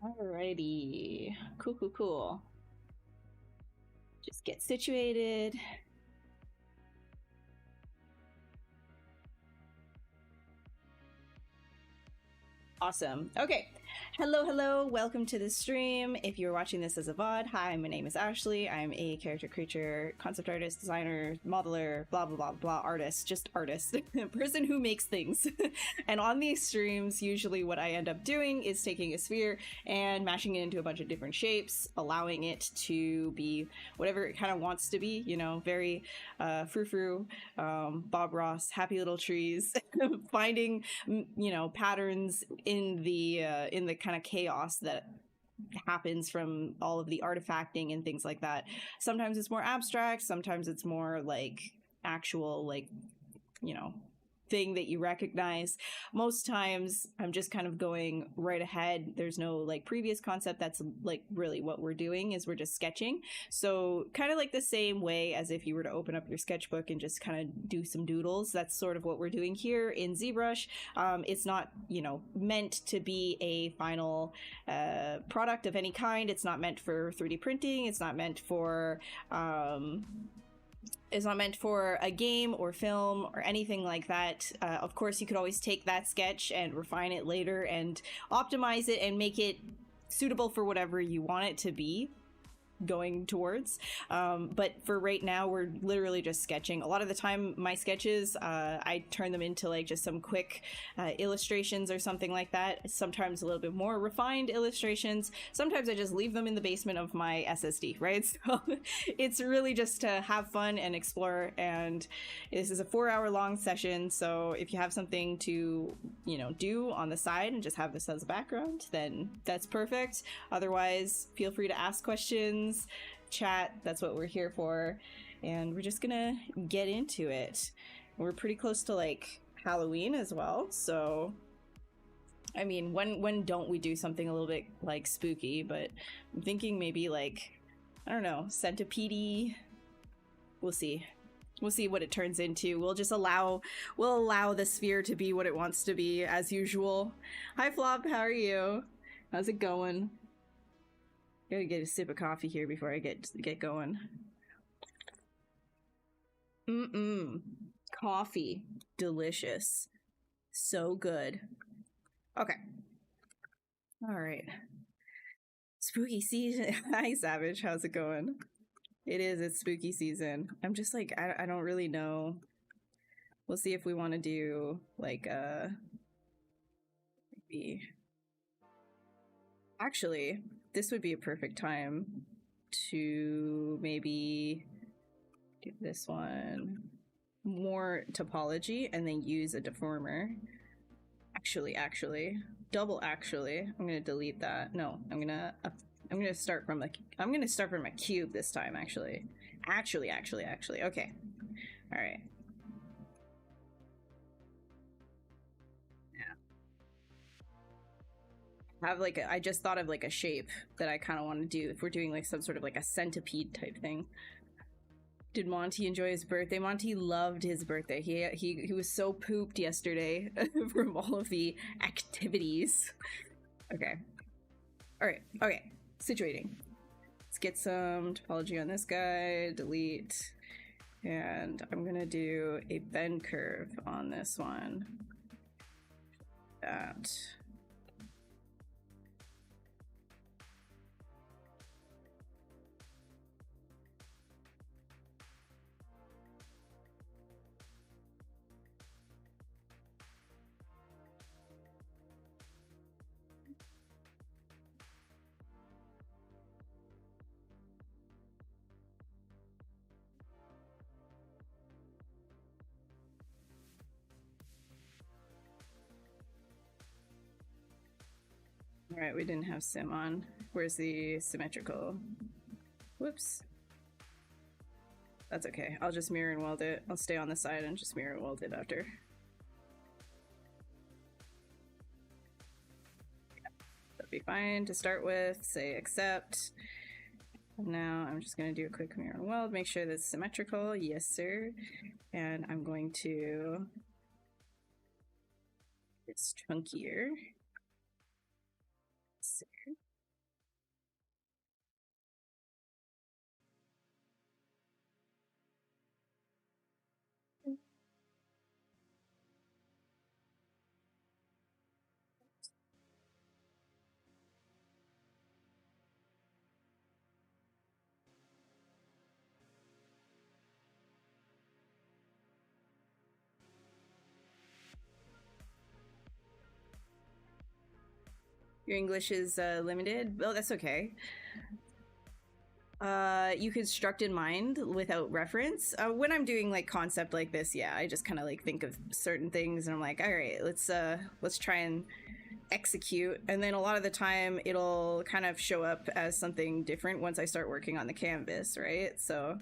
Alrighty. Cool, cool, cool. Just get situated. Awesome. Okay. Hello, hello. Welcome to the stream. If you're watching this as a VOD, hi, my name is Ashley. I'm a character creature, concept artist, designer, modeler, blah, blah, blah, blah, artist, just artist, person who makes things. And on these streams, usually what I end up doing is taking a sphere and mashing it into a bunch of different shapes, allowing it to be whatever it kind of wants to be, you know, very frou-frou, Bob Ross, happy little trees, finding, you know, patterns in the kind of chaos that happens from all of the artifacting and things like that. Sometimes it's more abstract, sometimes it's more like actual, like, you know, thing that you recognize. Most times I'm just kind of going right ahead. There's no like previous concept. That's like really what we're doing is we're just sketching. So kind of like the same way as if you were to open up your sketchbook and just kind of do some doodles. That's sort of what we're doing here in ZBrush. It's not, you know, meant to be a final product of any kind. It's not meant for 3D printing. It's not meant for a game or film or anything like that. Of course, you could always take that sketch and refine it later and optimize it and make it suitable for whatever you want it to be going towards. But for right now, we're literally just sketching. A lot of the time, my sketches, I turn them into like just some quick illustrations or something like that. Sometimes a little bit more refined illustrations. Sometimes I just leave them in the basement of my SSD, right? So it's really just to have fun and explore. And this is a 4-hour long session. So if you have something to, you know, do on the side and just have this as a background, then that's perfect. Otherwise, feel free to ask questions, chat. That's what we're here for, and we're just gonna get into it. We're pretty close to like Halloween as well, so I mean, when don't we do something a little bit like spooky? But I'm thinking maybe like, I don't know, Centipede. We'll see what it turns into. We'll allow the sphere to be what it wants to be as usual. Hi Flop, how are you? How's it going? Gotta get a sip of coffee here before I get going. Coffee. Delicious. So good. Okay. Alright. Spooky season. Hi, Savage. How's it going? It's spooky season. I'm just like, I don't really know. We'll see if we want to do, like, maybe... Actually, this would be a perfect time to maybe do this one more topology and then use a deformer. Actually, double actually. I'm gonna delete that. No, I'm gonna start from a cube this time. Actually. Okay. All right. Have like I just thought of like a shape that I kind of want to do if we're doing like some sort of like a centipede type thing. Did Monty enjoy his birthday? Monty loved his birthday. He was so pooped yesterday from all of the activities. Okay. All right. Okay. Situating. Let's get some topology on this guy. Delete. And I'm gonna do a bend curve on this one. That. All right, we didn't have sim on. Where's the symmetrical? Whoops. That's okay. I'll just mirror and weld it. I'll stay on the side and just mirror and weld it after. Yeah, that'd be fine to start with. Say accept. Now I'm just going to do a quick mirror and weld, make sure that's symmetrical. Yes, sir. And I'm going to... It's chunkier. Your English is limited. Oh, that's okay. You construct in mind without reference. When I'm doing like concept like this, yeah, I just kind of like think of certain things and I'm like, all right, let's try and execute. And then a lot of the time it'll kind of show up as something different once I start working on the canvas, right? So,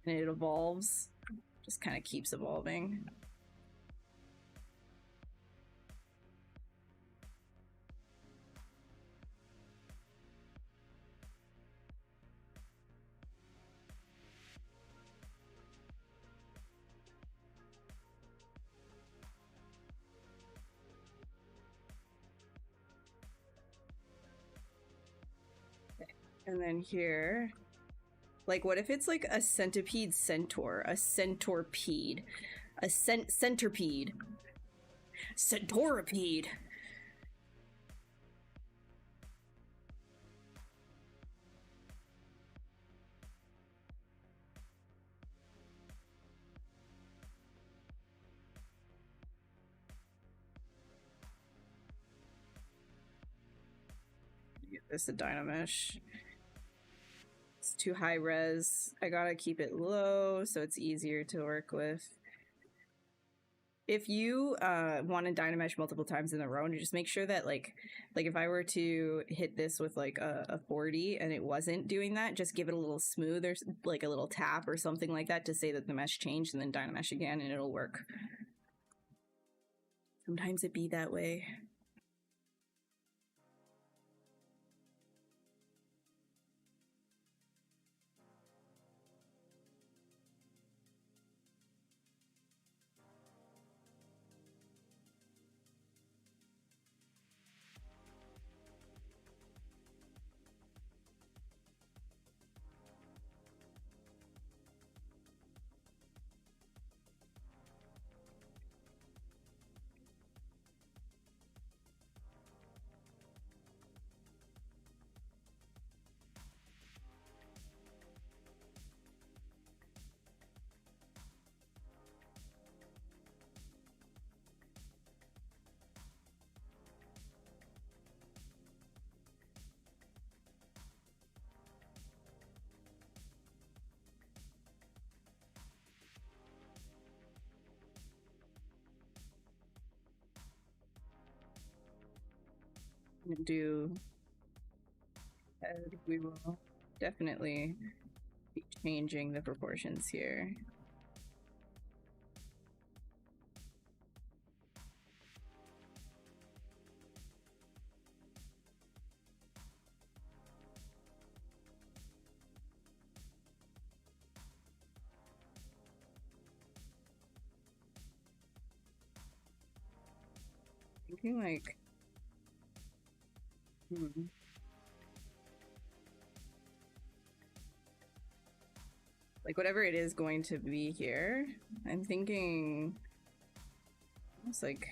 and it evolves, just kind of keeps evolving. And then here, like, what if it's like a centipede centaur, a centipede, a centipede, centauropede. Get this a Dynamesh. It's too high res. I gotta keep it low so it's easier to work with. If you want to Dynamesh multiple times in a row, and you just make sure that like if I were to hit this with like a 40 and it wasn't doing that, just give it a little smooth or like a little tap or something like that to say that the mesh changed, and then Dynamesh again and it'll work. Sometimes it be that way. Do we will definitely be changing the proportions here. Thinking like like whatever it is going to be here, I'm thinking it's like,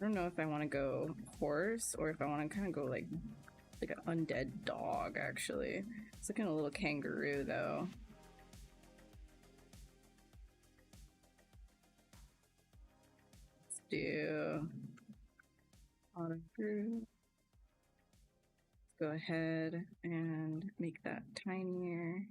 I don't know if I want to go horse or if I want to kind of go like an undead dog. Actually, it's looking a little kangaroo though. Let's do auto group. Go ahead and make that tinier.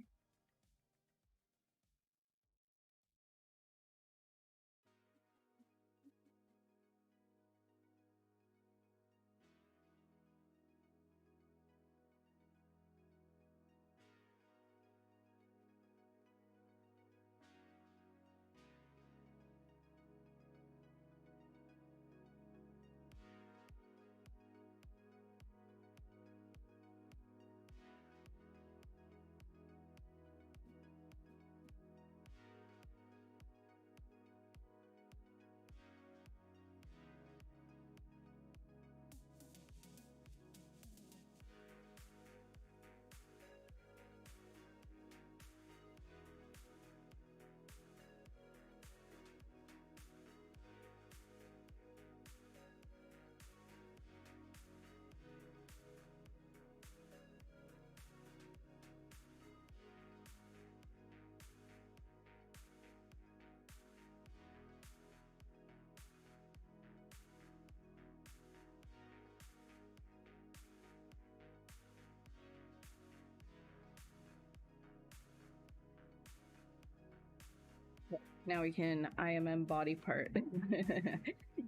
Now we can IMM body part.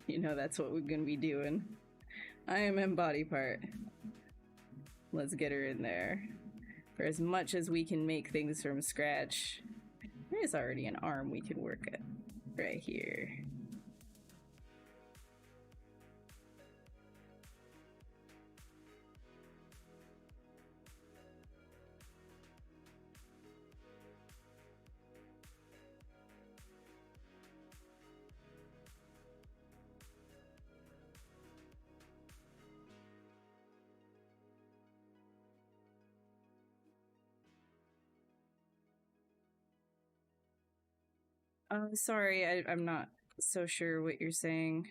You know, that's what we're gonna be doing. IMM body part. Let's get her in there. For as much as we can make things from scratch, there's already an arm we could work at right here. Sorry, I'm not so sure what you're saying.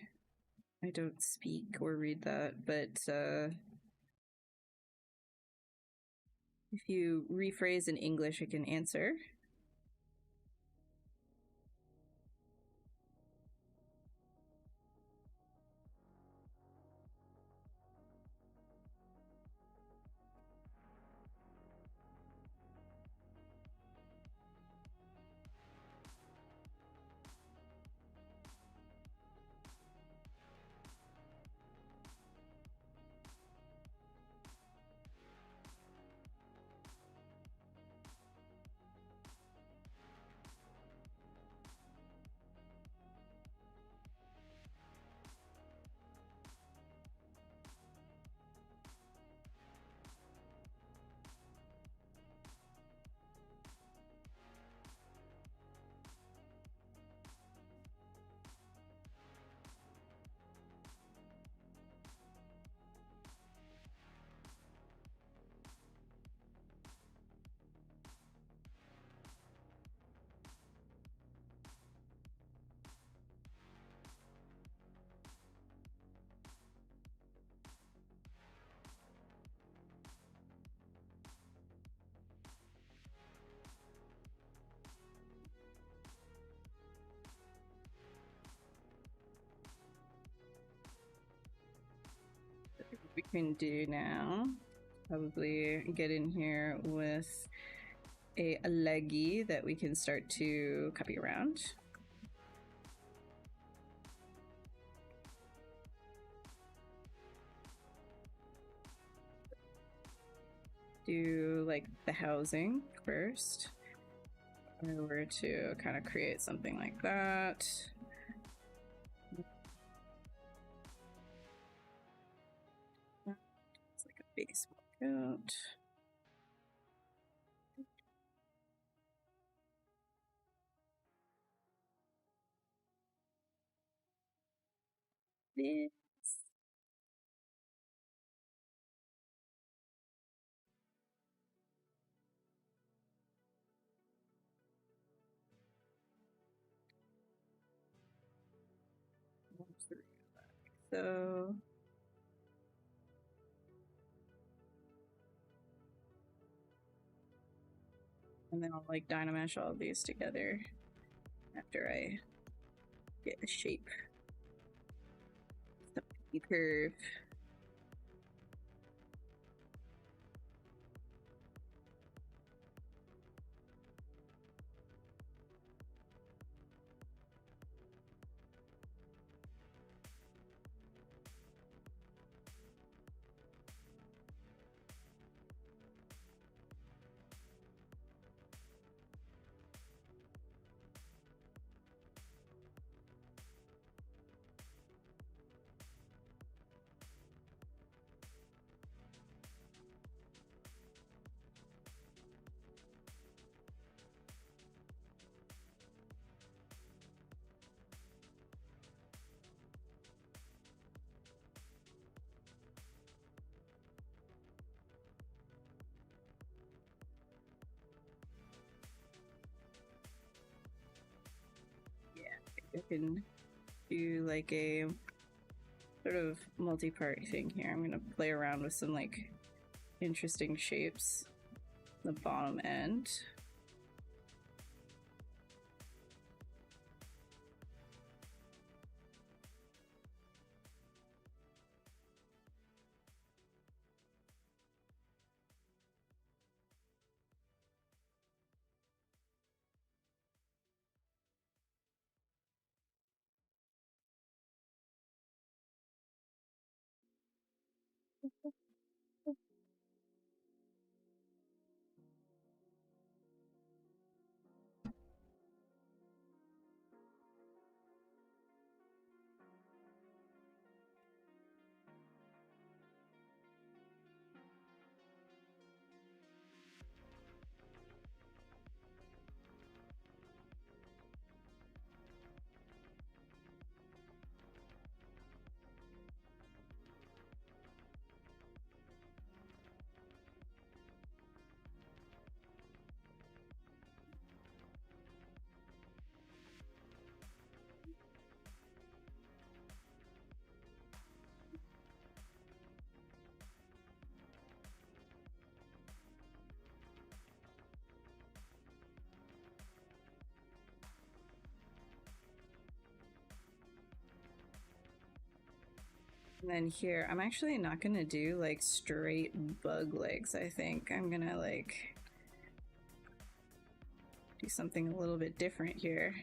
I don't speak or read that, but if you rephrase in English, I can answer. We can do now, probably get in here with a leggy that we can start to copy around. Do like the housing first. If I were to kind of create something like that. It's like a base walkout. This. So and then I'll like dynamesh all of these together after I get a shape. The curve. I can do like a sort of multi-part thing here. I'm gonna play around with some like interesting shapes. The bottom end. then here, I'm actually not gonna do like straight bug legs. I think I'm gonna like do something a little bit different here.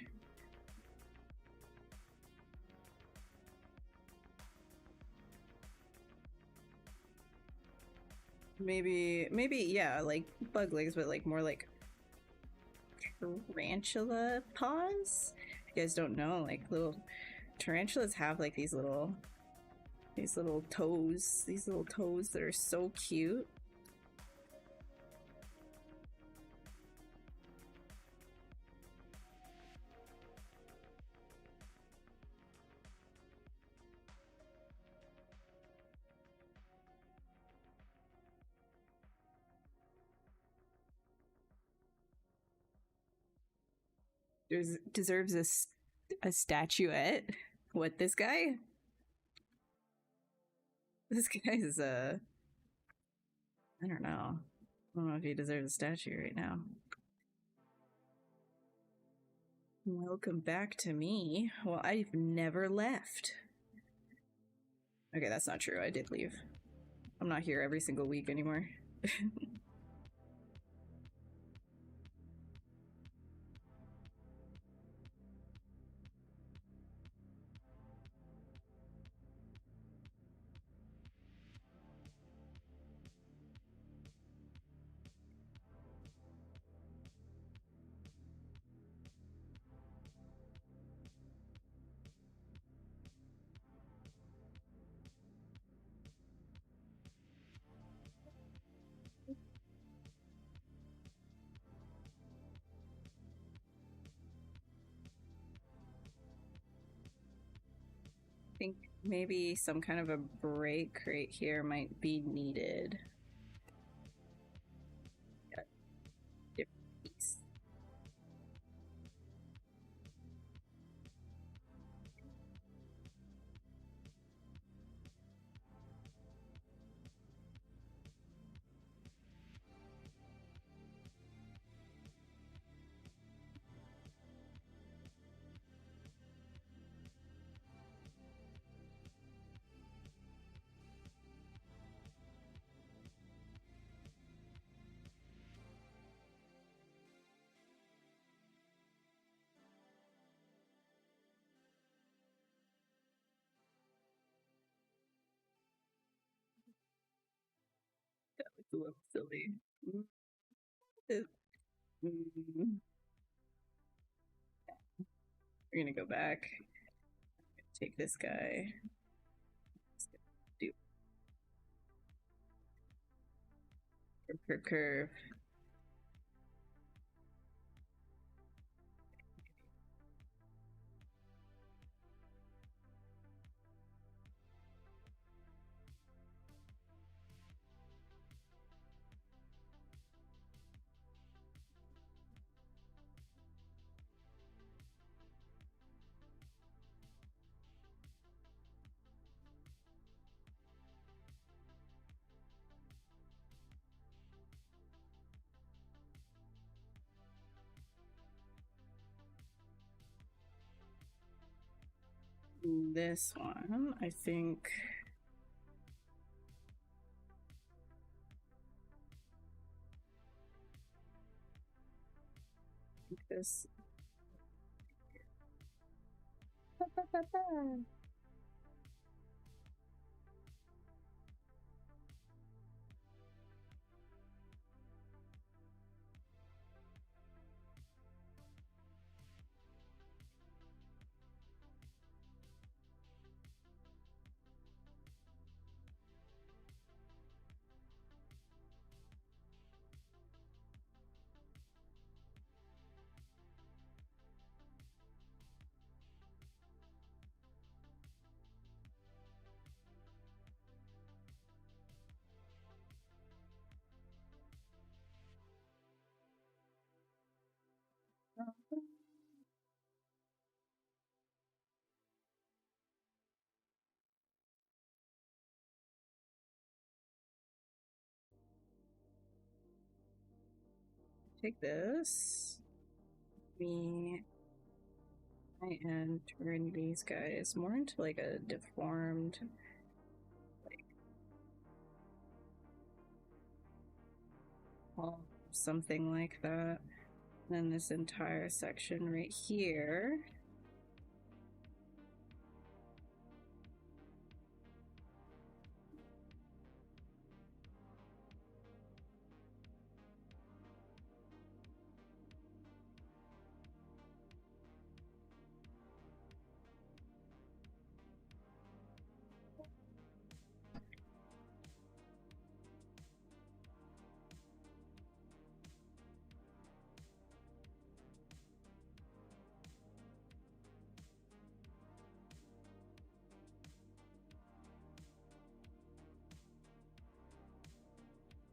Maybe, yeah, like bug legs, but like more like tarantula paws. If you guys don't know, like little tarantulas have like these little toes, that are so cute. Deserves a statuette. What, this guy? This guy is I don't know. I don't know if he deserves a statue right now. Welcome back to me. Well, I've never left. Okay, that's not true. I did leave. I'm not here every single week anymore. Think maybe some kind of a break right here might be needed. Different piece. It's a little silly. We're gonna go back. Take this guy. Do curve. This one, I think. This. Take this. I am turn these guys more into like a deformed something like that. And then this entire section right here.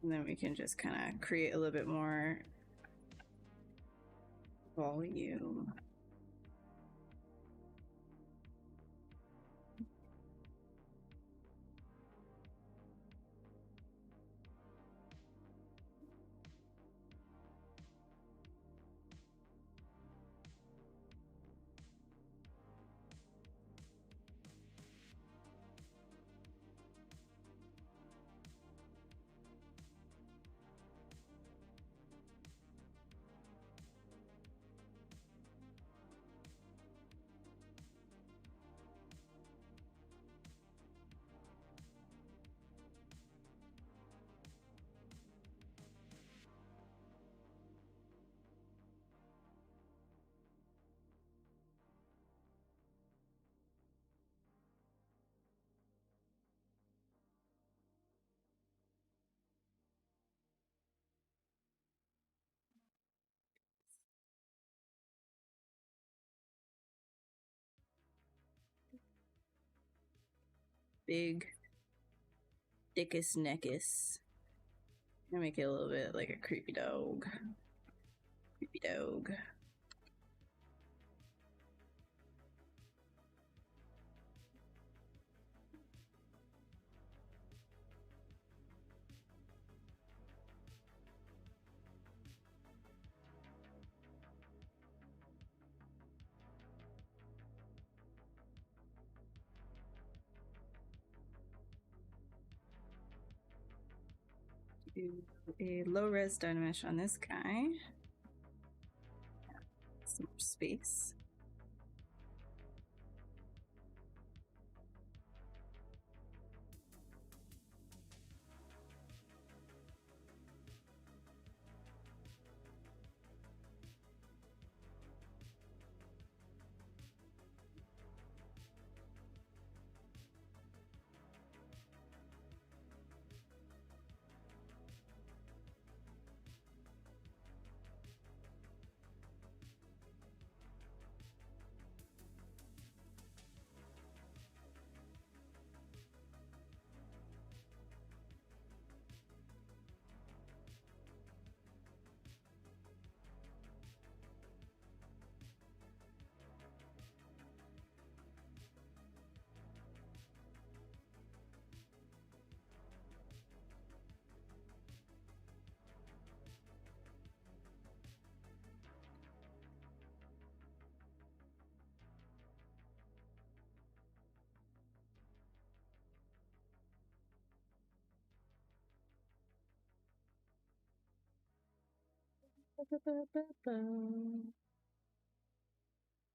And then we can just kind of create a little bit more volume. Big dickus neckus. I'm gonna make it a little bit like a creepy dog. Creepy dog. Do a low res dynamesh on this guy. Some more space.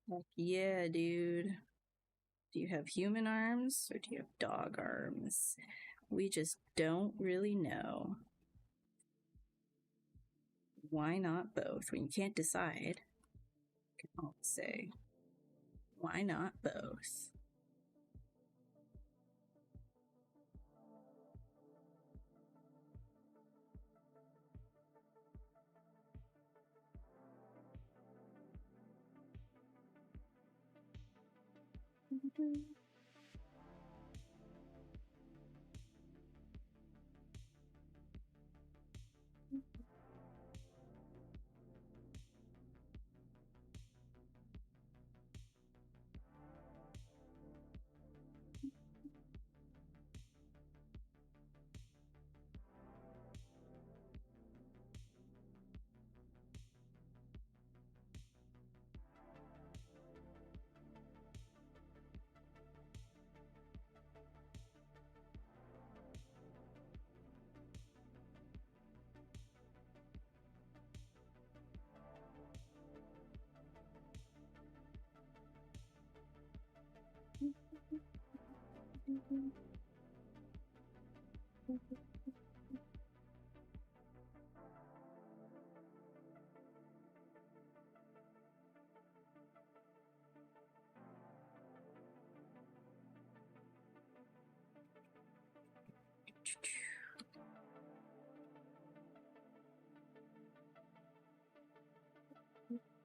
Heck yeah, dude. Do you have human arms or do you have dog arms? We just don't really know. Why not both? When you can't decide, you can always say, why not both?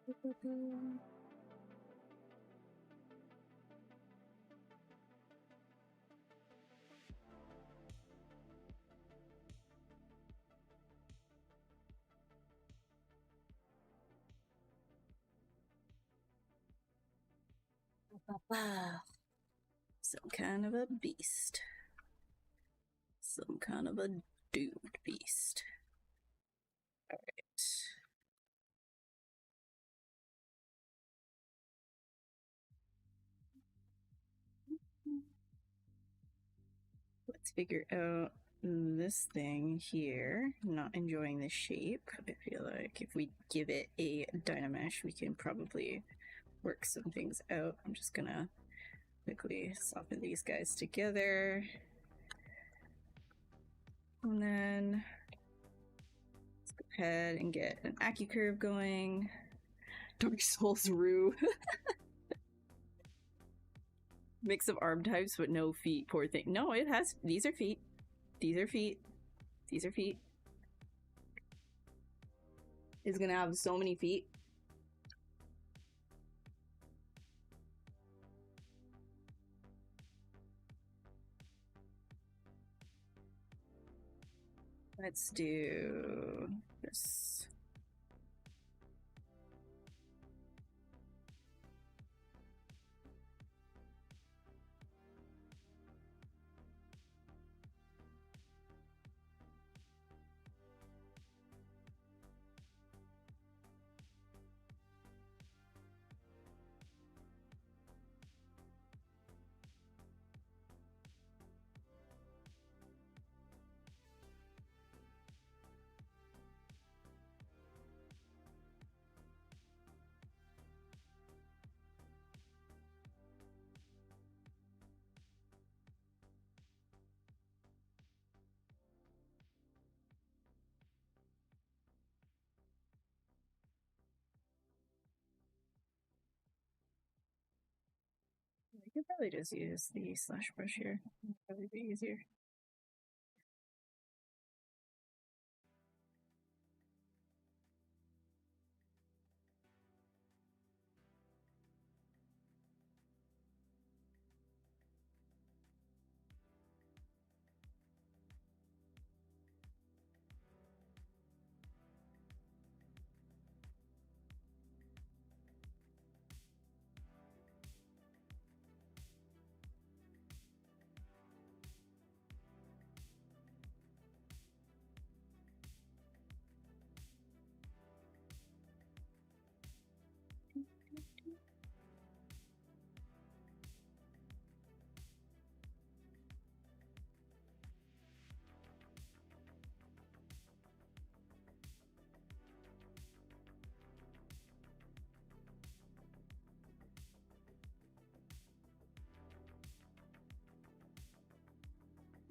Some kind of a beast. Some kind of a doomed beast. Alright. Let's figure out this thing here. Not enjoying the shape. I feel like if we give it a Dynamesh, we can probably work some things out. I'm just gonna quickly soften these guys together. And then let's go ahead and get an AccuCurve going. Dark Souls Rue. Mix of arm types, but no feet. Poor thing. No, it has. These are feet. These are feet. These are feet. It's gonna have so many feet. Let's do this. I could probably just use the slash brush here. It'd probably be easier.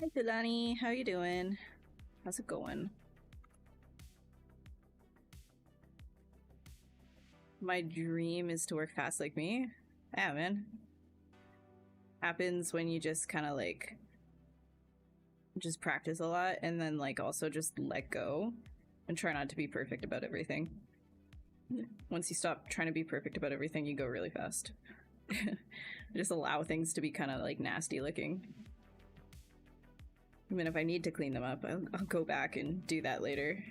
Hi Delani, how you doing? How's it going? My dream is to work fast like me. Yeah, man. Happens when you just kind of like just practice a lot and then like also just let go and try not to be perfect about everything. Once you stop trying to be perfect about everything, you go really fast. Just allow things to be kind of like nasty looking. I mean, if I need to clean them up, I'll go back and do that later.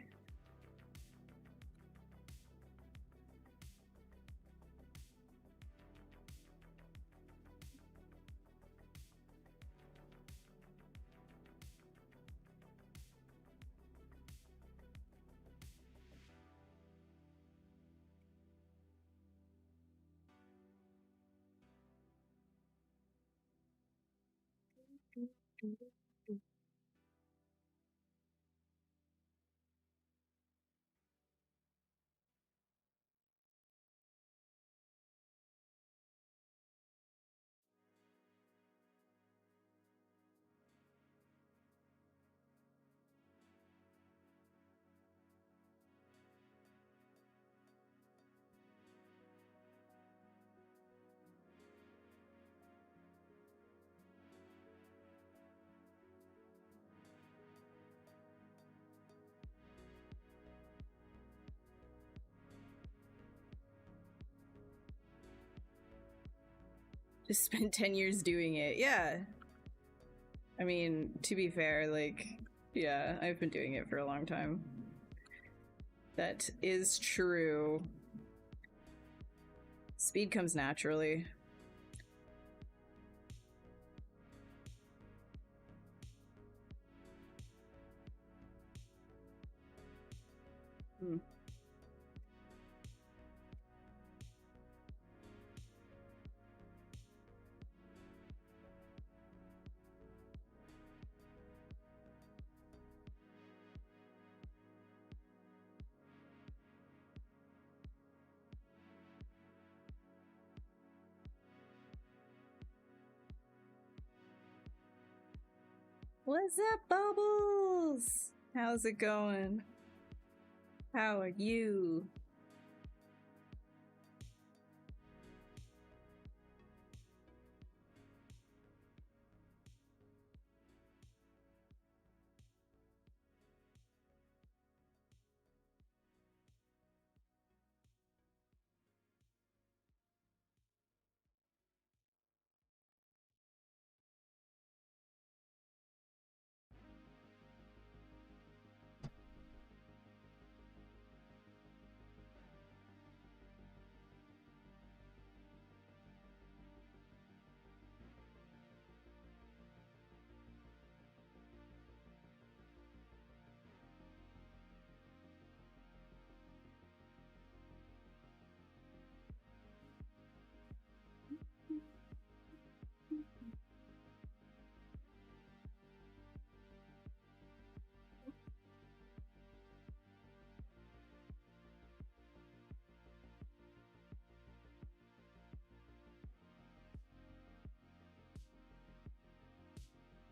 Just spent 10 years doing it. Yeah. I mean, to be fair, like, yeah, I've been doing it for a long time. That is true. Speed comes naturally. Hmm. What's up, Bubbles? How's it going? How are you?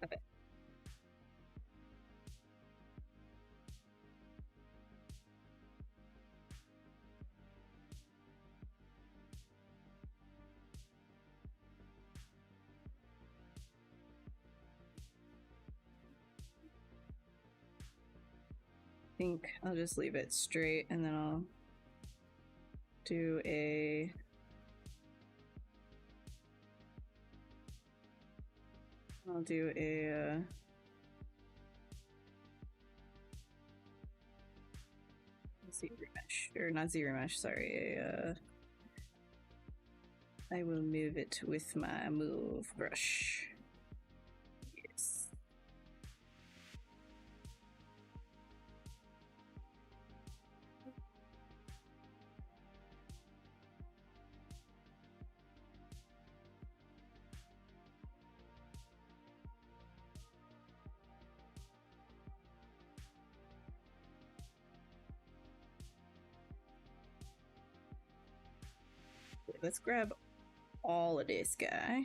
Okay. I think I'll just leave it straight and then I'll do a ZBrush, or not ZBrush, sorry, I will move it with my move brush. Yes. Let's grab all of this guy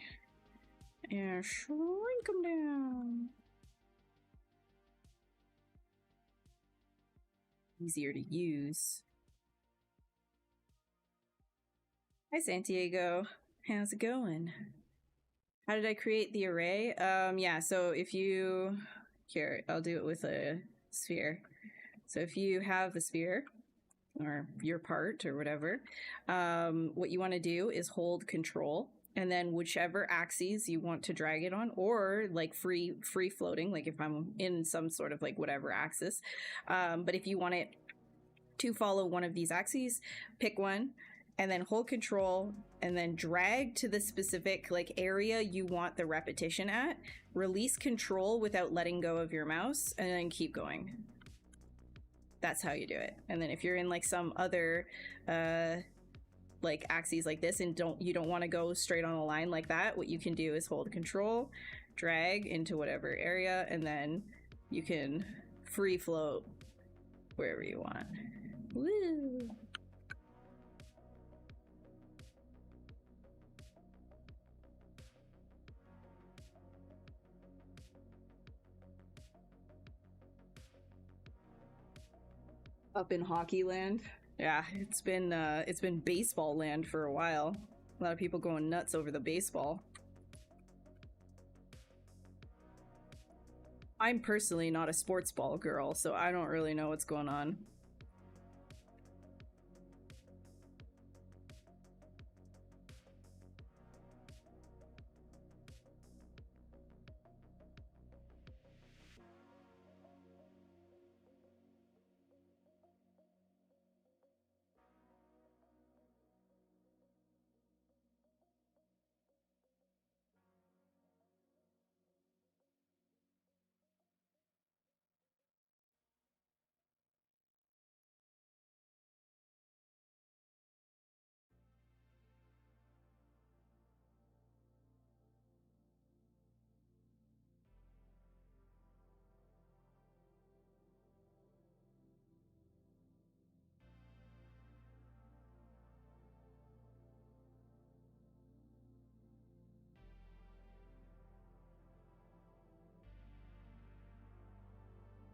and shrink him down. Easier to use. Hi, Santiago. How's it going? How did I create the array? Yeah, so if you... Here, I'll do it with a sphere. So if you have the sphere, or your part, or whatever, what you want to do is hold Control, and then whichever axes you want to drag it on, or like free floating, like if I'm in some sort of like whatever axis. But if you want it to follow one of these axes, pick one, and then hold Control, and then drag to the specific like area you want the repetition at. Release Control without letting go of your mouse, and then keep going. That's how you do it. And then if you're in like some other like axes like this and you don't want to go straight on a line like that, what you can do is hold Control, drag into whatever area, and then you can free float wherever you want. Woo! Up in hockey land. Yeah, it's been baseball land for a while. A lot of people going nuts over the baseball. I'm personally not a sports ball girl, so I don't really know what's going on.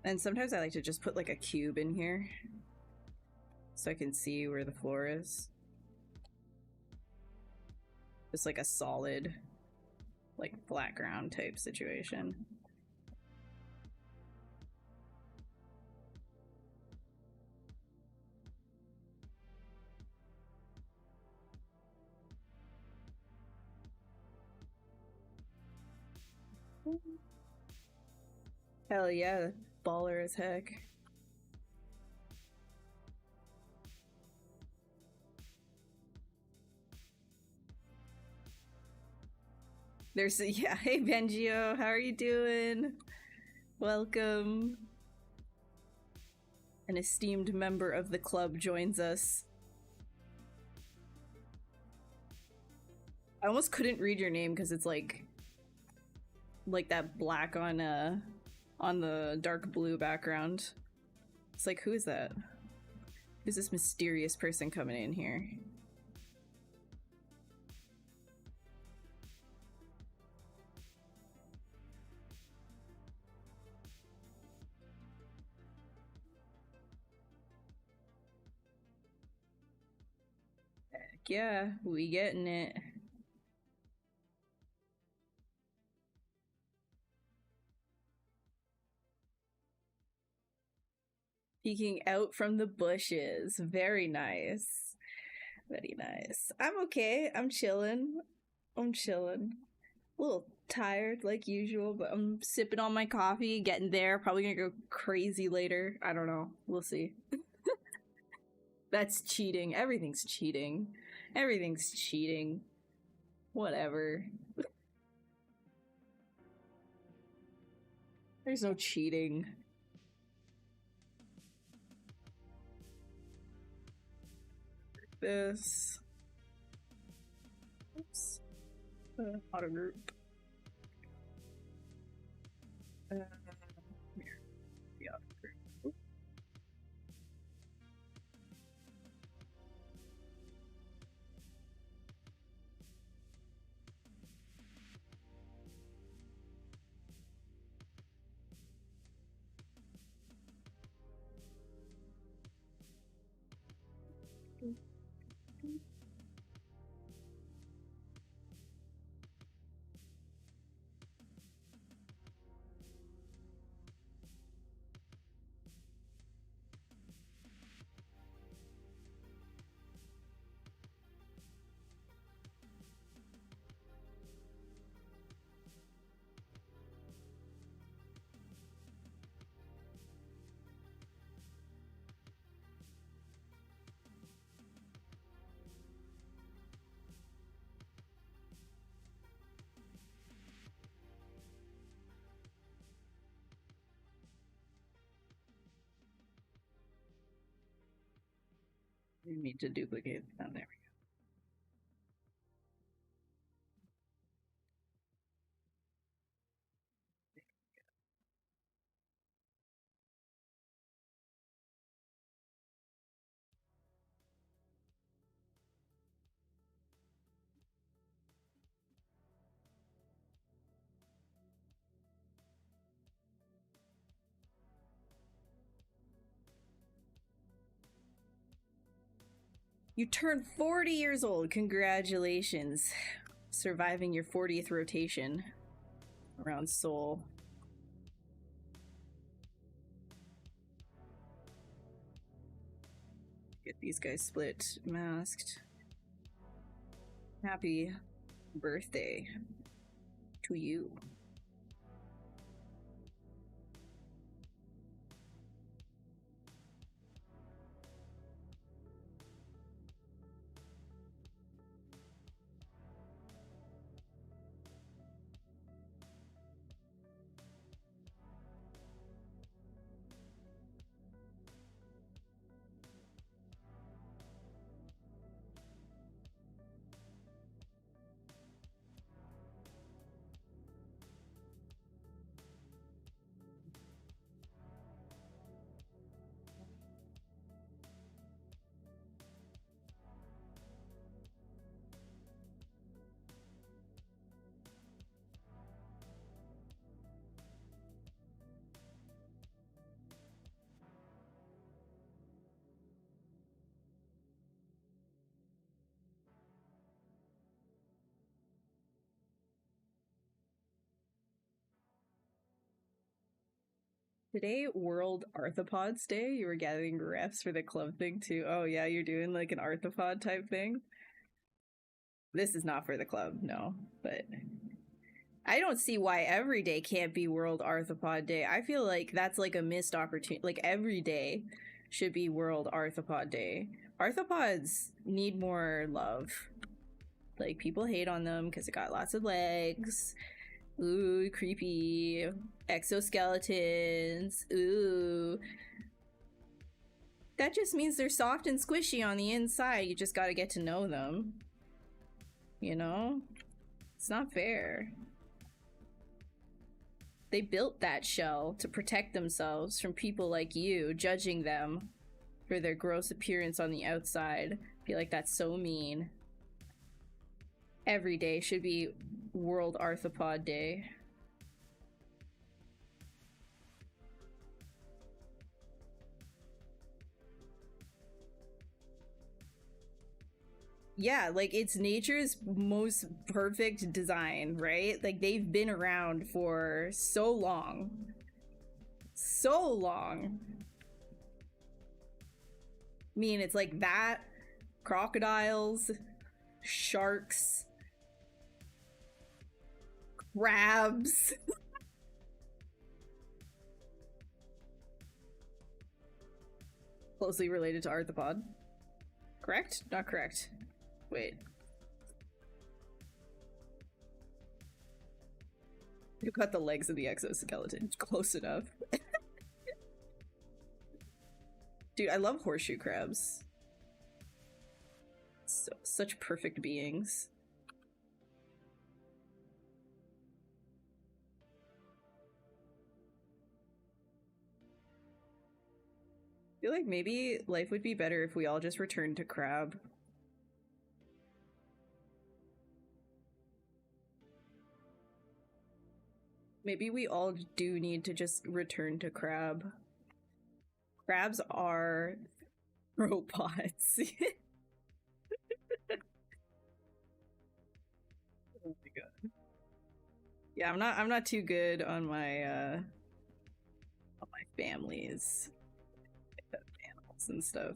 And sometimes I like to just put like a cube in here so I can see where the floor is. Just like a solid, like flat ground type situation. Hell yeah, baller as heck. There's yeah, hey Benjio, how are you doing? Welcome. An esteemed member of the club joins us. I almost couldn't read your name because it's like that black on the dark blue background. It's like, who is that? Who's this mysterious person coming in here? Heck yeah, we getting it. Peeking out from the bushes. Very nice. Very nice. I'm okay. I'm chilling. I'm chilling. A little tired like usual, but I'm sipping on my coffee, getting there. Probably gonna go crazy later. I don't know. We'll see. That's cheating. Everything's cheating. Everything's cheating. Whatever. There's no cheating. This. Oops. Auto group. Here. The auto group. Oop. We need to duplicate. Oh, there we go. You turned 40 years old. Congratulations. Surviving your 40th rotation around Seoul. Get these guys split, masked. Happy birthday to you. Today, World Arthropods Day. You were gathering refs for the club thing too. Oh yeah, you're doing like an arthropod type thing. This is not for the club, no. But I don't see why every day can't be World Arthropod Day. I feel like that's like a missed opportunity. Like every day should be World Arthropod Day. Arthropods need more love. Like people hate on them because it got lots of legs. Ooh, creepy. Exoskeletons. Ooh. That just means they're soft and squishy on the inside. You just gotta get to know them. You know? It's not fair. They built that shell to protect themselves from people like you judging them for their gross appearance on the outside. I feel like that's so mean. Every day should be World Arthropod Day. Yeah, like it's nature's most perfect design, right? Like they've been around for so long. So long. I mean, it's like that, crocodiles, sharks, crabs. Closely related to arthropod. Correct? Not correct. Wait. You got the legs of the exoskeleton. Close enough. Dude, I love horseshoe crabs. Such perfect beings. I feel like maybe life would be better if we all just returned to crab. Maybe we all do need to just return to crab. Crabs are robots. Oh my god. Yeah, I'm not too good on my families. Animals and stuff.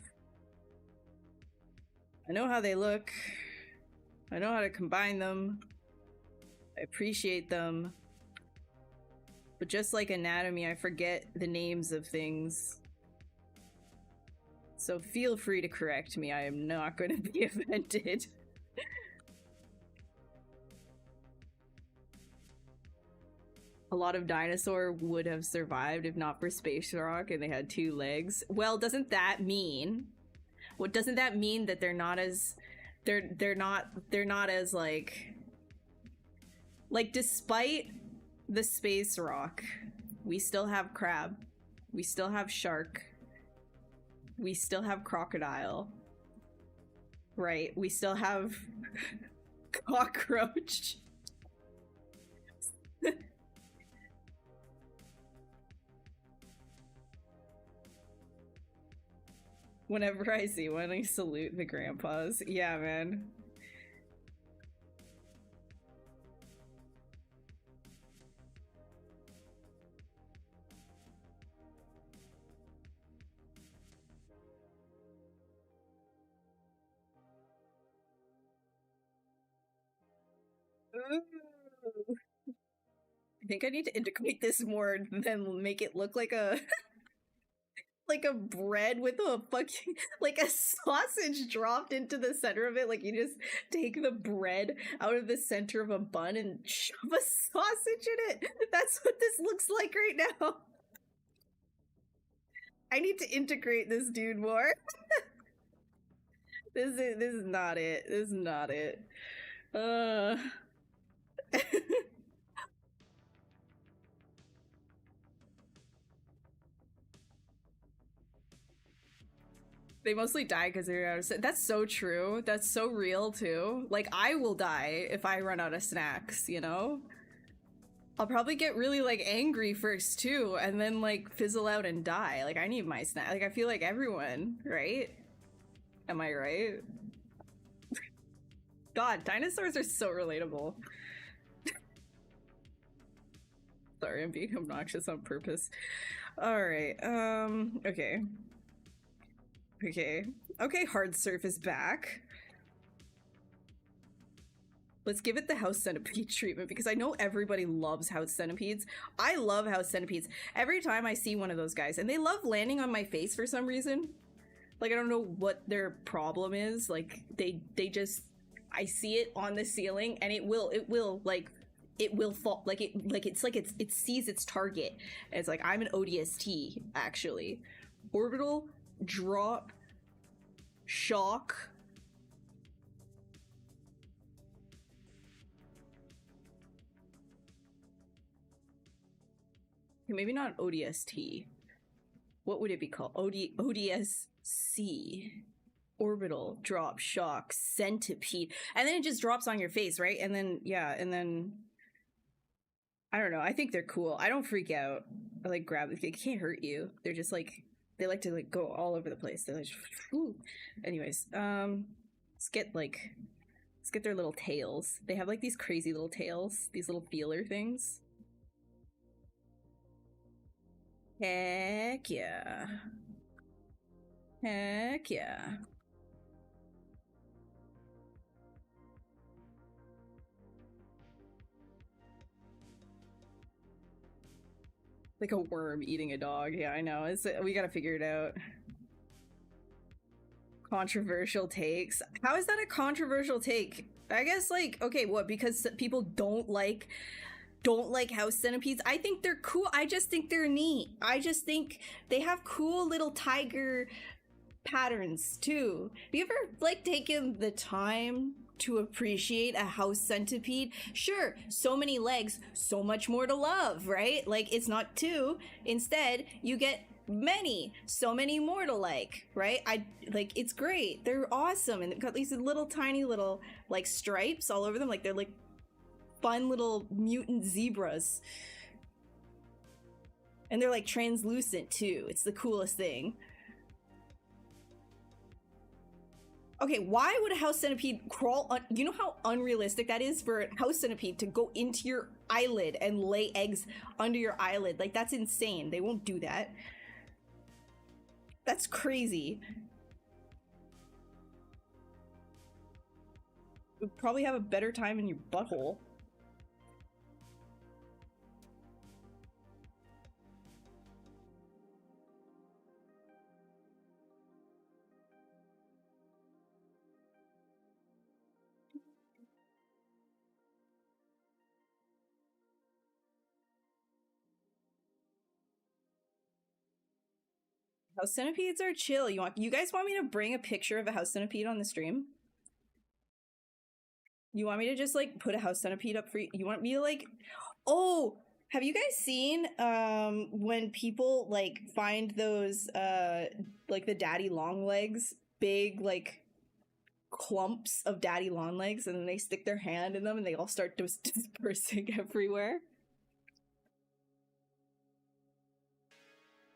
I know how they look. I know how to combine them. I appreciate them. But just like anatomy, I forget the names of things. So feel free to correct me. I am not going to be offended. A lot of dinosaur would have survived if not for space rock and they had 2 legs. Well, doesn't that mean? What doesn't that mean that they're not as they're not as like despite the space rock, we still have crab, we still have shark, we still have crocodile, right? We still have cockroach. Whenever I see one, I salute the grandpas. Yeah, man. Ooh. I think I need to integrate this more than make it look like a like a bread with a fucking like a sausage dropped into the center of it. Like you just take the bread out of the center of a bun and shove a sausage in it. That's what this looks like right now. I need to integrate this dude more. This is not it. This is not it. They mostly die because they're out of. That's so true. That's so real too. Like I will die if I run out of snacks. You know. I'll probably get really like angry first too, and then like fizzle out and die. Like I need my snack. Like I feel like everyone, right? Am I right? God, dinosaurs are so relatable. Sorry, I'm being obnoxious on purpose. All right. Okay. Okay. Okay, hard surface back. Let's give it the house centipede treatment because I know everybody loves house centipedes. I love house centipedes. Every time I see one of those guys, and they love landing on my face for some reason. Like, I don't know what their problem is. Like, they just, I see it on the ceiling and it will fall. Like it sees its target. And it's like, I'm an ODST, actually. Orbital, drop, shock. Maybe not ODST. What would it be called? ODSC. Orbital, drop, shock, centipede. And then it just drops on your face, right? And then, yeah, and then... I don't know. I think they're cool. I don't freak out. I like grab it. They can't hurt you. They're just like... They like to like go all over the place. They're like... Whew. Anyways, let's get like... Let's get their little tails. They have like these crazy little tails. These little feeler things. Heck yeah. Heck yeah. Like a worm eating a dog. Yeah, I know. We gotta figure it out. Controversial takes. How is that a controversial take? I guess like, okay, what, because people don't like house centipedes? I think they're cool. I just think they're neat. I just think they have cool little tiger patterns too. Have you ever like taken the time to appreciate a house centipede? Sure, so many legs, so much more to love, right? Like, it's not two. Instead, you get many, so many more to like, right? It's great. They're awesome. And they've got these little tiny little like stripes all over them. Like, they're like fun little mutant zebras. And they're like translucent too. It's the coolest thing. Okay, why would a house centipede crawl on? You know how unrealistic that is for a house centipede to go into your eyelid and lay eggs under your eyelid? Like, that's insane. They won't do that. That's crazy. You'd probably have a better time in your butthole. House centipedes are chill. You guys want me to bring a picture of a house centipede on the stream? You want me to just like put a house centipede up for you? You want me to like... Oh, have you guys seen when people like find those like the daddy long legs, big like clumps of daddy long legs, and then they stick their hand in them and they all start dispersing everywhere?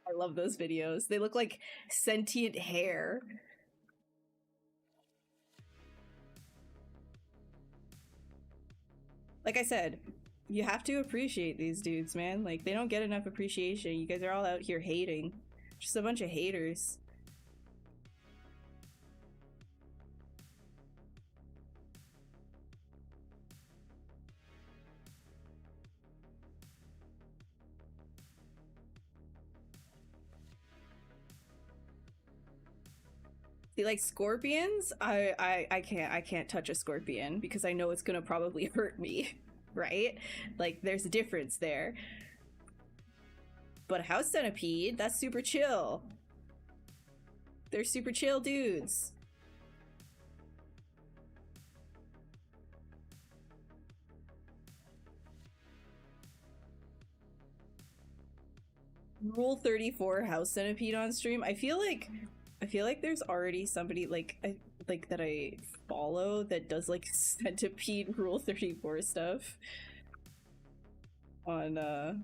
I love those videos. They look like sentient hair. Like I said, you have to appreciate these dudes, man. Like, they don't get enough appreciation. You guys are all out here hating. Just a bunch of haters. See, like scorpions, I can't touch a scorpion because I know it's gonna probably hurt me, right? Like, there's a difference there. But a house centipede, that's super chill. They're super chill dudes. Rule 34 house centipede on stream. I feel like there's already somebody like that I follow that does like centipede rule 34 stuff on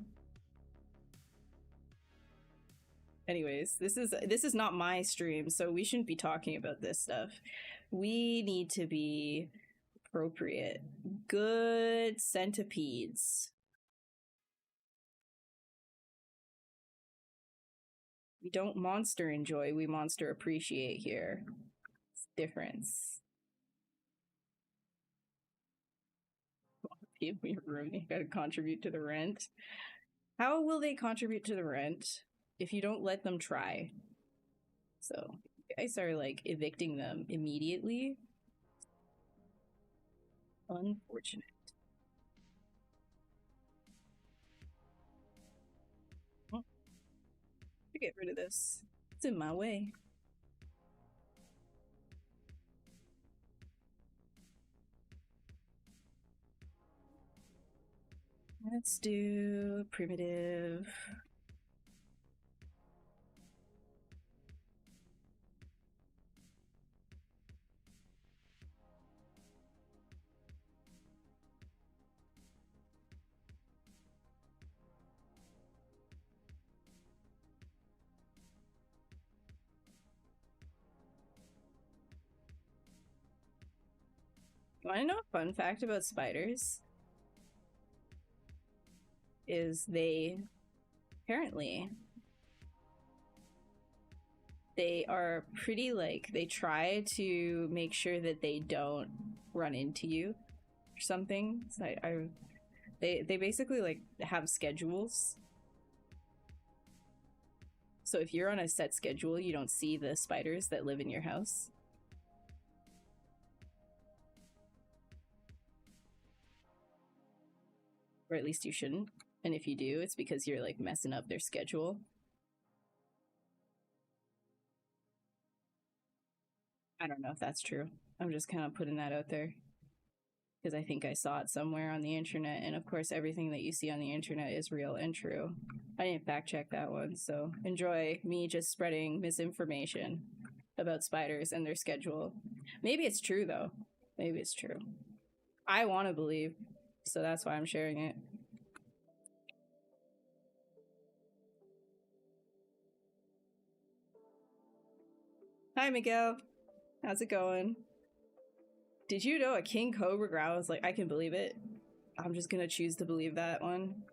anyways, this is not my stream, so we shouldn't be talking about this stuff. We need to be appropriate. Good centipedes. We don't monster enjoy, we monster appreciate here. It's difference. People in your room, you gotta contribute to the rent. How will they contribute to the rent if you don't let them try? So you guys are like evicting them immediately. Unfortunate. Oh, to get rid of this. It's in my way. Let's do primitive. You want to know a fun fact about spiders? Is they apparently they are pretty like they try to make sure that they don't run into you or something. So they basically like have schedules. So if you're on a set schedule, you don't see the spiders that live in your house. Or at least you shouldn't. And if you do, it's because you're like messing up their schedule. I don't know if that's true. I'm just kind of putting that out there because I think I saw it somewhere on the internet. And of course, everything that you see on the internet is real and true. I didn't fact check that one, so enjoy me just spreading misinformation about spiders and their schedule. Maybe it's true though. Maybe it's true. I want to believe, so that's why I'm sharing it. Hi, Miguel. How's it going? Did you know a king cobra growls? Like, I can believe it. I'm just gonna choose to believe that one.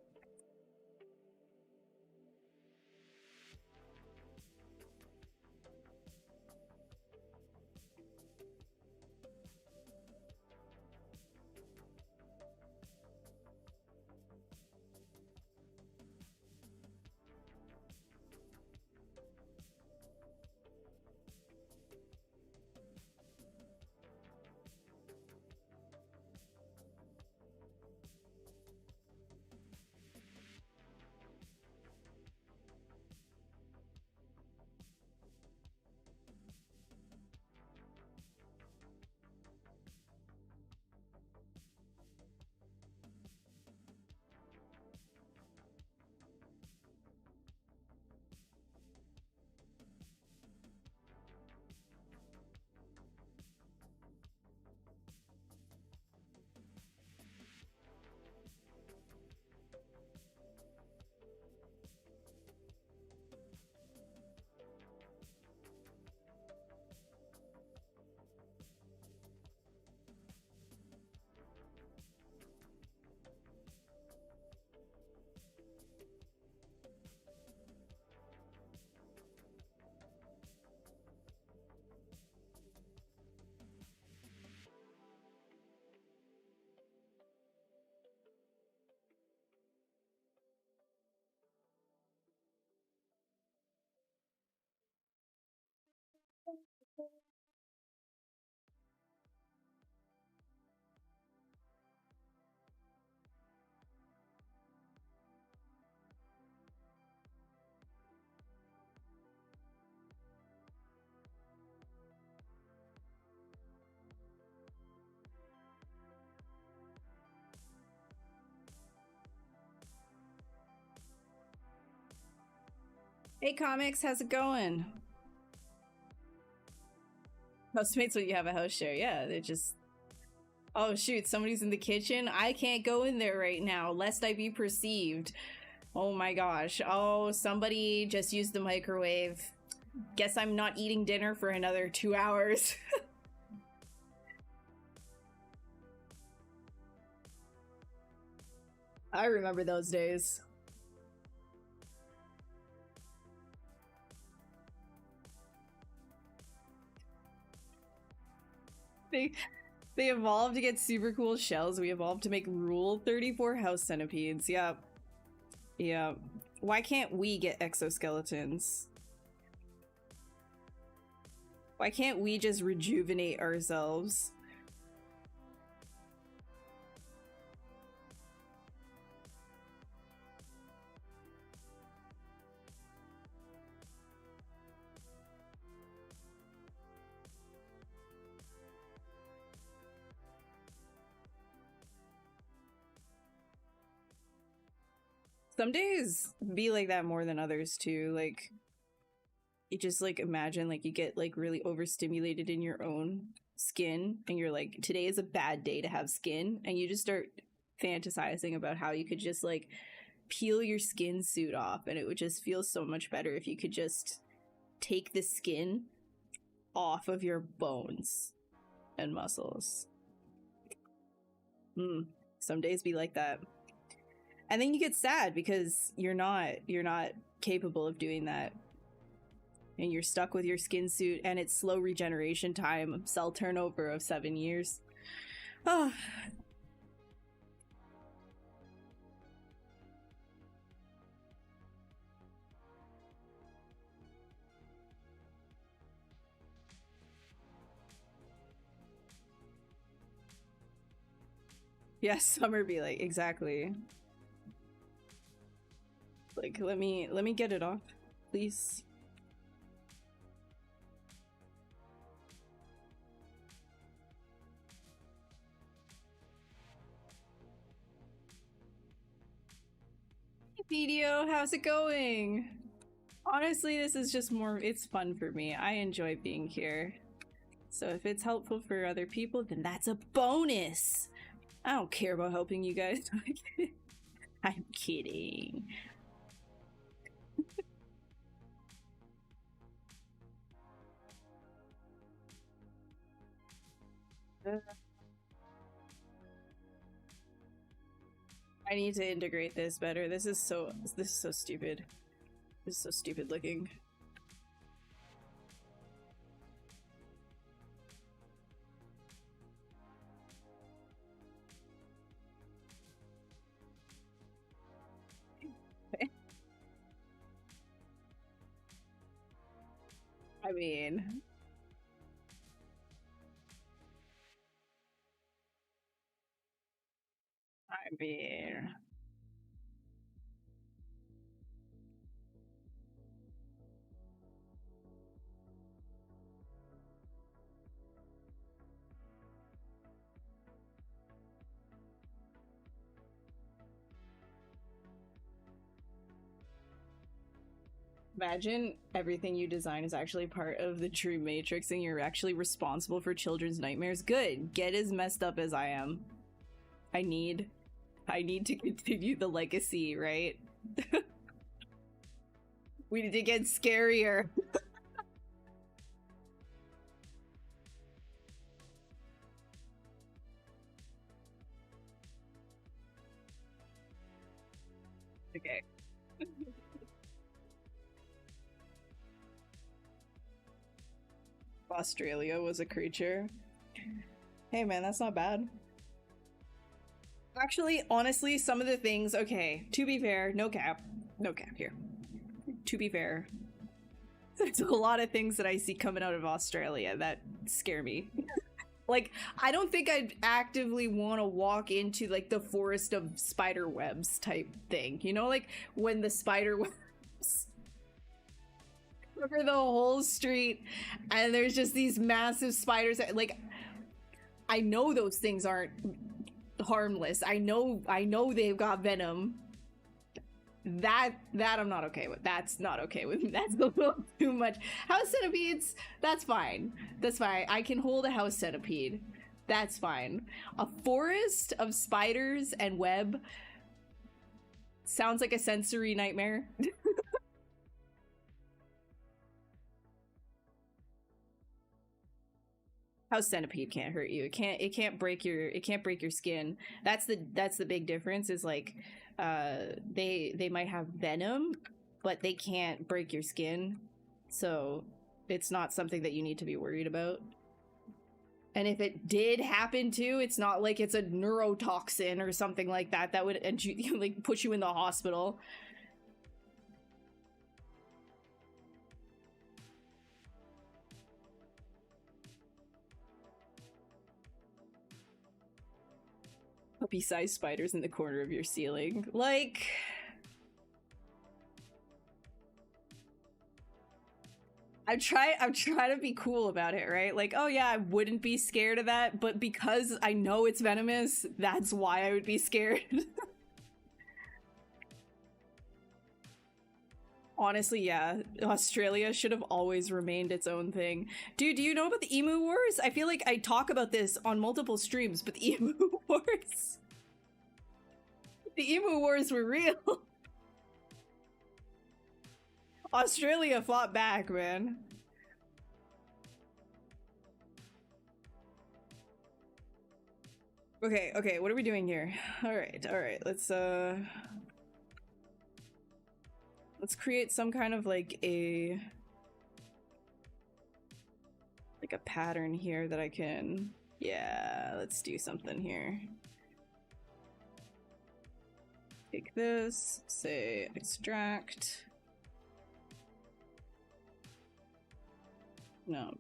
Hey, comics, how's it going? Housemates when you have a house share, yeah, they're just... Oh shoot, somebody's in the kitchen? I can't go in there right now, lest I be perceived. Oh my gosh. Oh, somebody just used the microwave. Guess I'm not eating dinner for another 2 hours. I remember those days. They evolved to get super cool shells. We evolved to make Rule 34 house centipedes. Yep. Yep. Why can't we get exoskeletons? Why can't we just rejuvenate ourselves? Some days be like that more than others too. Like, you just like imagine like you get like really overstimulated in your own skin and you're like, today is a bad day to have skin, and you just start fantasizing about how you could just like peel your skin suit off and it would just feel so much better if you could just take the skin off of your bones and muscles. Some days be like that. And then you get sad because you're not capable of doing that. And you're stuck with your skin suit and its slow regeneration time, cell turnover of 7 years. Oh. Yes, summer be like, exactly. Like, let me get it off, please. Hey, Video, how's it going? Honestly, this is just more, it's fun for me. I enjoy being here. So if it's helpful for other people, then that's a bonus. I don't care about helping you guys. I'm kidding. I need to integrate this better. This is so stupid. This is so stupid looking. I mean, imagine everything you design is actually part of the true matrix and you're actually responsible for children's nightmares. Good. Get as messed up as I am. I need to continue the legacy, right? We need to get scarier. Okay. Australia was a creature. Hey man, that's not bad. Actually, honestly, some of the things, okay, to be fair, no cap here. To be fair, there's a lot of things that I see coming out of Australia that scare me. Like, I don't think I'd actively want to walk into like the forest of spider webs type thing. You know, like when the spider webs cover the whole street and there's just these massive spiders. Like, I know those things aren't harmless. I know they've got venom. That I'm not okay with. That's not okay with me. That's a little too much. House centipedes, that's fine. That's fine. I can hold a house centipede. That's fine. A forest of spiders and web sounds like a sensory nightmare. House centipede can't hurt you. It can't break your skin. That's the big difference, is like they might have venom, but they can't break your skin. So it's not something that you need to be worried about. And if it did happen to, it's not like it's a neurotoxin or something like that that would like put you in the hospital. Puppy-sized spiders in the corner of your ceiling. Like... I'm trying to be cool about it, right? Like, oh yeah, I wouldn't be scared of that, but because I know it's venomous, that's why I would be scared. Honestly, yeah. Australia should have always remained its own thing. Dude, do you know about the Emu Wars? I feel like I talk about this on multiple streams, but the Emu Wars... The Emu Wars were real. Australia fought back, man. Okay, okay, what are we doing here? Alright, let's create some kind of like a pattern here that I can... Yeah, let's do something here. Take this, say extract... No.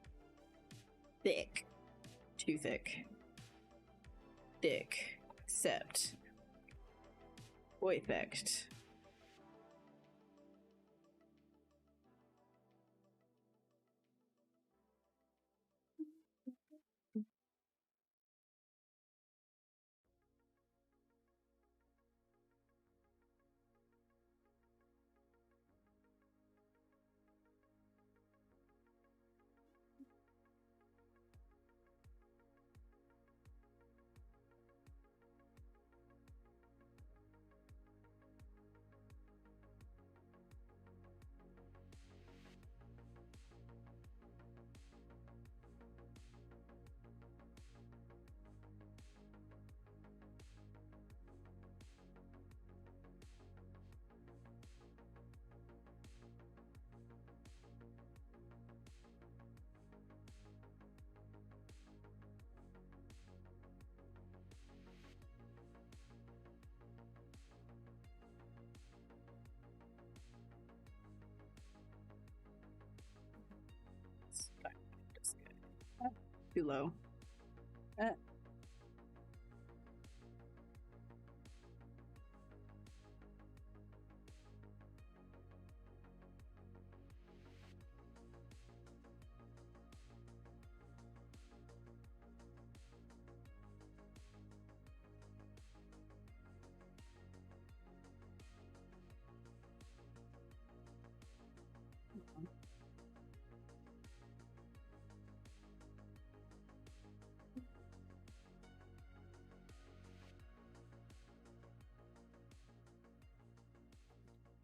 Thick. Too thick. Thick. Accept. Boy effect. Too low.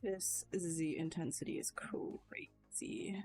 This Z intensity is crazy.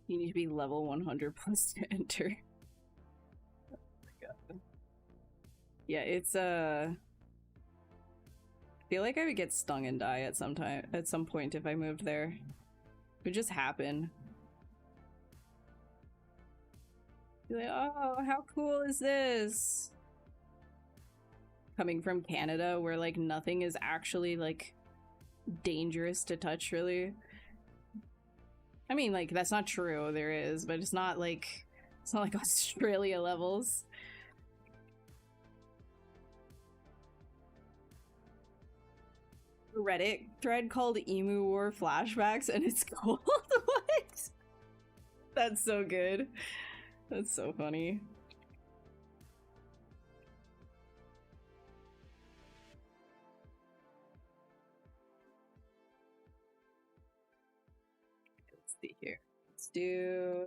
You need to be level 100 plus to enter. Oh my god. Yeah, it's I feel like I would get stung and die at some point if I moved there. It would just happen. Be like, oh, how cool is this? Coming from Canada, where like nothing is actually like dangerous to touch, really. I mean, like, that's not true, there is, but it's not like Australia levels. Reddit thread called Emu War Flashbacks, and it's called what? That's so good. That's so funny. Let's see here. Let's do.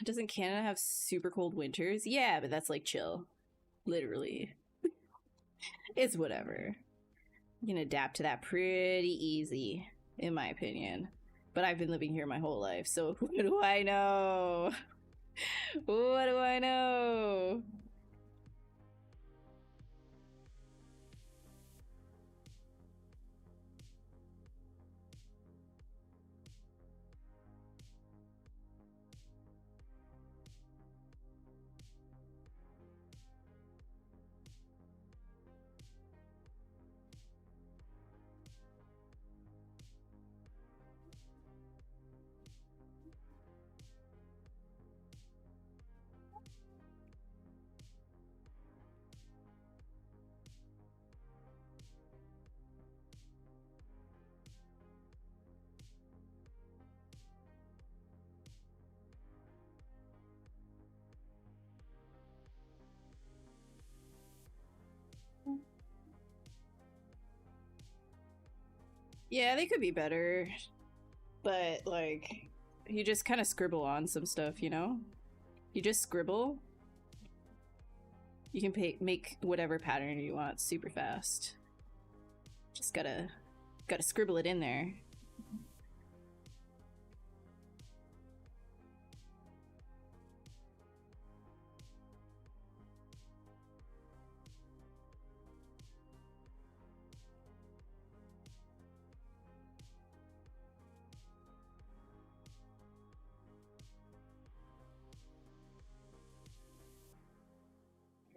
Doesn't Canada have super cold winters? Yeah, but that's like chill. Literally. It's whatever. You can adapt to that pretty easy, in my opinion. But I've been living here my whole life, so what do I know? What do I know? Yeah, they could be better. But, like, you just kind of scribble on some stuff, you know? You just scribble. You can make whatever pattern you want super fast. Just gotta scribble it in there.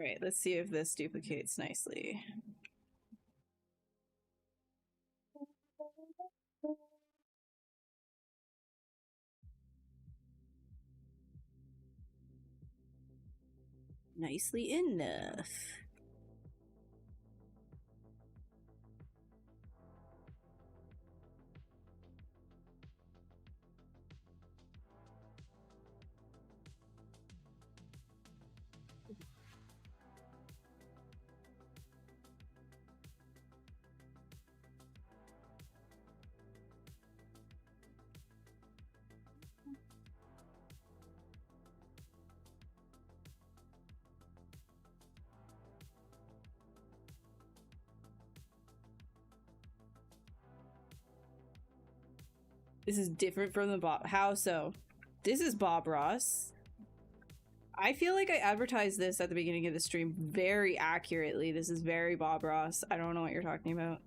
Alright, let's see if this duplicates nicely. Nicely enough. This is different from the Bob. How so? This is Bob Ross. I feel like I advertised this at the beginning of the stream very accurately. This is very Bob Ross. I don't know what you're talking about.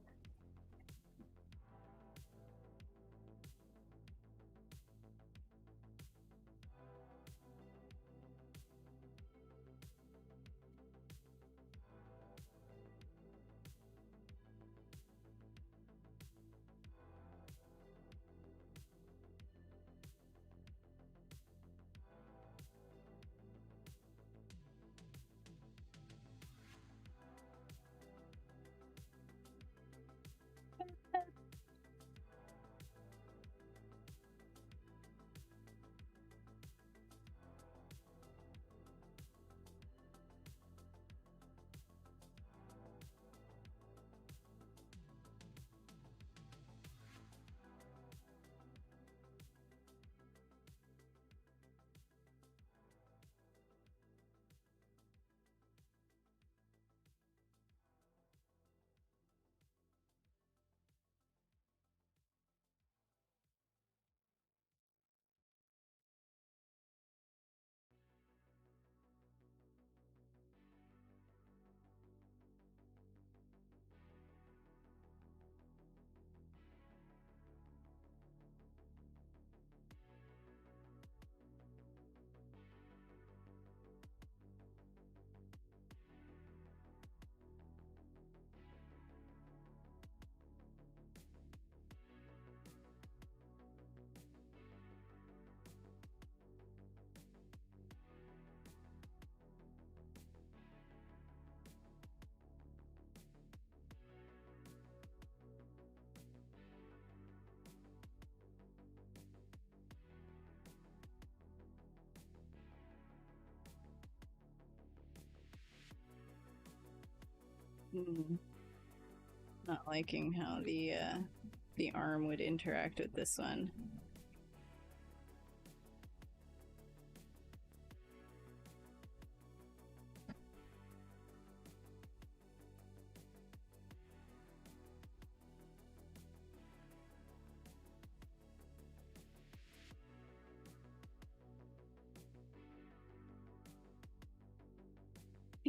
Not liking how the arm would interact with this one.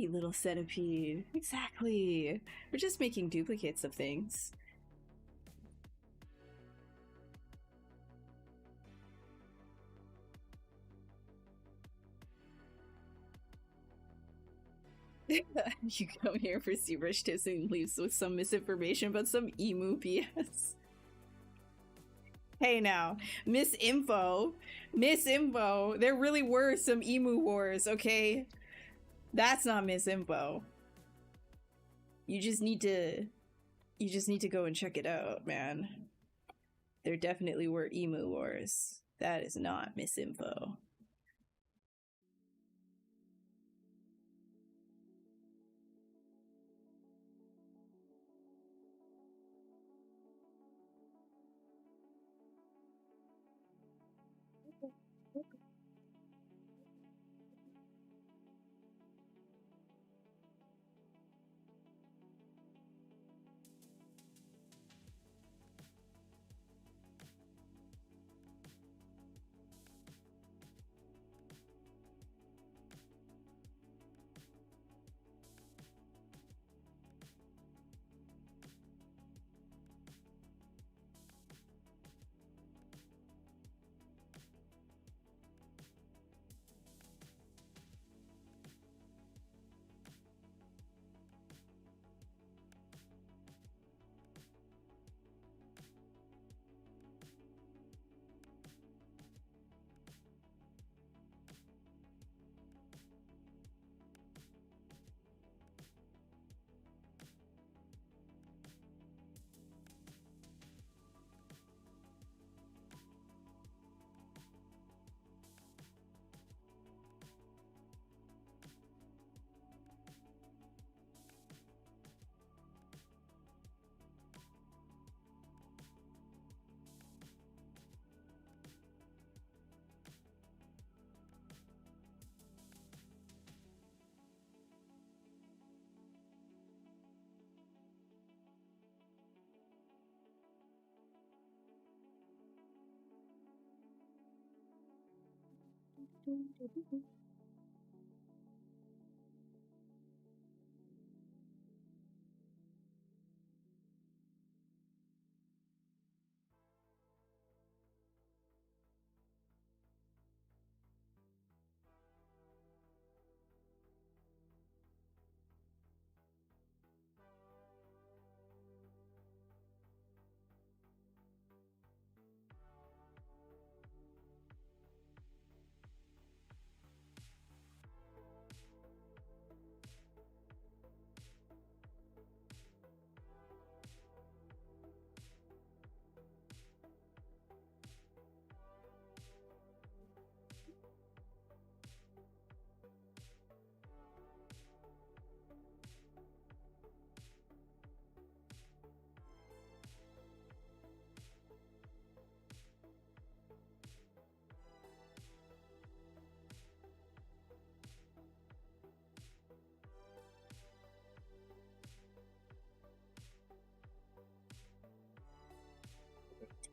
Little centipede. Exactly. We're just making duplicates of things. You come here for ZBrush tips and leaves with some misinformation but some emu BS. Hey now, misinfo. There really were some emu wars, okay? That's not misinfo. You just need to go and check it out, man. There definitely were emu wars. That is not misinfo.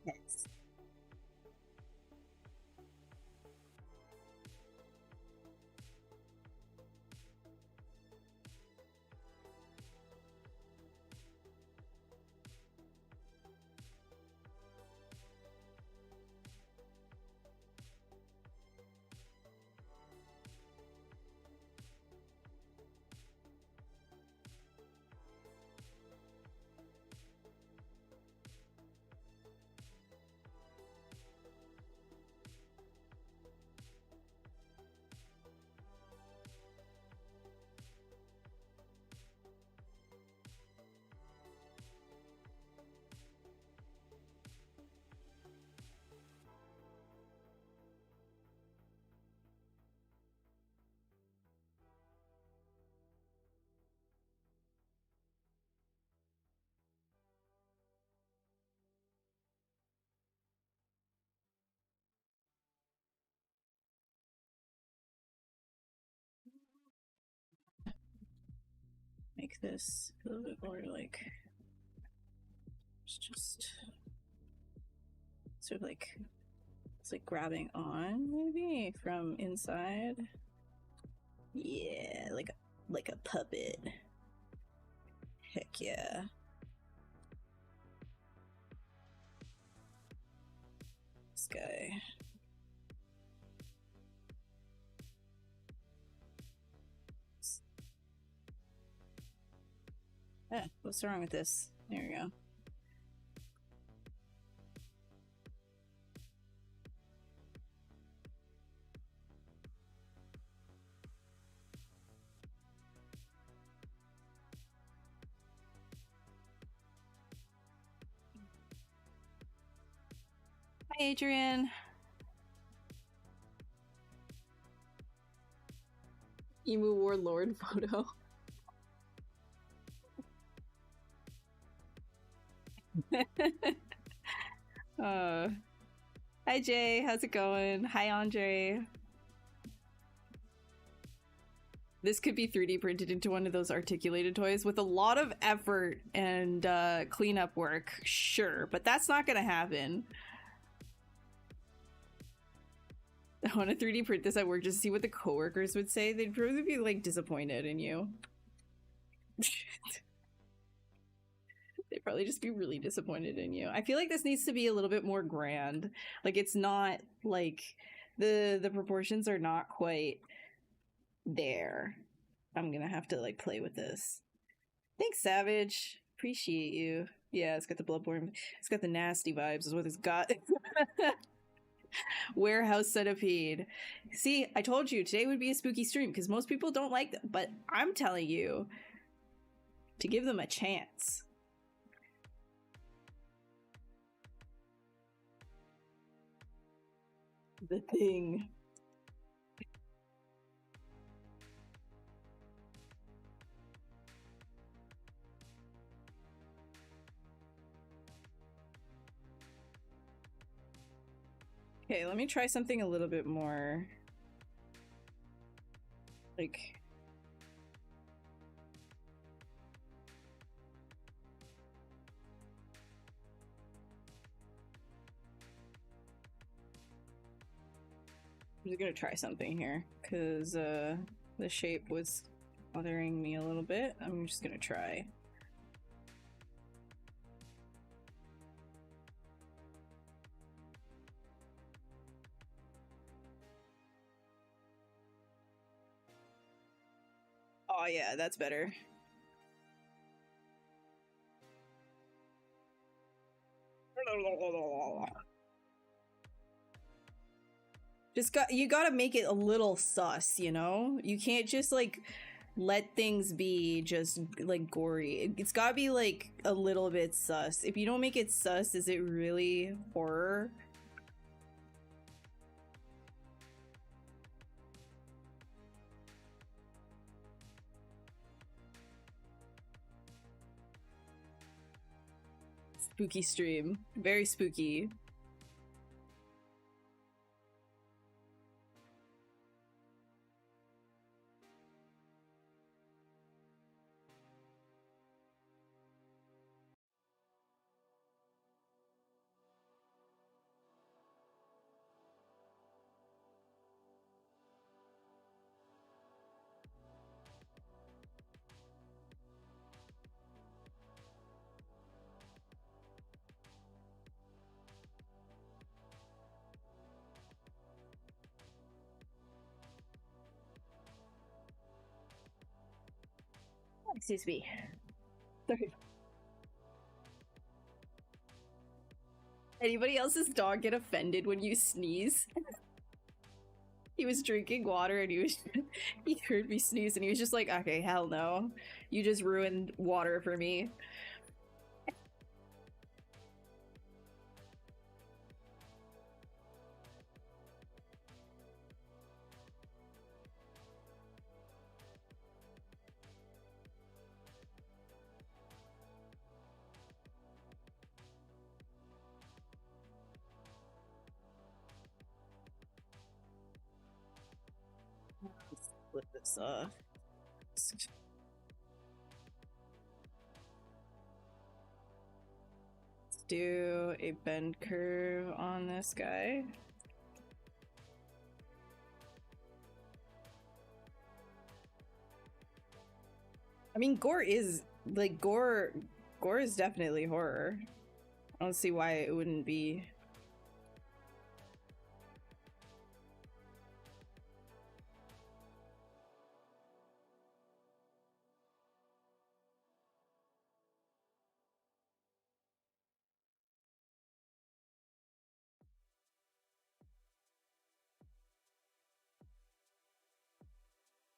Yes. Make this a little bit more like just sort of like it's like grabbing on maybe from inside. Yeah, like a puppet. Heck yeah. This guy. Ah, what's wrong with this? There we go. Hi, Adrian. Emu Warlord photo. Hi Jay, how's it going? Hi Andre. This could be 3D printed into one of those articulated toys with a lot of effort and cleanup work, sure, but that's not gonna happen. I want to 3D print this at work just to see what the coworkers would say. They'd probably be like disappointed in you. They'd probably just be really disappointed in you. I feel like this needs to be a little bit more grand. Like it's not like the proportions are not quite there. I'm gonna have to like play with this. Thanks, Savage. Appreciate you. Yeah, it's got the Bloodborne. It's got the nasty vibes is what it's got. Warehouse Centipede. See, I told you today would be a spooky stream because most people don't like them, but I'm telling you to give them a chance. The Thing. Okay, let me try something a little bit more like I'm just gonna try something here because the shape was bothering me a little bit. I'm just gonna try. Oh yeah, that's better. You gotta make it a little sus, you know? You can't just like let things be just like gory. It's gotta be like a little bit sus. If you don't make it sus, is it really horror? Spooky stream. Very spooky. Excuse me. Sorry. Anybody else's dog get offended when you sneeze? He was drinking water and he heard me sneeze and he was just like, okay, hell no. You just ruined water for me. Split this off. Let's do a bend curve on this guy. I mean, gore is like gore is definitely horror. I don't see why it wouldn't be.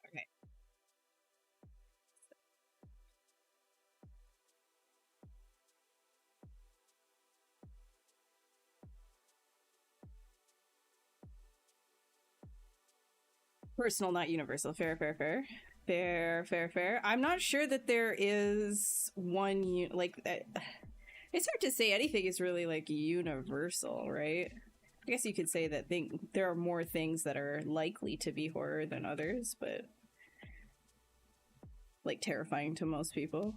Okay. Personal, not universal. Fair, fair, fair. Fair, fair, fair. I'm not sure that there is one like it's hard to say anything is really like universal, right? I guess you could say that there are more things that are likely to be horror than others, but like terrifying to most people.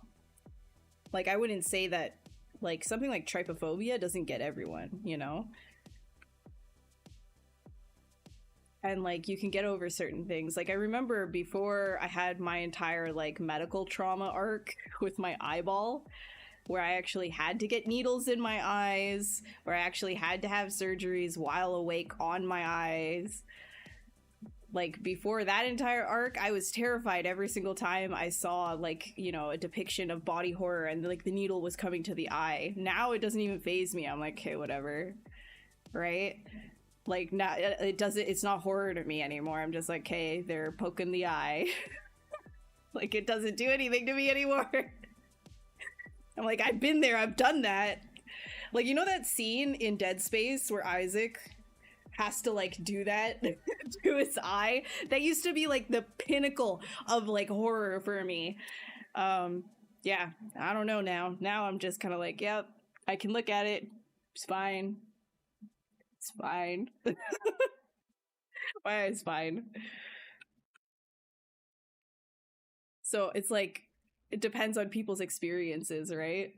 Like I wouldn't say that like something like trypophobia doesn't get everyone, you know? And like you can get over certain things. Like I remember before I had my entire like medical trauma arc with my eyeball, where I actually had to get needles in my eyes, where I actually had to have surgeries while awake on my eyes. Like before that entire arc, I was terrified every single time I saw like, you know, a depiction of body horror and like the needle was coming to the eye. Now it doesn't even faze me. I'm like, okay, whatever. Right? Like now it's not horror to me anymore. I'm just like, okay, they're poking the eye. Like it doesn't do anything to me anymore. I'm like, I've been there, I've done that. Like, you know that scene in Dead Space where Isaac has to like do that to his eye? That used to be like the pinnacle of like horror for me. Yeah, I don't know now. Now I'm just kind of like, yep, I can look at it. It's fine. It's fine. Why it's fine. So it's like, it depends on people's experiences, right?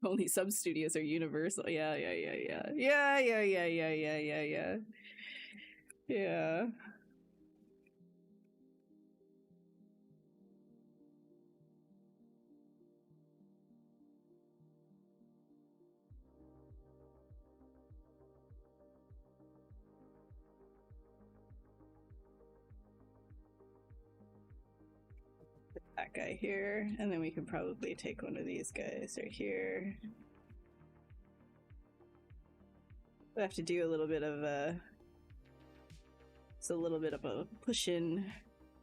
Only some studios are universal. Yeah. Yeah. That guy here, and then we can probably take one of these guys right here. We have to do a little bit of a pushing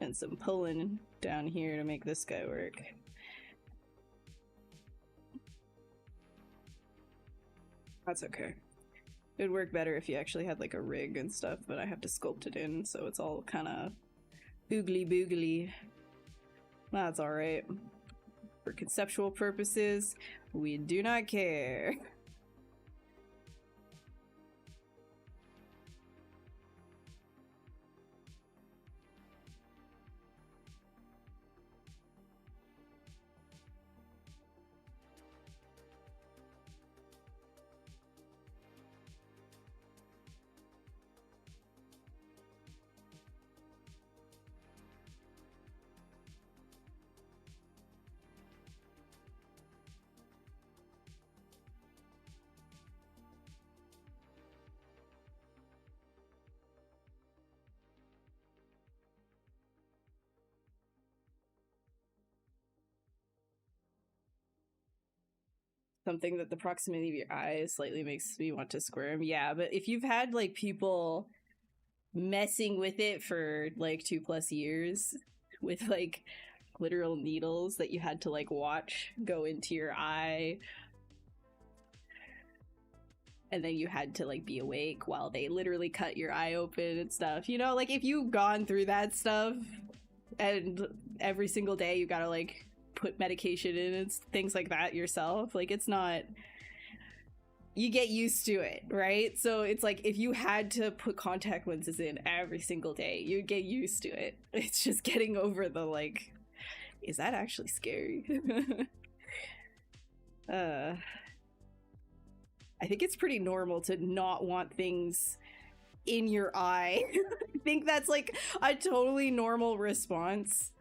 and some pulling down here to make this guy work. That's okay. It would work better if you actually had like a rig and stuff, but I have to sculpt it in, so it's all kind of boogly boogly. That's alright. For conceptual purposes, we do not care. Something that the proximity of your eyes slightly makes me want to squirm. Yeah, but if you've had like people messing with it for like 2+ years with like literal needles that you had to like watch go into your eye, and then you had to like be awake while they literally cut your eye open and stuff, you know, like if you've gone through that stuff and every single day you gotta like put medication in and things like that yourself, like it's not, you get used to it, right? So it's like if you had to put contact lenses in every single day, you'd get used to it. It's just getting over the like, is that actually scary? I think it's pretty normal to not want things in your eye. I think that's like a totally normal response.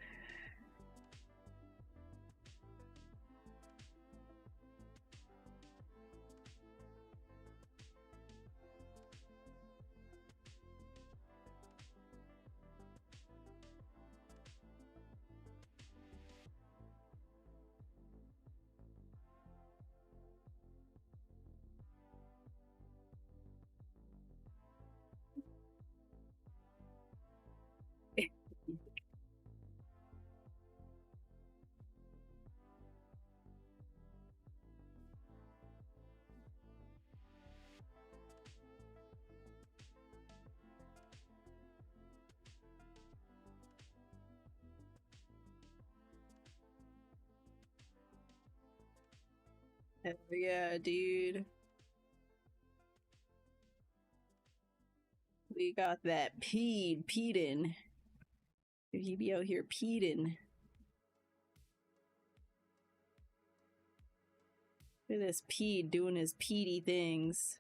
Hell yeah, dude. We got that peedin'. He be out here peedin'. Look at this pede doing his peedy things.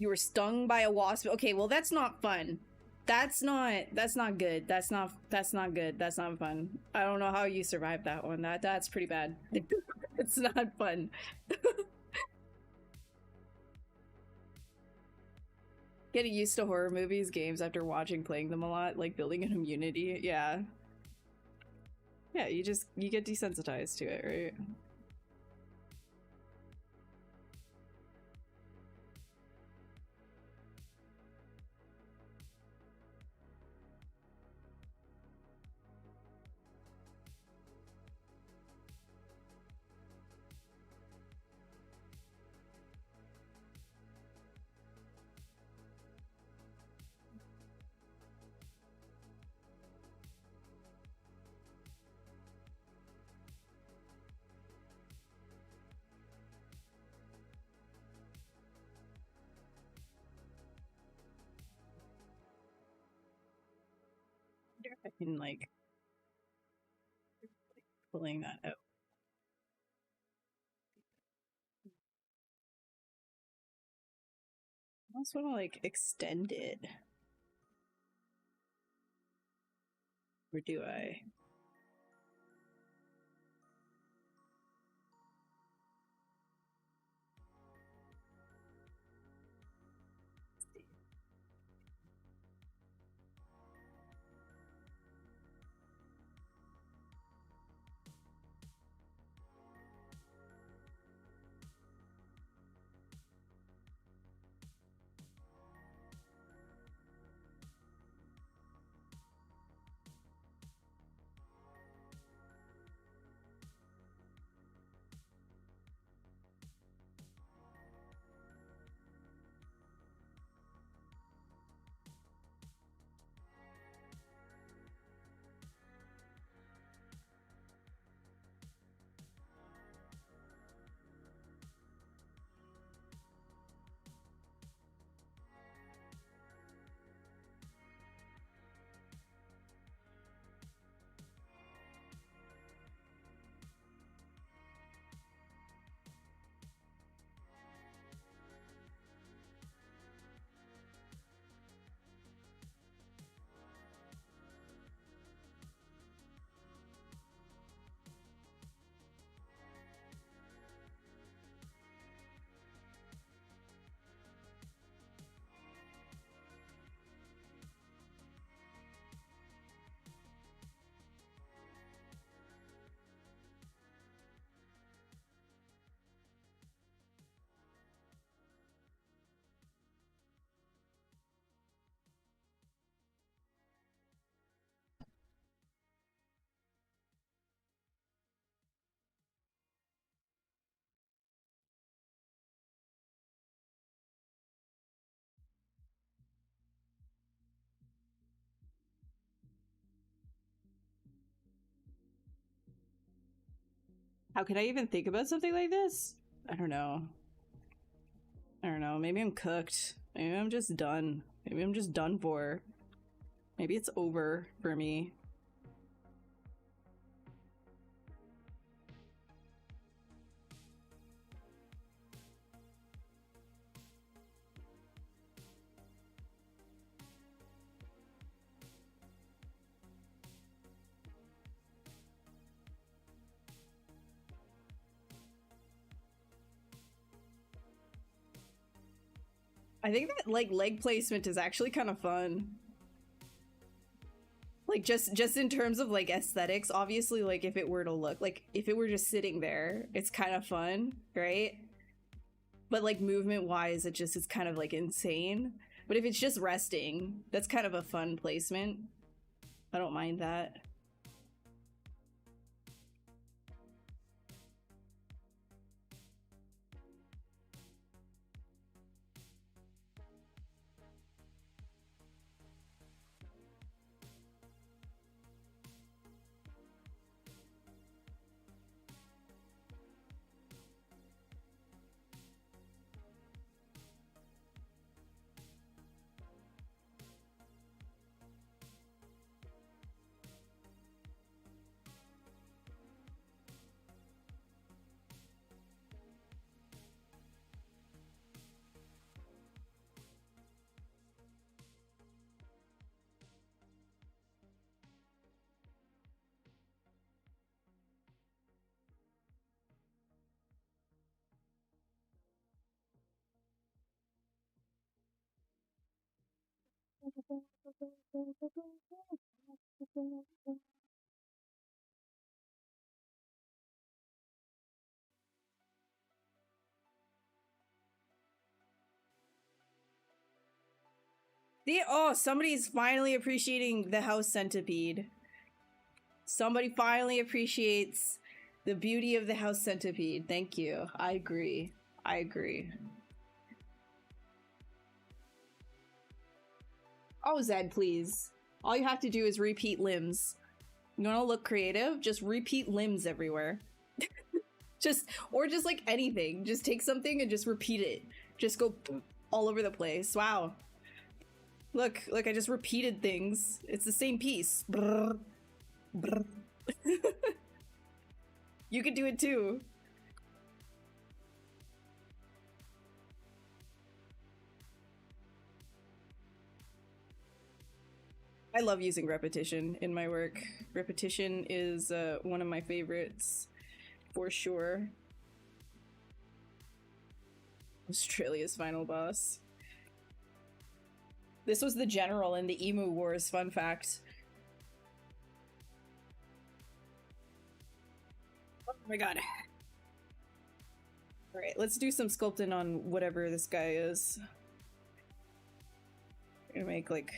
You were stung by a wasp. Okay, well that's not fun. That's not good. That's not good. That's not fun. I don't know how you survived that one. That's pretty bad. It's not fun. Getting used to horror movies, games after playing them a lot, like building an immunity. Yeah. Yeah, you get desensitized to it, right? wonder if I can like pulling that out. I also want to like extend it. Or do I? How could I even think about something like this? I don't know. I don't know. Maybe I'm cooked. Maybe I'm just done. Maybe I'm just done for. Maybe it's over for me. I think that like leg placement is actually kind of fun. Like just in terms of like aesthetics, obviously like if it were to look like if it were just sitting there, it's kind of fun, right? But like movement wise, it just is kind of like insane. But if it's just resting, that's kind of a fun placement. I don't mind that. Oh, somebody's finally appreciating the house centipede. Somebody finally appreciates the beauty of the house centipede. Thank you. I agree. I agree. Oh, Zed, please. All you have to do is repeat limbs. You want to look creative? Just repeat limbs everywhere. Or just like anything. Just take something and just repeat it. Just go all over the place. Wow. Look, I just repeated things. It's the same piece. Brrr. Brrr. You could do it too. I love using repetition in my work. Repetition is one of my favorites, for sure. Australia's final boss. This was the general in the Emu Wars, fun fact. Oh my god. Alright, let's do some sculpting on whatever this guy is. I'm gonna make like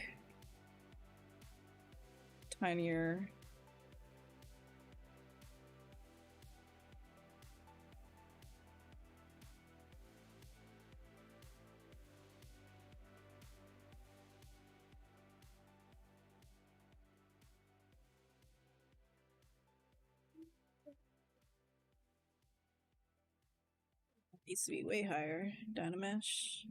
tinier. Needs to be way higher. Dynamesh.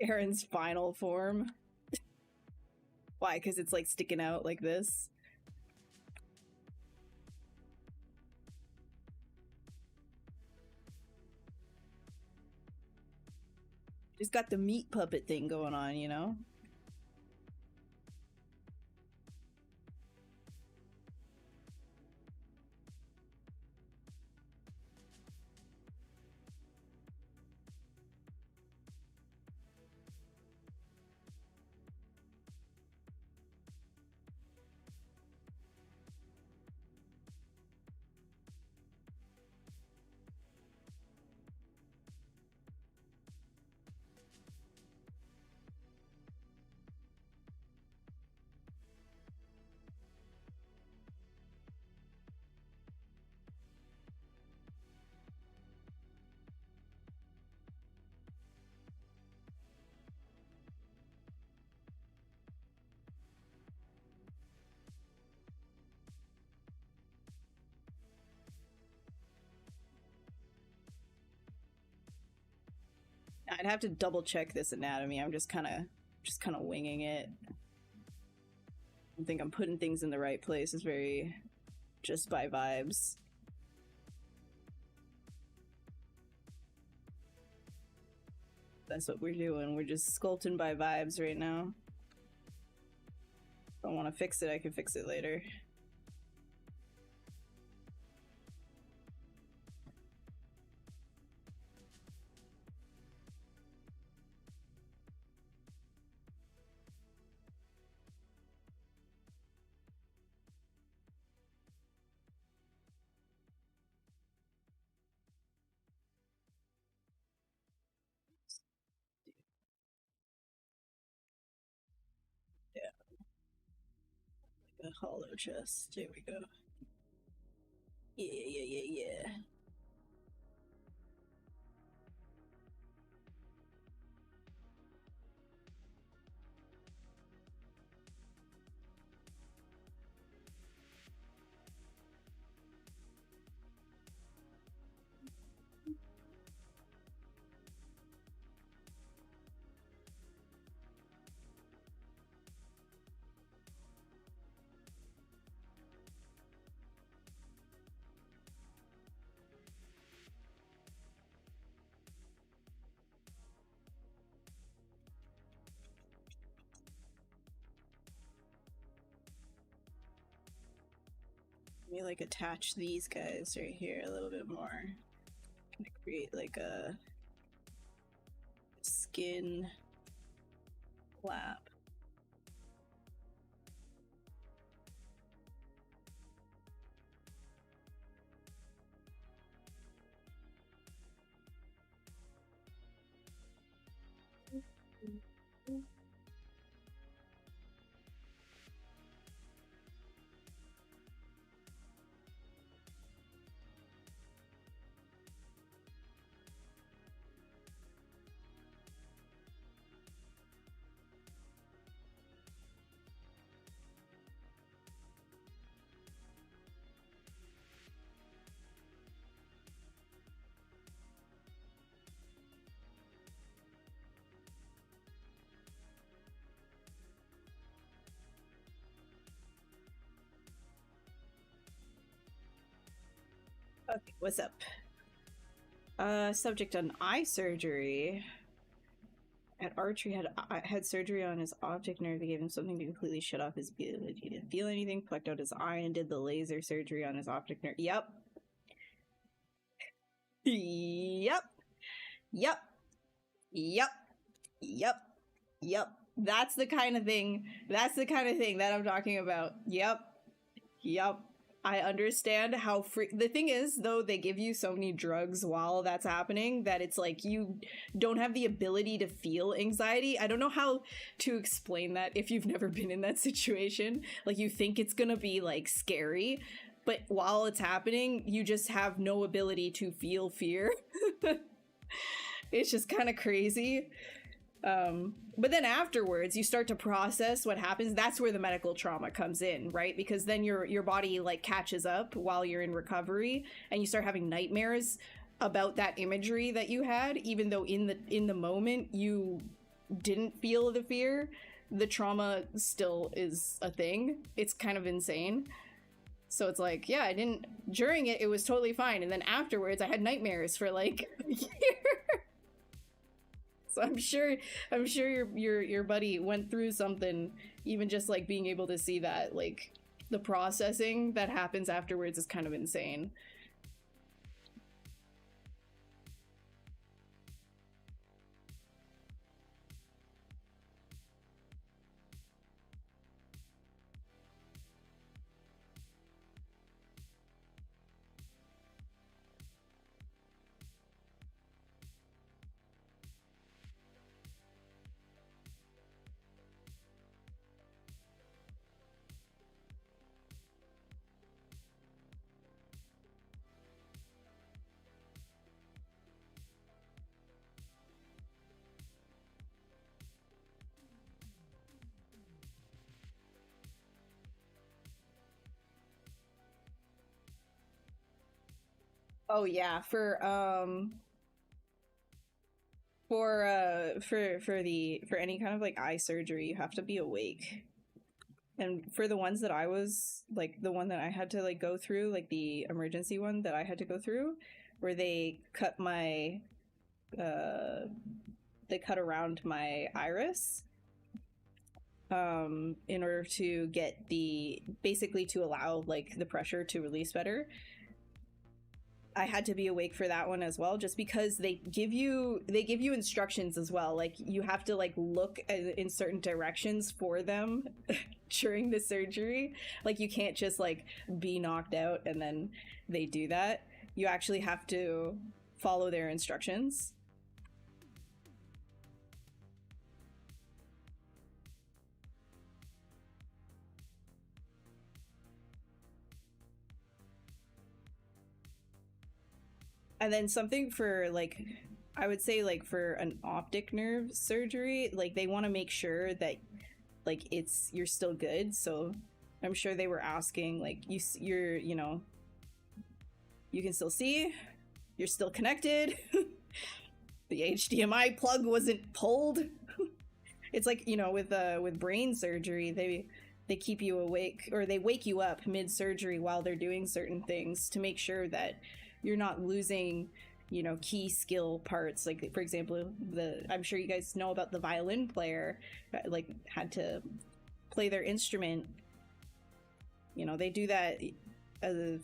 Aaron's final form. Why? Because it's like sticking out like this. Just got the meat puppet thing going on, you know? I'd have to double check this anatomy. I'm just kind of winging it. I think I'm putting things in the right place. It's very just by vibes. That's what we're doing. We're just sculpting by vibes right now. If I want to fix it, I can fix it later. hollow chest. There we go. Yeah. Let me like attach these guys right here a little bit more. Kind of create like a skin flap. Okay, what's up? Subject on eye surgery. At archery, had surgery on his optic nerve. They gave him something to completely shut off his ability to feel anything. Plucked out his eye and did the laser surgery on his optic nerve. Yep. Yep. That's the kind of thing. That's the kind of thing that I'm talking about. Yep. I understand how the thing is, though, they give you so many drugs while that's happening that it's like you don't have the ability to feel anxiety. I don't know how to explain that if you've never been in that situation. Like, you think it's gonna be like scary, but while it's happening, you just have no ability to feel fear. It's just kind of crazy. But then afterwards you start to process what happens. That's where the medical trauma comes in, right? Because then your body like catches up while you're in recovery and you start having nightmares about that imagery that you had, even though in the moment you didn't feel the fear. The trauma still is a thing. It's kind of insane. So it's like, yeah, I didn't, during it was totally fine, and then afterwards I had nightmares for like a year. So I'm sure your buddy went through something. Even just like being able to see that, like the processing that happens afterwards is kind of insane. Oh yeah, for any kind of like eye surgery, you have to be awake. And for the ones that I was like, the one that I had to like go through, like the emergency one that I had to go through, where they cut around my iris in order to get basically to allow like the pressure to release better. I had to be awake for that one as well, just because they give you instructions as well. Like you have to like look in certain directions for them during the surgery. Like you can't just like be knocked out and then they do that. You actually have to follow their instructions. And then something for like, I would say like for an optic nerve surgery, like they want to make sure that like you're still good. So I'm sure they were asking like you're you know, you can still see, you're still connected. The HDMI plug wasn't pulled. It's like, you know, with brain surgery, they keep you awake, or they wake you up mid-surgery while they're doing certain things to make sure that you're not losing, you know, key skill parts. Like, for example, I'm sure you guys know about the violin player, like, had to play their instrument. You know, they do that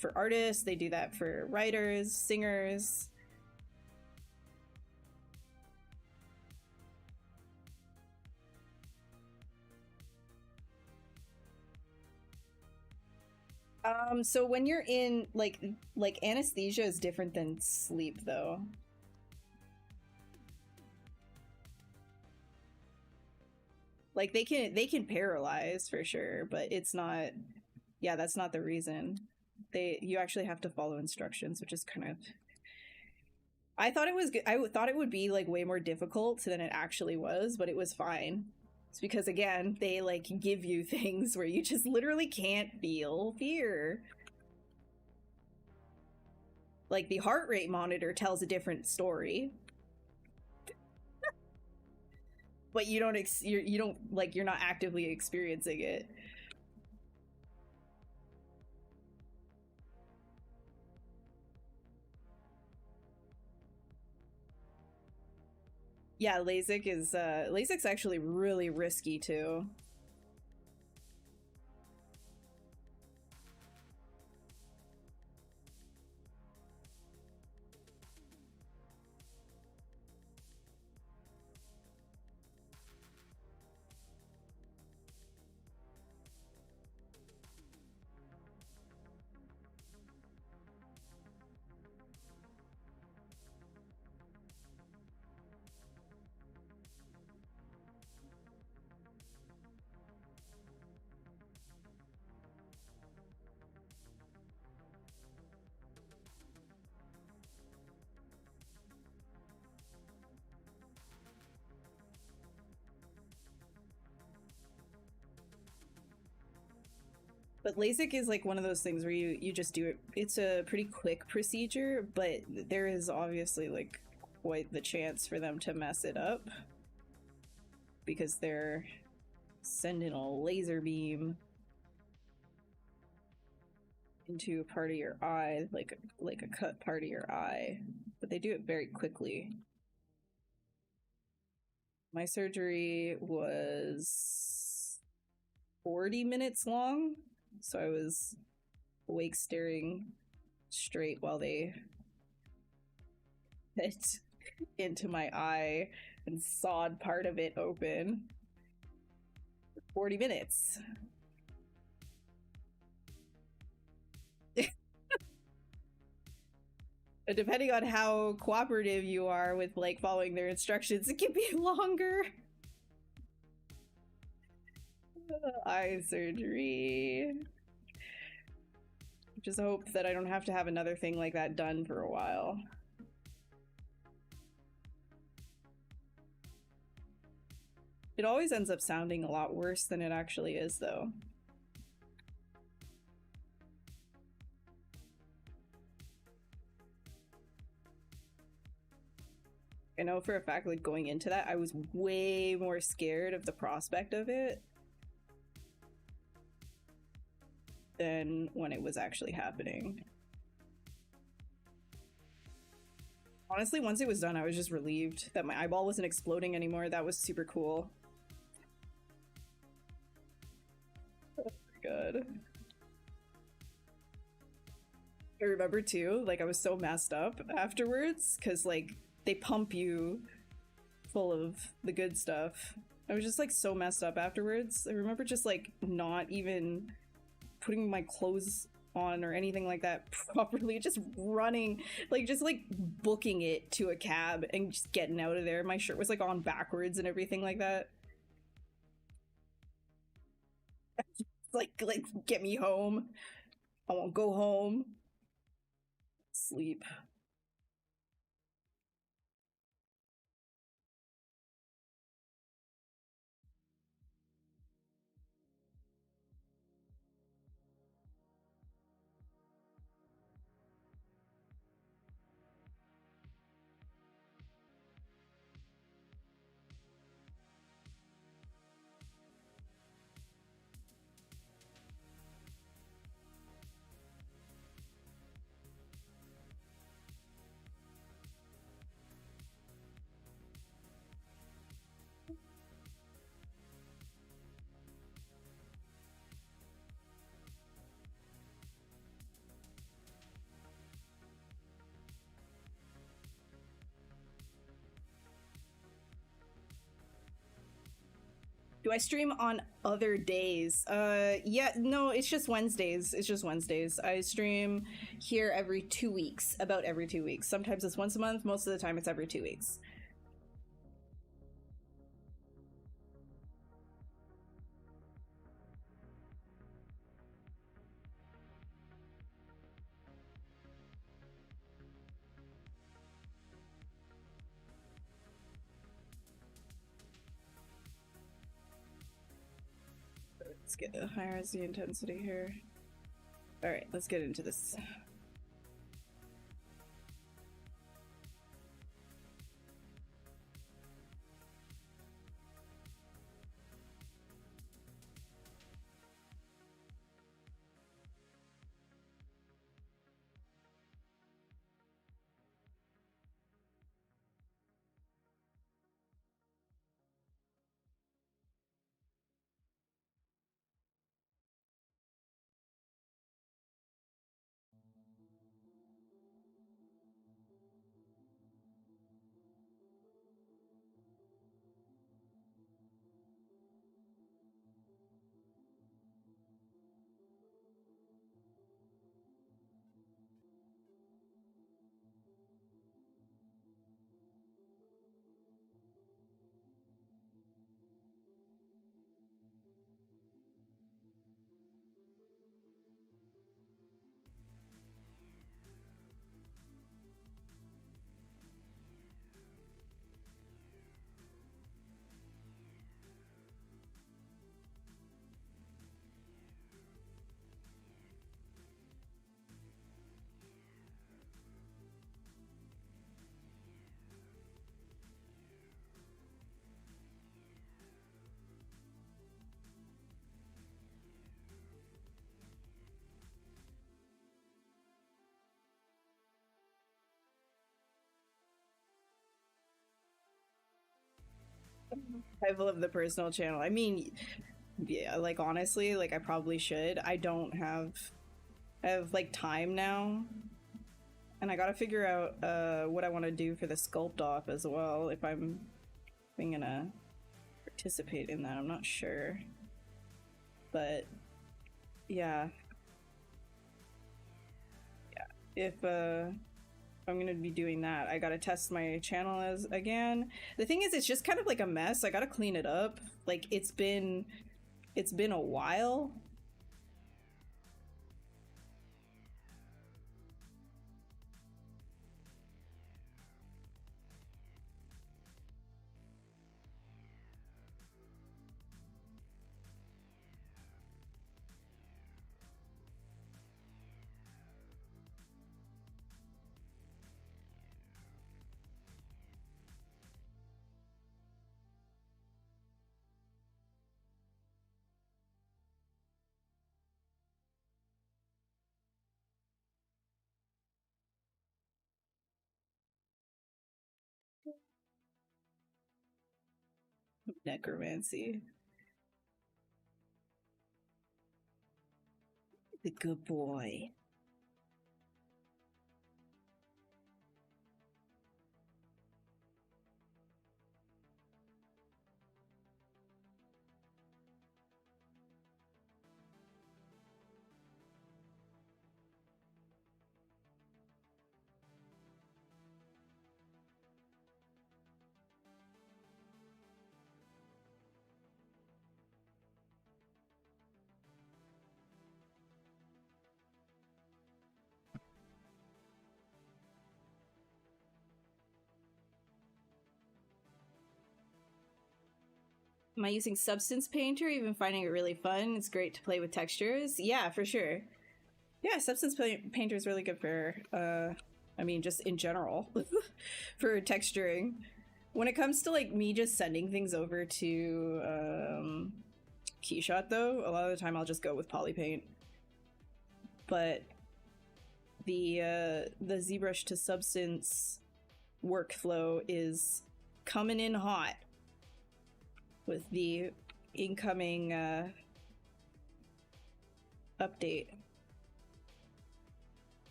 for artists, they do that for writers, singers. So when you're in like anesthesia is different than sleep though. Like they can paralyze for sure, but it's not, yeah, that's not the reason. You actually have to follow instructions, which is kind of, I thought it was good. I thought it would be like way more difficult than it actually was, but it was fine. It's because again, they like give you things where you just literally can't feel fear. Like the heart rate monitor tells a different story. But you don't you don't like, you're not actively experiencing it. Yeah, LASIK's actually really risky too. But LASIK is like one of those things where you just do it. It's a pretty quick procedure, but there is obviously like quite the chance for them to mess it up because they're sending a laser beam into a part of your eye, like a cut part of your eye. But they do it very quickly. My surgery was 40 minutes long, so I was awake staring straight while they hit into my eye and sawed part of it open. 40 minutes. Depending on how cooperative you are with like following their instructions, it can be longer. Eye surgery. Just hope that I don't have to have another thing like that done for a while. It always ends up sounding a lot worse than it actually is, though. I know for a fact, like going into that, I was way more scared of the prospect of it than when it was actually happening. Honestly, once it was done, I was just relieved that my eyeball wasn't exploding anymore. That was super cool. Oh my god. I remember too, like I was so messed up afterwards because like they pump you full of the good stuff. I was just like so messed up afterwards. I remember just like not even putting my clothes on or anything like that properly, just running, like just like booking it to a cab and just getting out of there. My shirt was like on backwards and everything like that. like get me home. I won't go home. Sleep. Do I stream on other days? Yeah, no, it's just Wednesdays. It's just Wednesdays. I stream here every 2 weeks, about every 2 weeks. Sometimes it's once a month, most of the time it's every 2 weeks. Let's get higher as the intensity here. All right, let's get into this. I love the personal channel. I mean, yeah, like honestly, like I probably should. I don't have, I have like time now, and I gotta figure out what I want to do for the sculpt off as well. If I'm gonna participate in that, I'm not sure, but yeah, if I'm gonna be doing that, I gotta test my channel as again. The thing is, it's just kind of like a mess. I gotta clean it up. Like it's been a while. Necromancy. The good boy. Am I using Substance Painter? Even finding it really fun. It's great to play with textures. Yeah, for sure. Yeah, Substance Painter is really good for, I mean, just in general, for texturing. When it comes to, like, me just sending things over to, Keyshot, though, a lot of the time I'll just go with Polypaint. But the ZBrush to Substance workflow is coming in hot with the incoming update.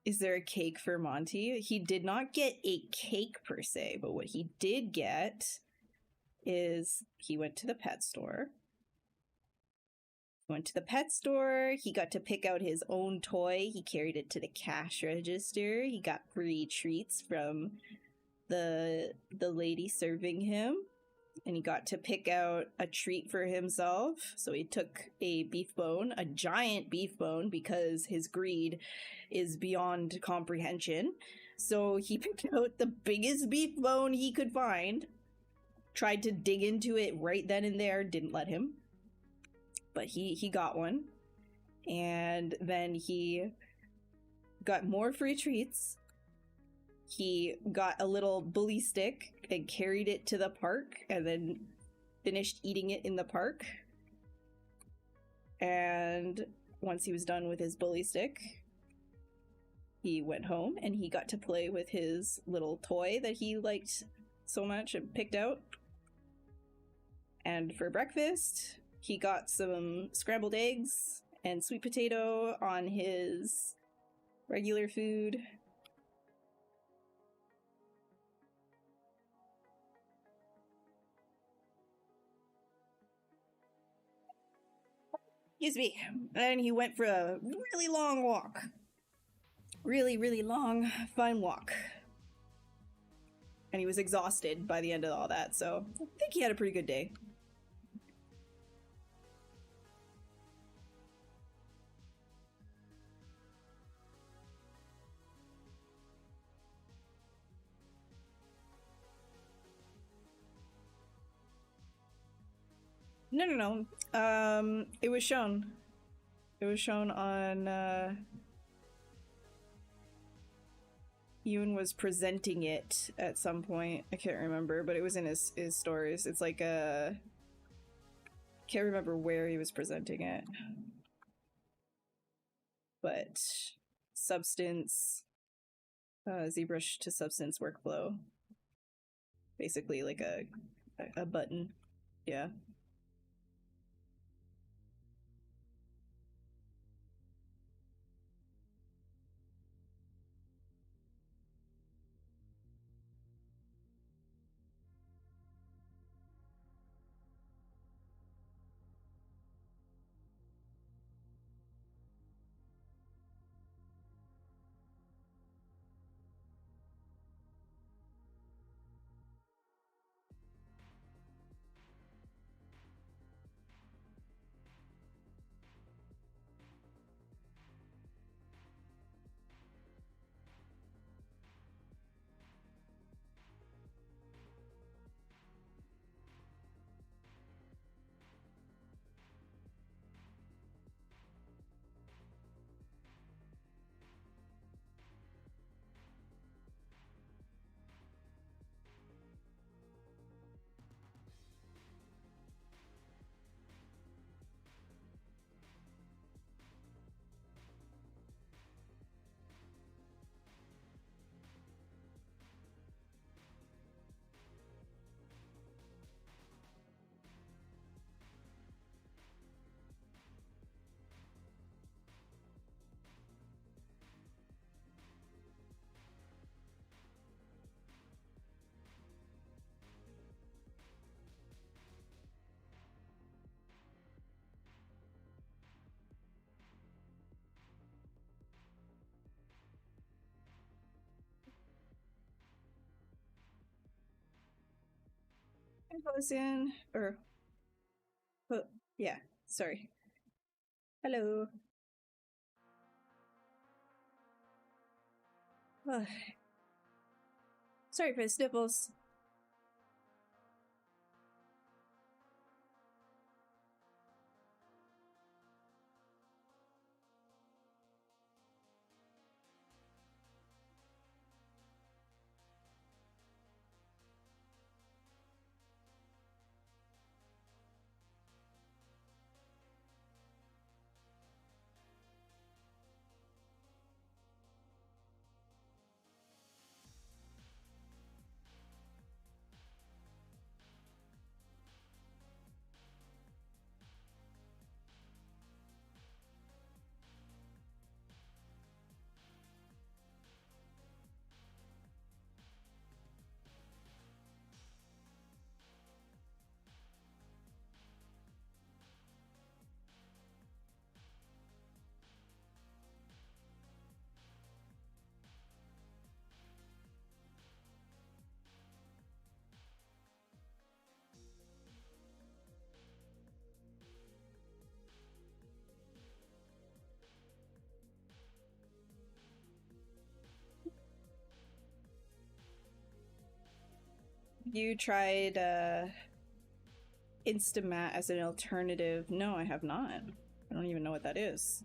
is there a cake for Monty? He did not get a cake per se, but what he did get is he went to the pet store. He got to pick out his own toy. He carried it to the cash register. He got free treats from the lady serving him. And he got to pick out a treat for himself. So he took a beef bone, a giant beef bone, because his greed is beyond comprehension. So he picked out the biggest beef bone he could find, tried to dig into it right then and there, didn't let him. But he got one. And then he got more free treats. He got a little bully stick and carried it to the park and then finished eating it in the park. And once he was done with his bully stick, he went home and he got to play with his little toy that he liked so much and picked out. And for breakfast, he got some scrambled eggs and sweet potato on his regular food. Excuse me. And he went for a really long walk. Really, really long, fun walk. And he was exhausted by the end of all that, so I think he had a pretty good day. No. It was shown. It was shown on, Ewan was presenting it at some point. I can't remember, but it was in his stories. It's like a... Can't remember where he was presenting it. But Substance... ZBrush to Substance workflow. Basically like a button. Yeah. In, or... Oh, yeah, sorry. Hello. Oh. Sorry for the sniffles. you tried Instamat as an alternative? No, I have not. I don't even know what that is.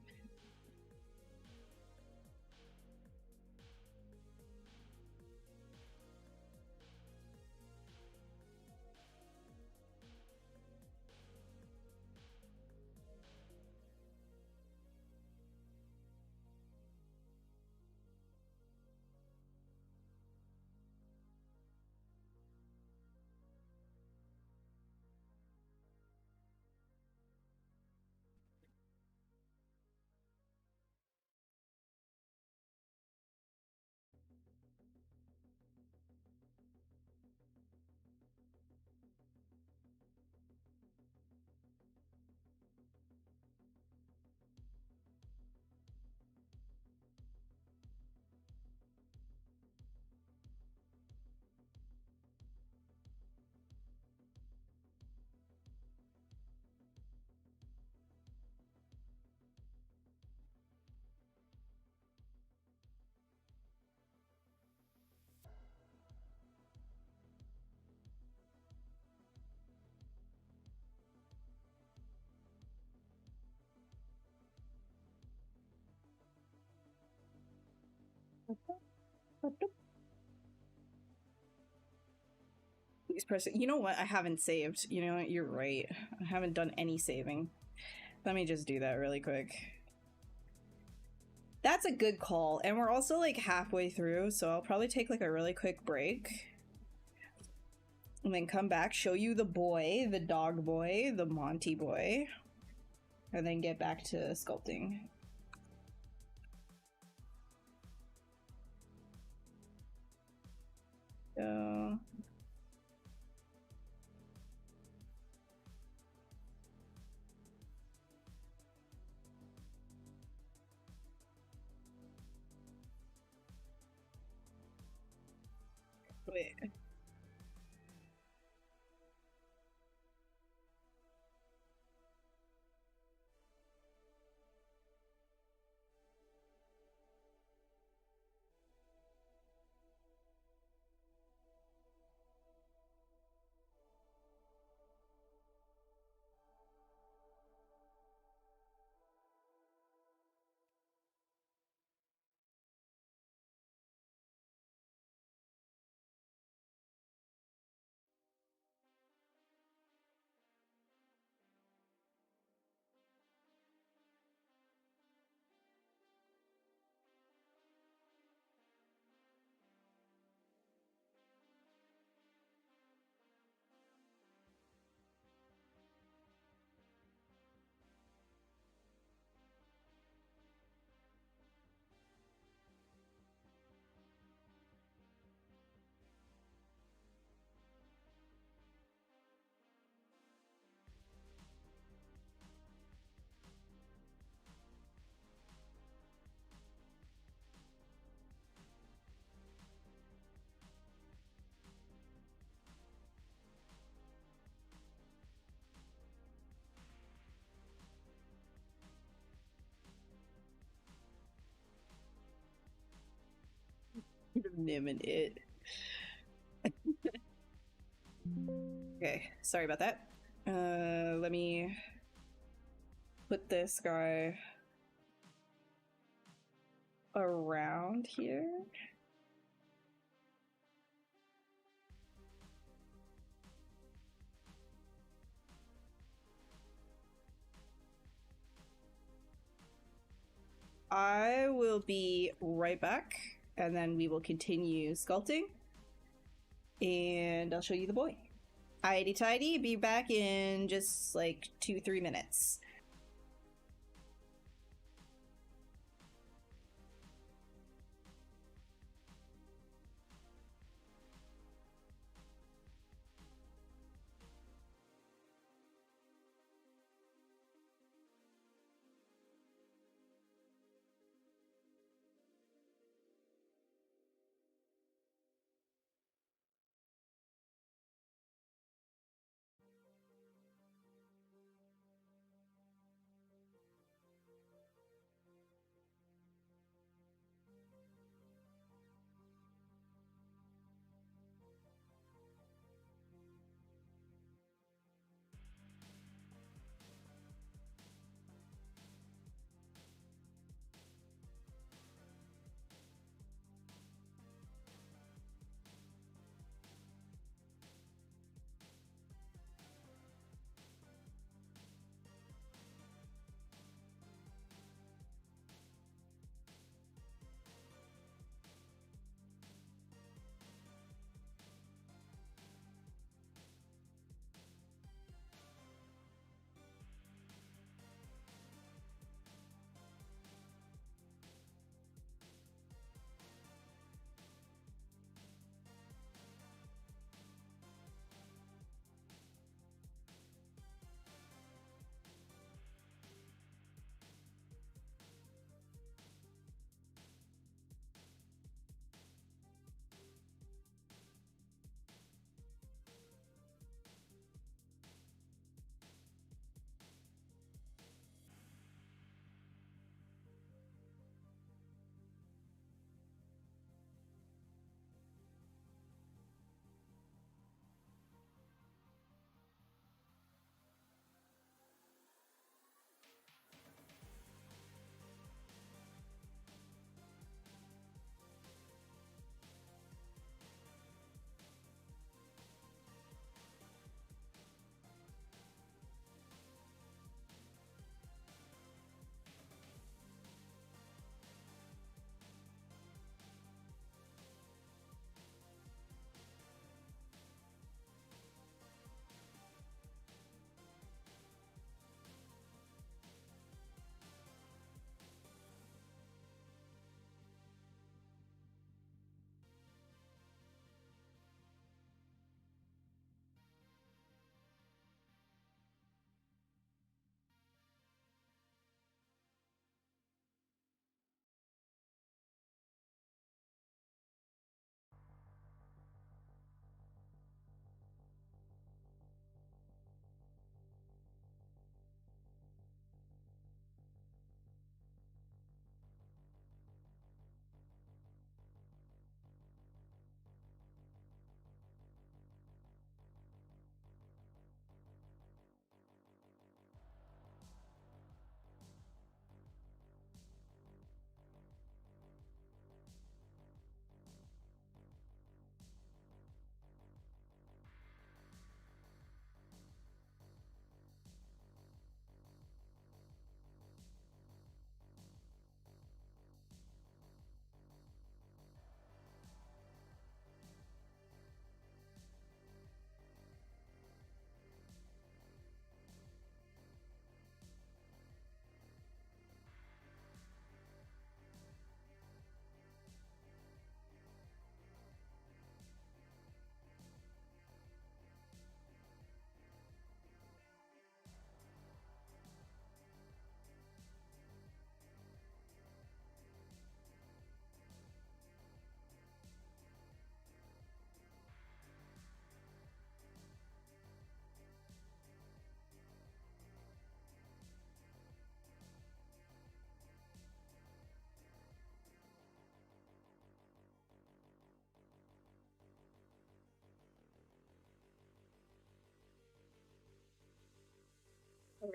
Please press it. You know what? I haven't saved. You know what? You're right. I haven't done any saving. Let me just do that really quick. That's a good call. And we're also like halfway through, so I'll probably take like a really quick break. And then come back, show you the boy, the dog boy, the Monty boy. And then get back to sculpting. So... Wait. Nim and it. Okay, sorry about that. Let me put this guy around here. I will be right back, and then we will continue sculpting, and I'll show you the boy. Alrighty tidy, be back in just like 2-3 minutes.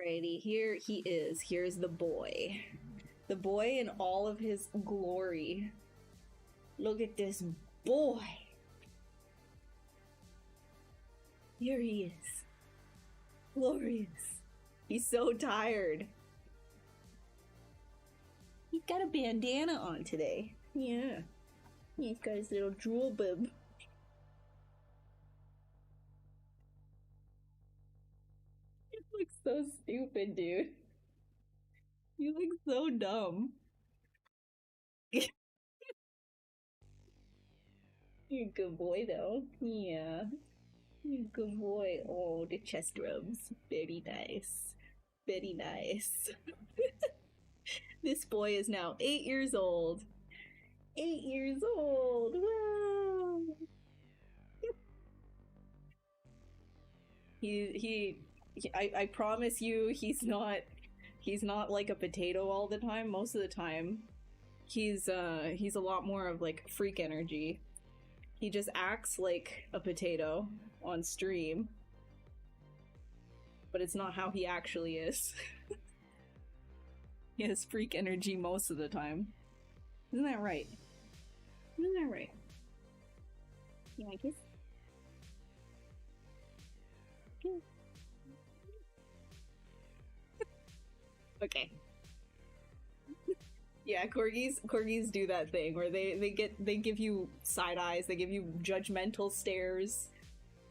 Alrighty, here he is. Here's the boy. The boy in all of his glory. Look at this boy. Here he is. Glorious. He's so tired. He's got a bandana on today. Yeah. He's got his little drool bib. You look so stupid, dude. You look so dumb. You're a good boy, though. Yeah. You're a good boy. Oh, the chest rubs. Very nice. Very nice. This boy is now 8 years old. 8 years old. Wow. I promise you, he's not like a potato all the time. Most of the time, he's a lot more of like freak energy. He just acts like a potato on stream, but it's not how he actually is. He has freak energy most of the time. Isn't that right? Isn't that right? You want a kiss? Kiss. Okay. Yeah, corgis do that thing where they give you side eyes, they give you judgmental stares,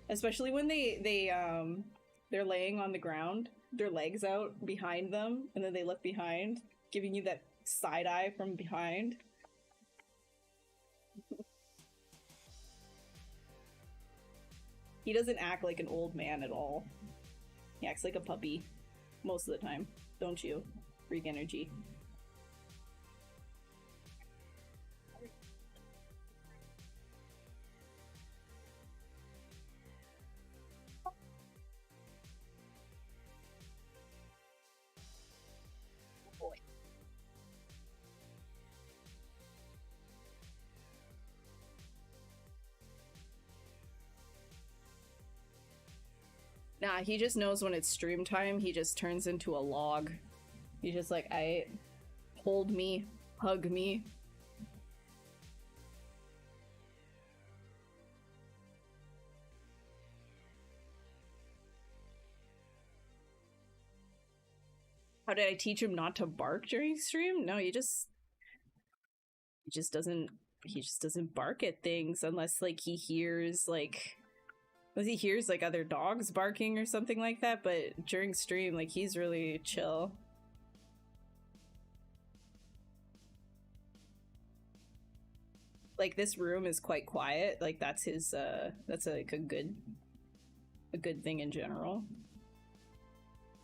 especially when they're laying on the ground, their legs out behind them, and then they look behind, giving you that side eye from behind. He doesn't act like an old man at all. He acts like a puppy most of the time, don't you? Freak energy. Nah, he just knows when it's stream time, he just turns into a log. He's just like, hold me, hug me. How did I teach him not to bark during stream? No, he just doesn't bark at things unless like he hears other dogs barking or something like that, but during stream, like, he's really chill. Like, this room is quite quiet. Like, that's like a good thing in general.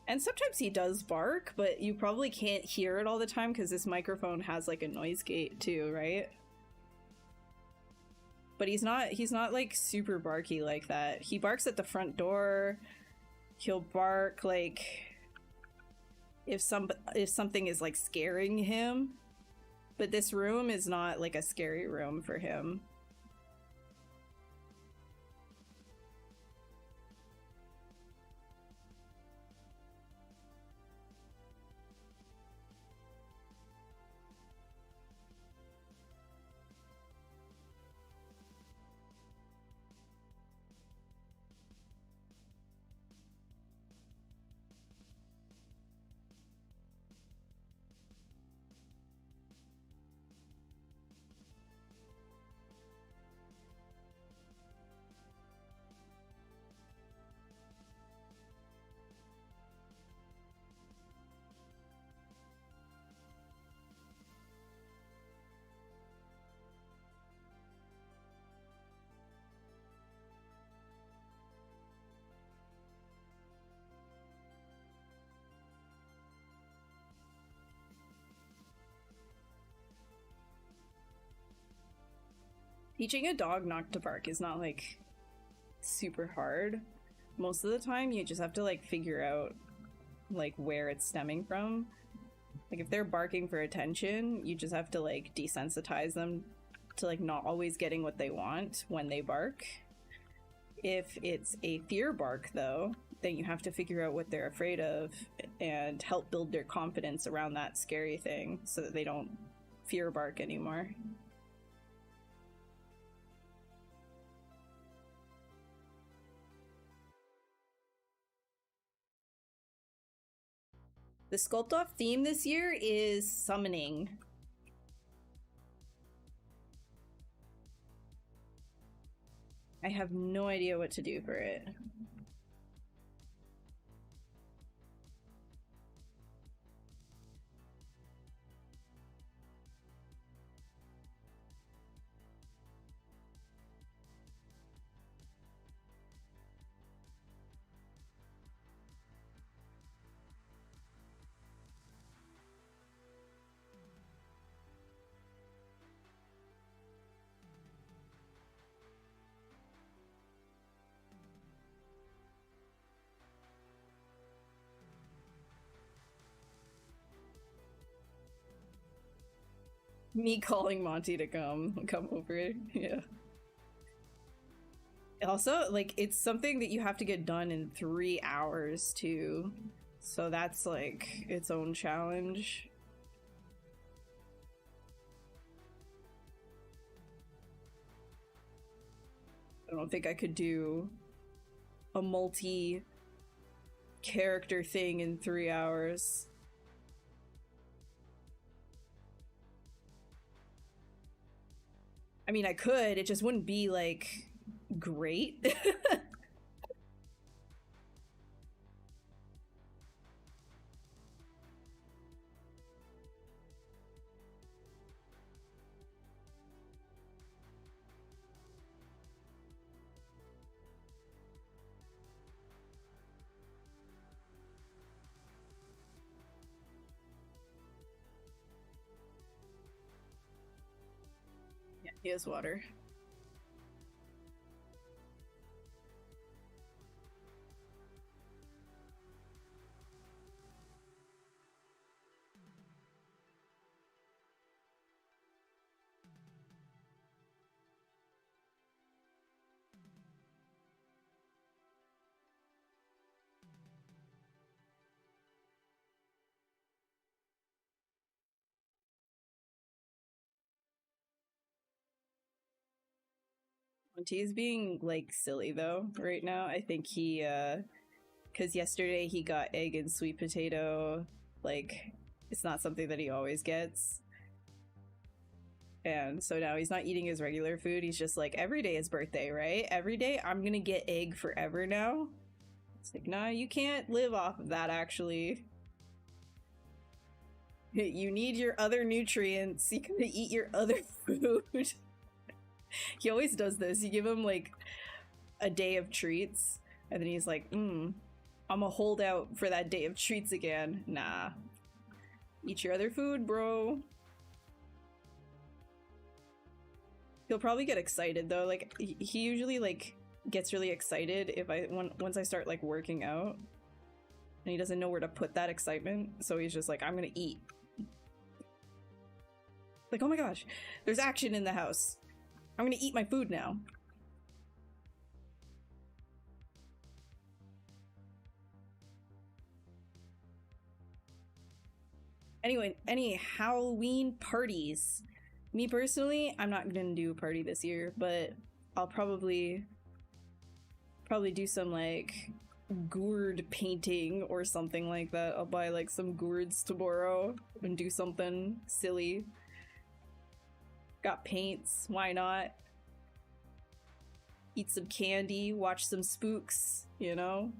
And sometimes he does bark, but you probably can't hear it all the time because this microphone has like a noise gate too, right? But he's not like super barky like that. He barks at the front door. He'll bark like if something is like scaring him. But this room is not like a scary room for him. Teaching a dog not to bark is not like super hard. Most of the time you just have to like figure out like where it's stemming from. Like if they're barking for attention, you just have to like desensitize them to like not always getting what they want when they bark. If it's a fear bark though, then you have to figure out what they're afraid of and help build their confidence around that scary thing so that they don't fear bark anymore. The Sculpt Off theme this year is summoning. I have no idea what to do for it. Me calling Monty to come over. Yeah. Also, like, it's something that you have to get done in 3 hours too. So that's like its own challenge. I don't think I could do a multi-character thing in 3 hours. I mean, I could, it just wouldn't be, like, great. Yeah, he has water. Monty's being, like, silly though right now. I think he because yesterday he got egg and sweet potato. Like, it's not something that he always gets, and so now he's not eating his regular food. He's just like, every day is birthday, right? Every day I'm gonna get egg forever now. It's like, nah, you can't live off of that, actually. You need your other nutrients. You gotta eat your other food. He always does this. You give him, like, a day of treats, and then he's like, I'm a holdout for that day of treats again. Nah. Eat your other food, bro. He'll probably get excited, though. Like, he usually, like, gets really excited if once I start, like, working out. And he doesn't know where to put that excitement, so he's just like, I'm gonna eat. Like, oh my gosh, there's action in the house. I'm gonna eat my food now. Anyway, any Halloween parties? Me personally, I'm not gonna do a party this year, but I'll probably do some, like, gourd painting or something like that. I'll buy, like, some gourds tomorrow and do something silly. Got paints, why not? Eat some candy, watch some spooks, you know?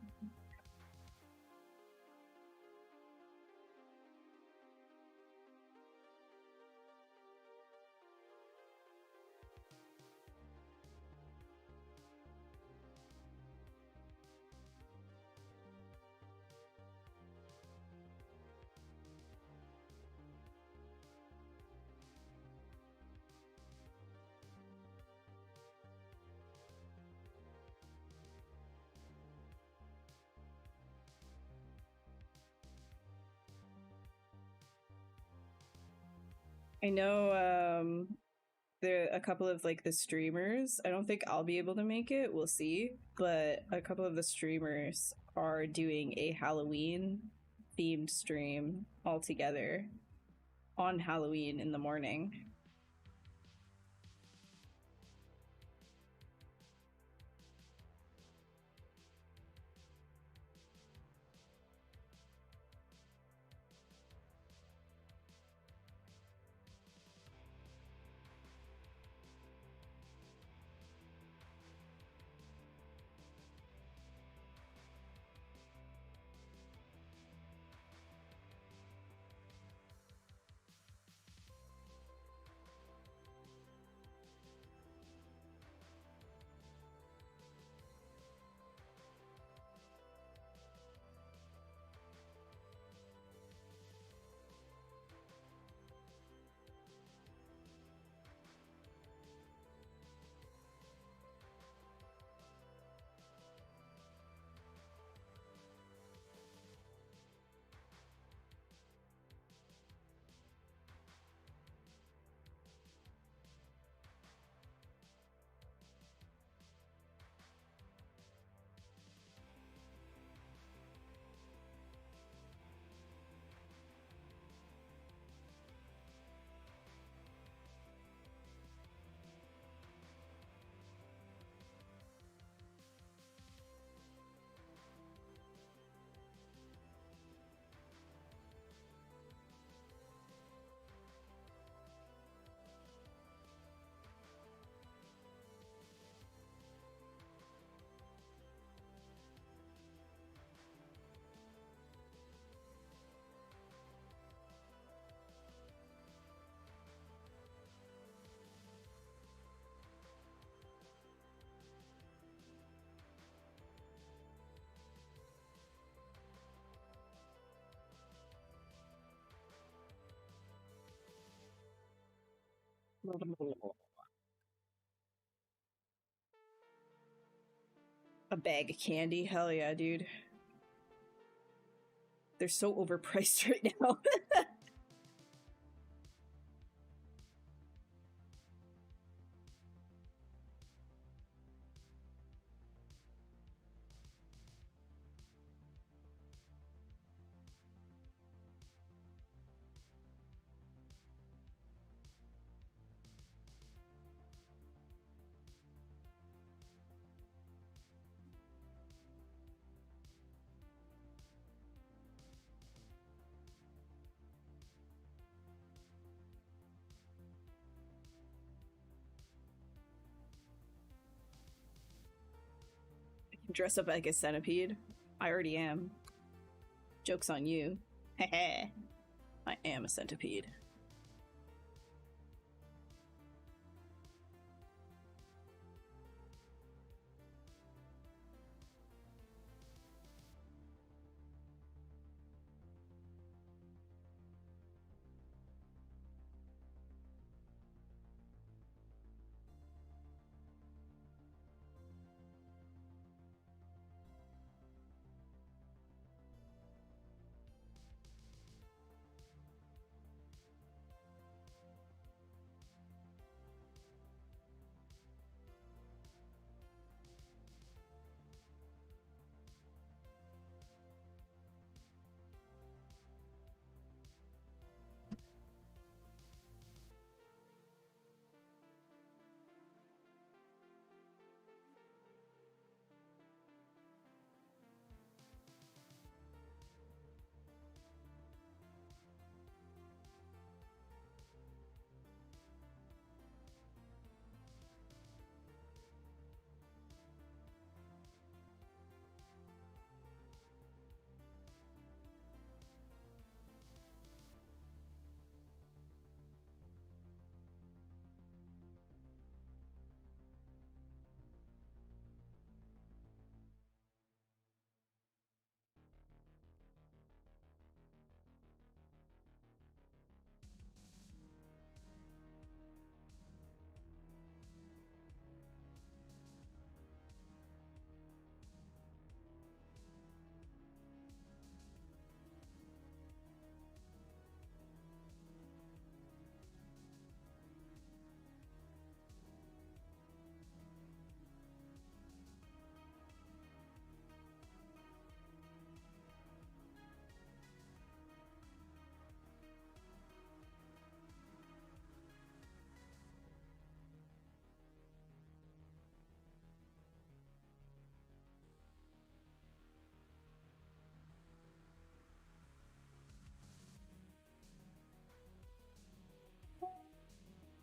I know there are a couple of, like, the streamers. I don't think I'll be able to make it, we'll see, but a couple of the streamers are doing a Halloween themed stream all together on Halloween in the morning. A bag of candy? Hell yeah, dude. They're so overpriced right now. Dress up like a centipede? I already am. Joke's on you. Heh. I am a centipede.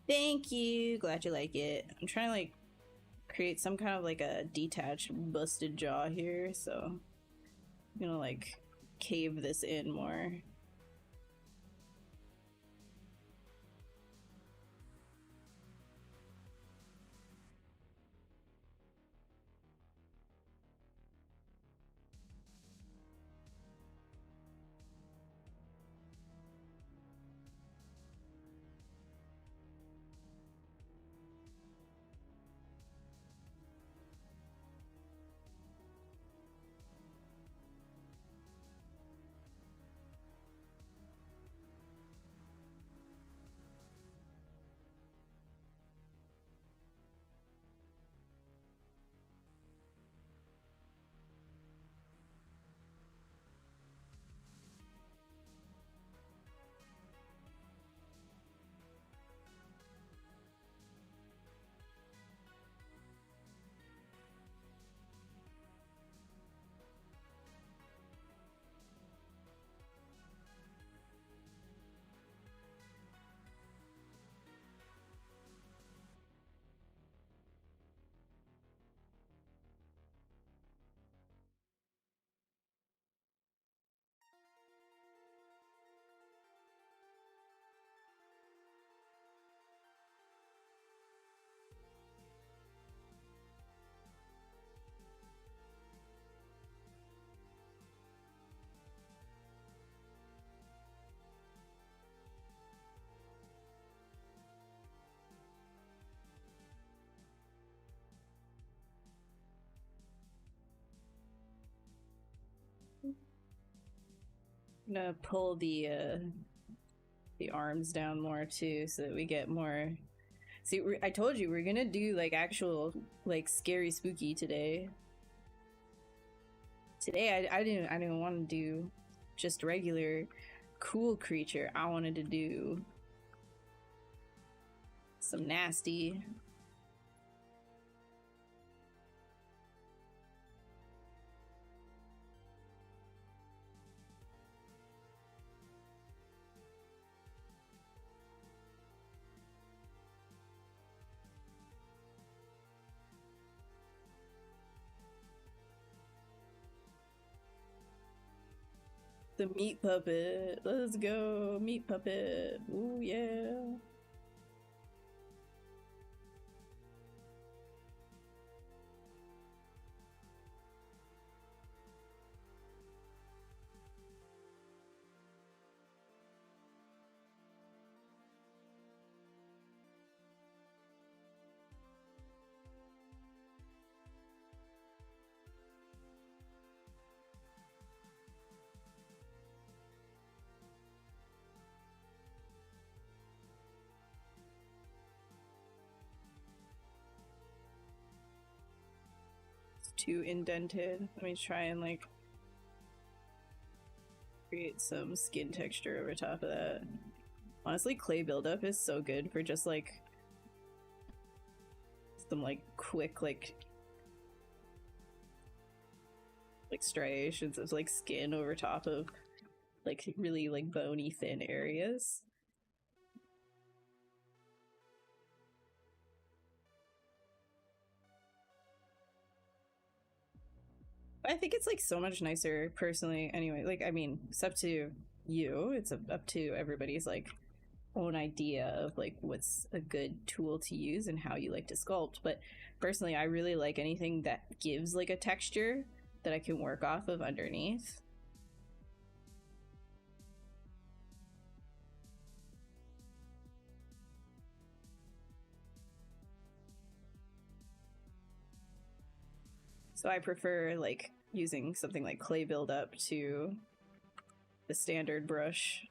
Thank you. Glad you like it. I'm trying to like create some kind of like a detached busted jaw here, so I'm gonna like cave this in more. I'm gonna pull the arms down more too, so that we get more. See, I told you we're gonna do like actual like scary spooky today. Today I didn't want to do just regular cool creature. I wanted to do some nasty. The meat puppet. Let's go, meat puppet. Ooh, yeah. Too indented. Let me try and like create some skin texture over top of that. Honestly, clay buildup is so good for just like some like quick like striations of like skin over top of like really like bony thin areas. I think it's like so much nicer personally anyway. Like, I mean, it's up to you. It's up to everybody's like own idea of like what's a good tool to use and how you like to sculpt. But personally, I really like anything that gives like a texture that I can work off of underneath. So I prefer like using something like clay buildup to the standard brush.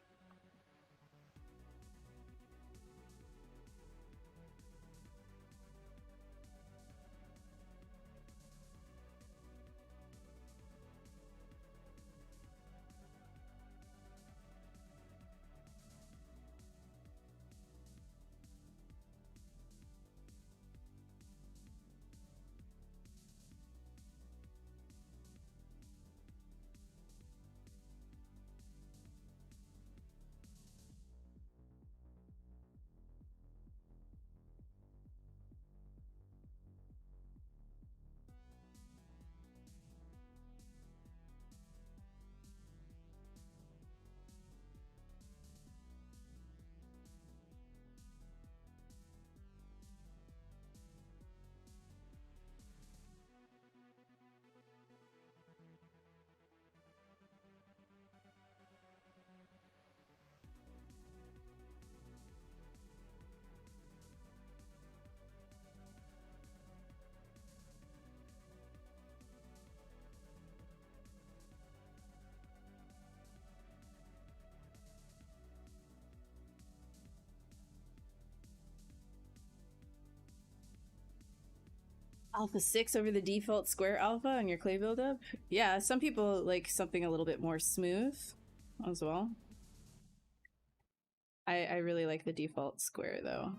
Alpha 6 over the default square alpha on your clay buildup? Yeah, some people like something a little bit more smooth as well. I really like the default square though.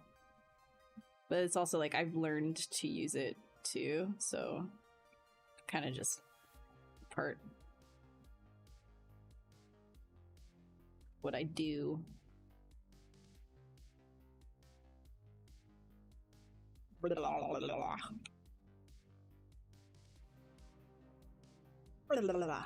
But it's also like I've learned to use it too, so kind of just part what I do. Blah, blah, blah, blah. Blah, blah, blah.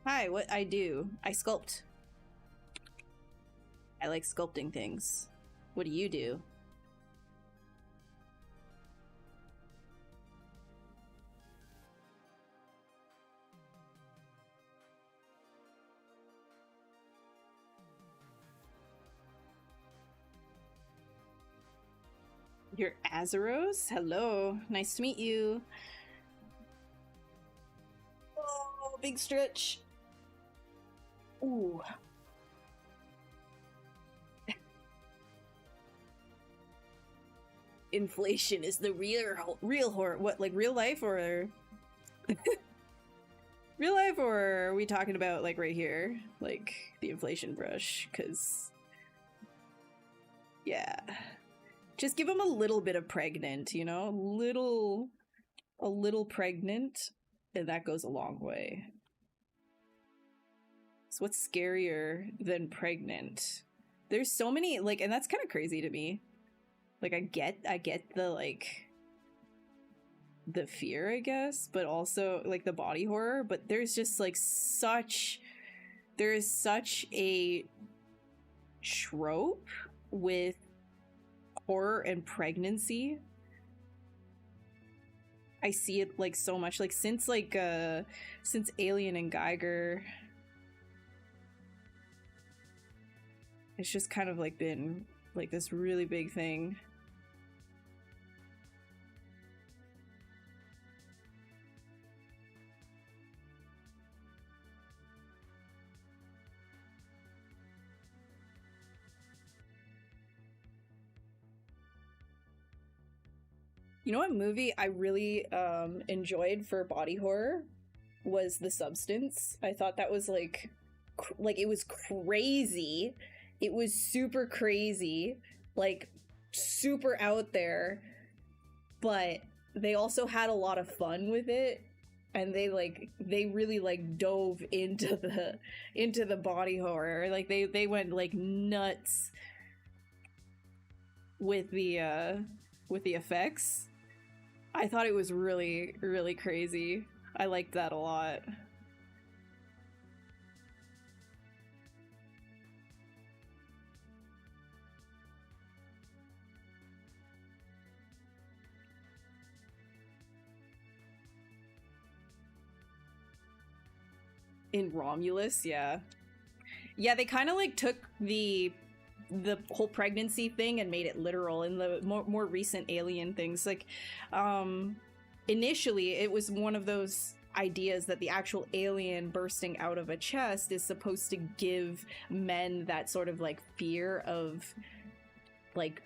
Hi, what I do? I sculpt. I like sculpting things. What do you do? You're Azeros? Hello, nice to meet you. Oh, big stretch. Ooh. Inflation is the real horror. What, like real life or real life, or are we talking about like right here, like the inflation brush? Because yeah, just give him a little bit of pregnant, you know, a little pregnant, and that goes a long way. So what's scarier than pregnant? There's so many, like, and that's kind of crazy to me. Like, I get the, like, the fear, I guess, but also, like, the body horror, but there's just, like, there is such a trope with horror and pregnancy. I see it, like, so much, like, since Alien and Geiger, it's just kind of, like, been, like, this really big thing. You know what movie I really enjoyed for body horror was The Substance. I thought that was like it was crazy. It was super crazy, like super out there, but they also had a lot of fun with it, and they really like dove into the body horror. Like they went like nuts with the effects. I thought it was really, really crazy. I liked that a lot. In Romulus, yeah. Yeah, they kind of like took the whole pregnancy thing and made it literal in the more recent Alien things. Like, initially it was one of those ideas that the actual alien bursting out of a chest is supposed to give men that sort of like fear of, like,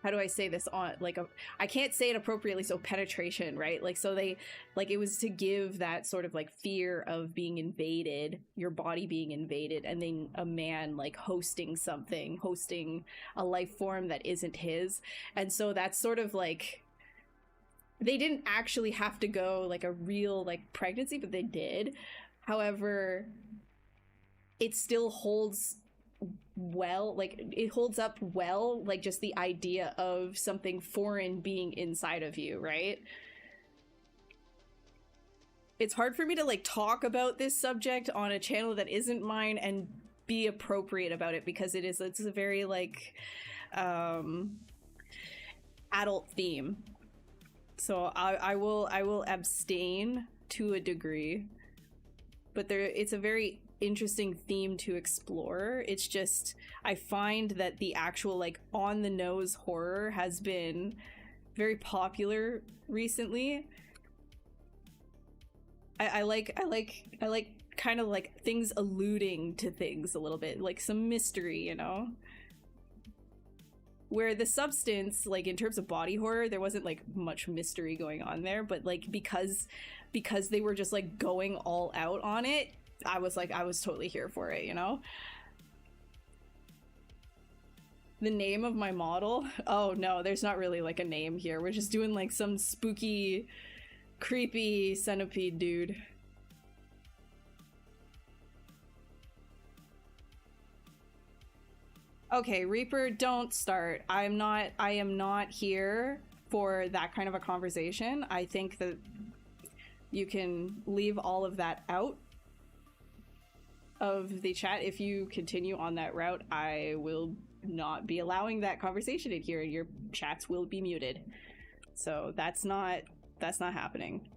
how do I say this on like I can't say it appropriately, so penetration, right? Like, so they, like, it was to give that sort of like fear of being invaded, your body being invaded, and then a man like hosting a life form that isn't his. And so that's sort of like, they didn't actually have to go like a real like pregnancy, but they did. However, it still holds well, like it holds up well, like just the idea of something foreign being inside of you, right? It's hard for me to like talk about this subject on a channel that isn't mine and be appropriate about it, because it's a very like adult theme. So I will abstain to a degree, but it's a very interesting theme to explore. It's just, I find that the actual like on the nose horror has been very popular recently. I like kind of like things alluding to things a little bit, like some mystery, you know? Where the Substance, like in terms of body horror, there wasn't like much mystery going on there, but like because they were just like going all out on it, I was totally here for it, you know? The name of my model? Oh no, there's not really like a name here. We're just doing like some spooky, creepy centipede dude. Okay, Reaper, don't start. I am not here for that kind of a conversation. I think that you can leave all of that out of the chat. If you continue on that route, I will not be allowing that conversation in here, and your chats will be muted. So that's not happening.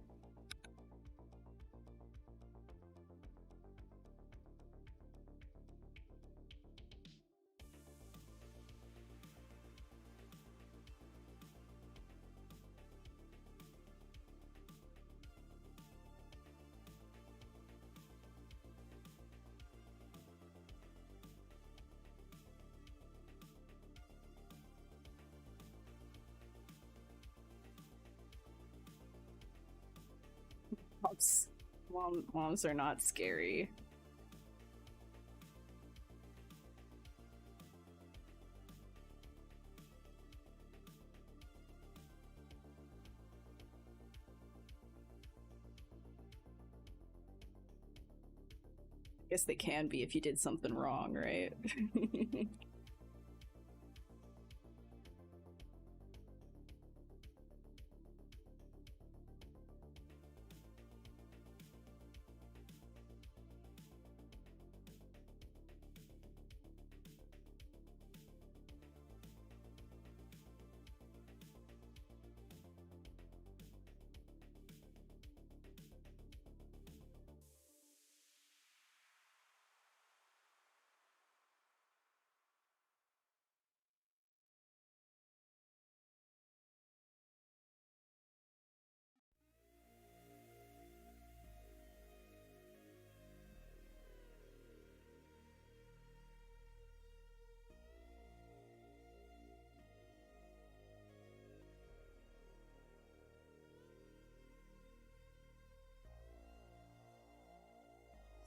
Moms are not scary. I guess they can be if you did something wrong, right?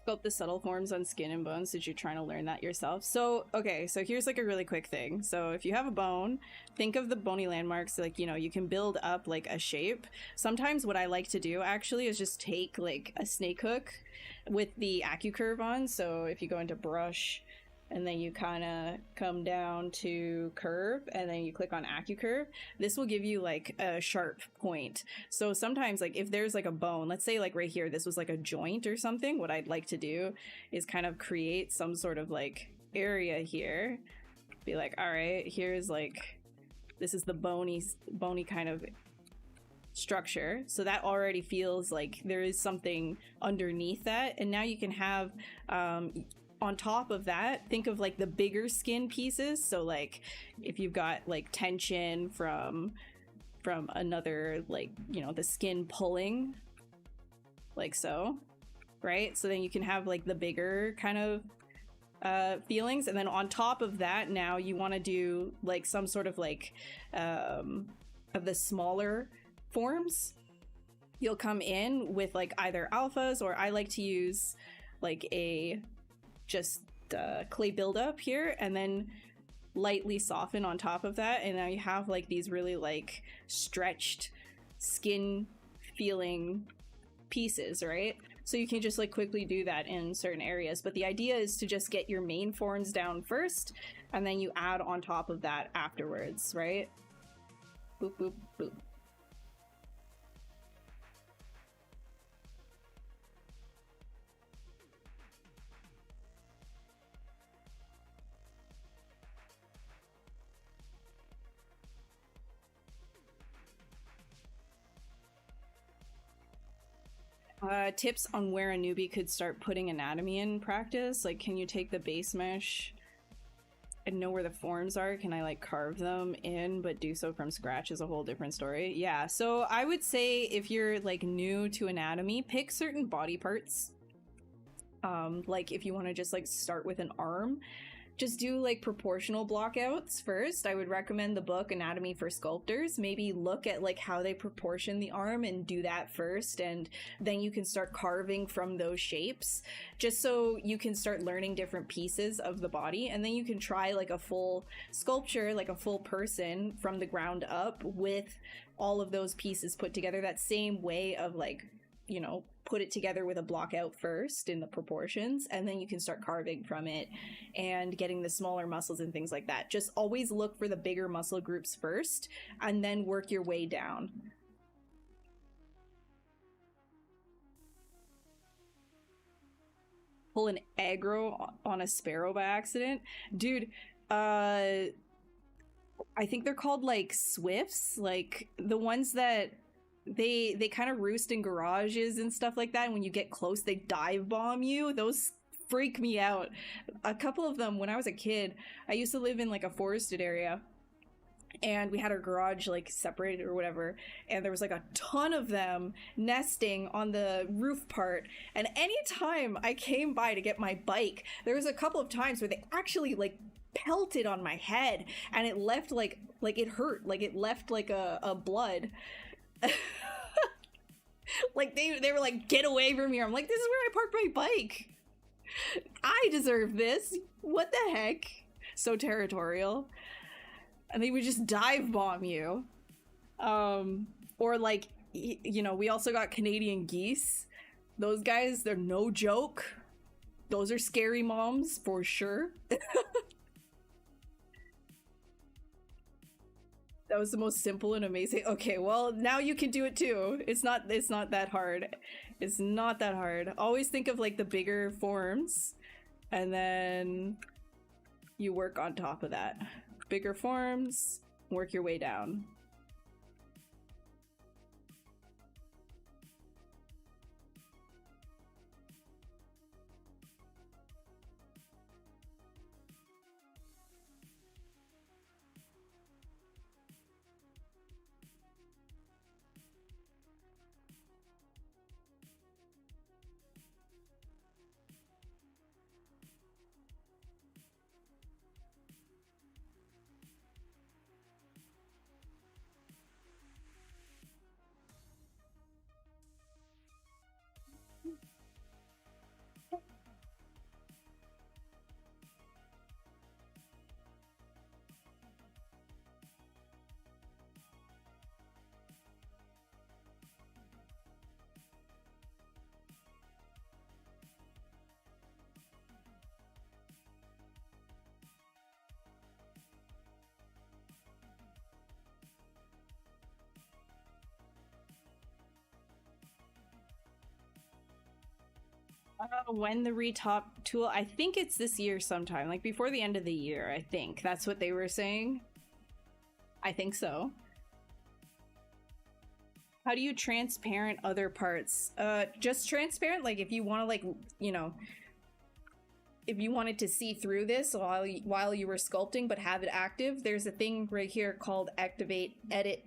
Sculpt the subtle forms on skin and bones. Did you try to learn that yourself? So, okay, so here's like a really quick thing. So if you have a bone, think of the bony landmarks, like, you know, you can build up like a shape. Sometimes what I like to do actually is just take like a snake hook with the AccuCurve on. So if you go into brush and then you kind of come down to curve and then you click on AccuCurve, this will give you like a sharp point. So sometimes like if there's like a bone, let's say like right here, this was like a joint or something, what I'd like to do is kind of create some sort of like area here. Be like, all right, here's like, this is the bony kind of structure. So that already feels like there is something underneath that. And now you can have, on top of that, think of like the bigger skin pieces. So like if you've got like tension from another, like, you know, the skin pulling like so, right? So then you can have like the bigger kind of feelings. And then on top of that, now you want to do like some sort of like of the smaller forms. You'll come in with like either alphas, or I like to use like a just clay buildup here, and then lightly soften on top of that, and now you have like these really like stretched skin feeling pieces, right? So you can just like quickly do that in certain areas. But the idea is to just get your main forms down first, and then you add on top of that afterwards, right? Boop, boop, boop. Tips on where a newbie could start putting anatomy in practice. Like, can you take the base mesh and know where the forms are? Can I like carve them in, but do so from scratch is a whole different story. Yeah, so I would say if you're like new to anatomy, pick certain body parts. Like if you want to just like start with an arm, just do like proportional blockouts first. I would recommend the book Anatomy for Sculptors. Maybe look at like how they proportion the arm and do that first, and then you can start carving from those shapes, just so you can start learning different pieces of the body, and then you can try like a full sculpture, like a full person from the ground up with all of those pieces put together. That same way of like, you know, put it together with a block out first in the proportions, and then you can start carving from it and getting the smaller muscles and things like that. Just always look for the bigger muscle groups first and then work your way down. Pull an aggro on a sparrow by accident. Dude, I think they're called like swifts, like the ones that they kind of roost in garages and stuff like that, and when you get close they dive bomb you. Those freak me out. A couple of them when I was a kid. I used to live in like a forested area, and we had our garage like separated or whatever, and there was like a ton of them nesting on the roof part, and anytime I came by to get my bike, there was a couple of times where they actually like pelted on my head, and it left like it hurt, like it left like a blood. Like they were like, get away from here. I'm like, this is where I parked my bike. I deserve this. What the heck? So territorial. And they would just dive bomb you. Or like, you know, we also got Canadian geese. Those guys, they're no joke. Those are scary moms for sure. That was the most simple and amazing. Okay, well, now you can do it too. It's not that hard. It's not that hard. Always think of like the bigger forms, and then you work on top of that. Bigger forms, work your way down. When the retop tool, I think it's this year sometime, like before the end of the year. I think that's what they were saying. I think so. How do you transparent other parts? Just transparent, like if you want to, like, you know, if you wanted to see through this while you were sculpting but have it active, there's a thing right here called activate edit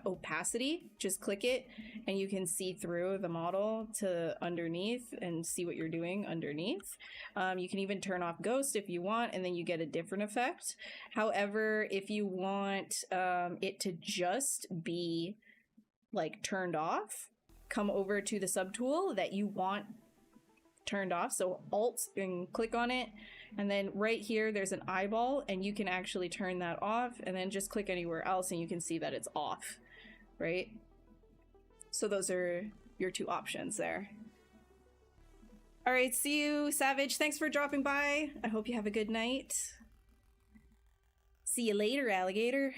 opacity. Just click it and you can see through the model to underneath and see what you're doing underneath. You can even turn off ghost if you want, and then you get a different effect. However, if you want it to just be like turned off, come over to the subtool that you want turned off. So Alt and click on it, and then right here there's an eyeball, and you can actually turn that off, and then just click anywhere else and you can see that it's off, right? So those are your two options there. All right, see you, Savage. Thanks for dropping by. I hope you have a good night. See you later, alligator.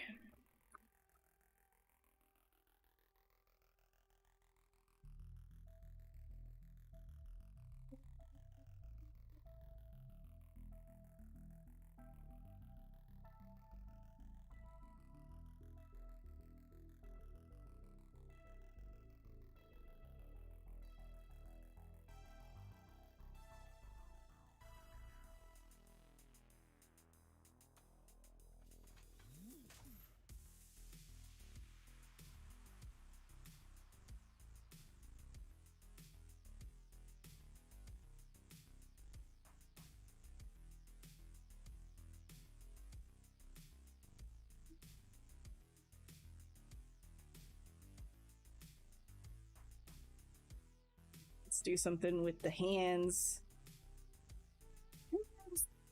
Let's do something with the hands.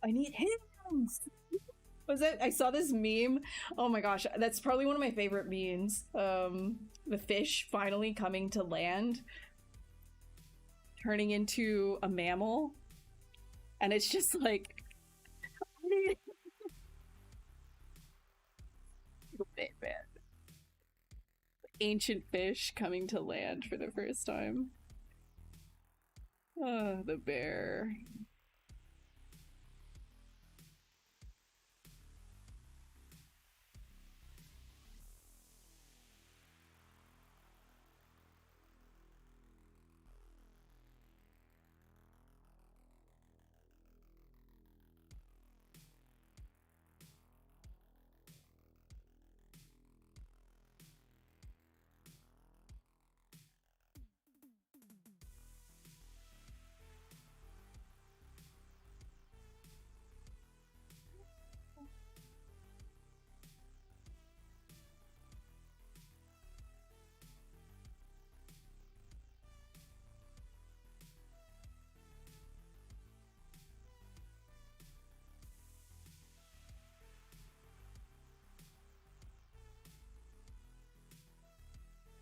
I need hands. Was it? I saw this meme. Oh my gosh, that's probably one of my favorite memes. The fish finally coming to land, turning into a mammal, and it's just like ancient fish coming to land for the first time. Oh, the bear.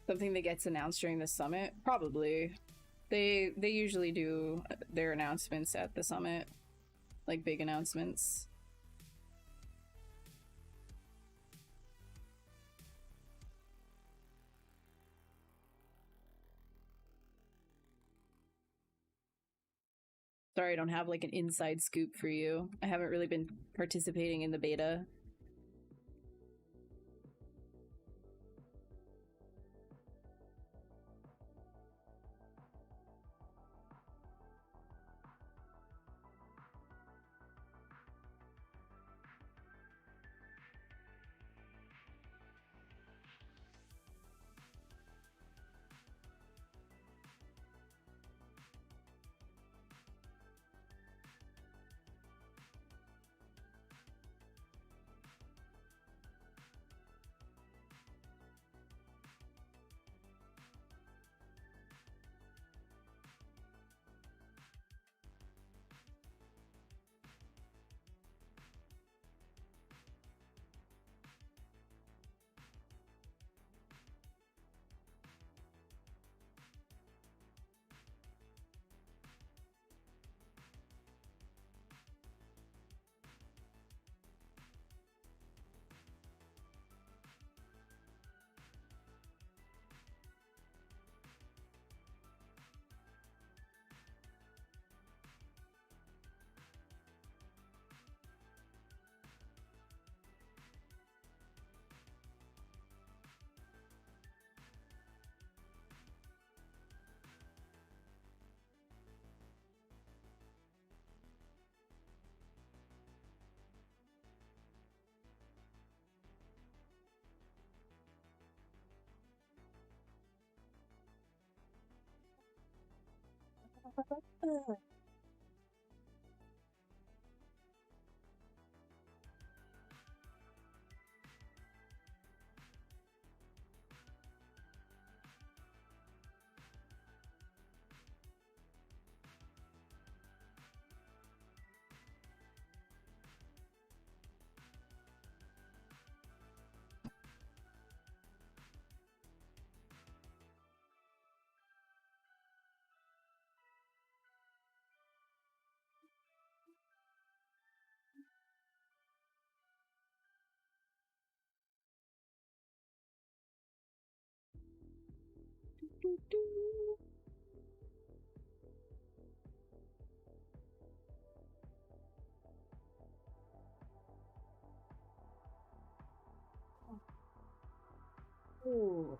Something that gets announced during the summit? Probably. They usually do their announcements at the summit. Like big announcements. Sorry, I don't have like an inside scoop for you. I haven't really been participating in the beta. Ooh.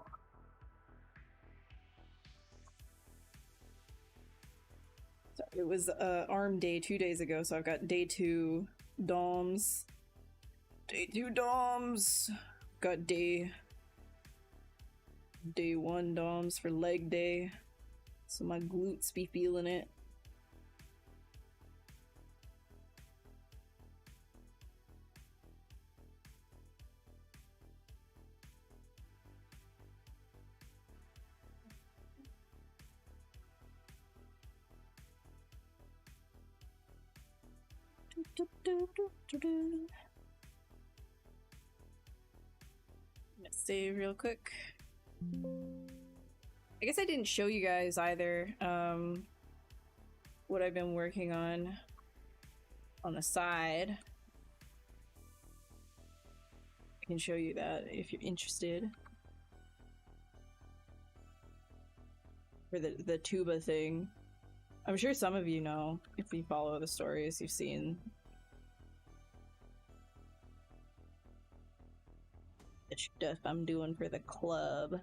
So it was ARM day 2 days ago, so I've got day 2 DOMs. Day 2 DOMs! Got day 1 DOMs for leg day. So my glutes be feeling it. Let's save real quick. I guess I didn't show you guys either what I've been working on the side. I can show you that if you're interested. For the tuba thing. I'm sure some of you know, if you follow the stories, you've seen the stuff I'm doing for the club.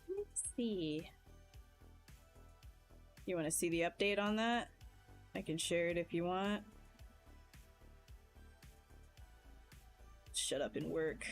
Let's see. You want to see the update on that? I can share it if you want. Shut up and work.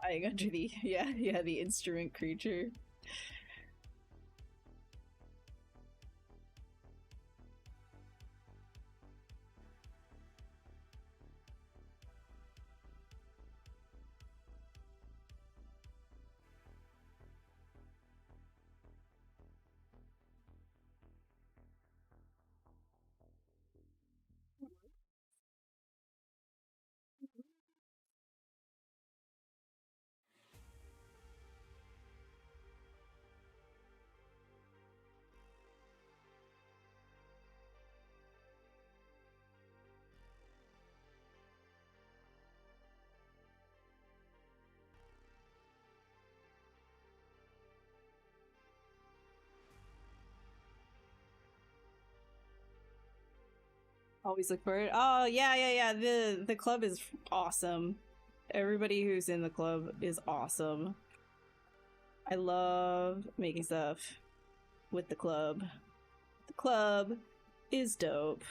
Hiding under the the instrument creature. Always look for it. Oh yeah. The club is awesome. Everybody who's in the club is awesome. I love making stuff with the club. The club is dope.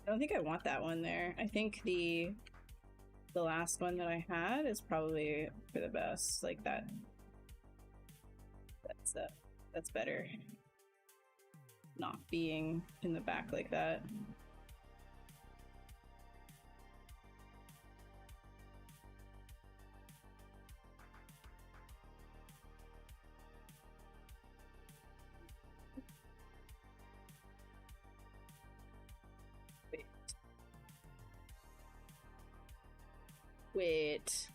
I don't think I want that one there. I think the last one that I had is probably for the best. Like that. That's better. Not being in the back like that. Wait.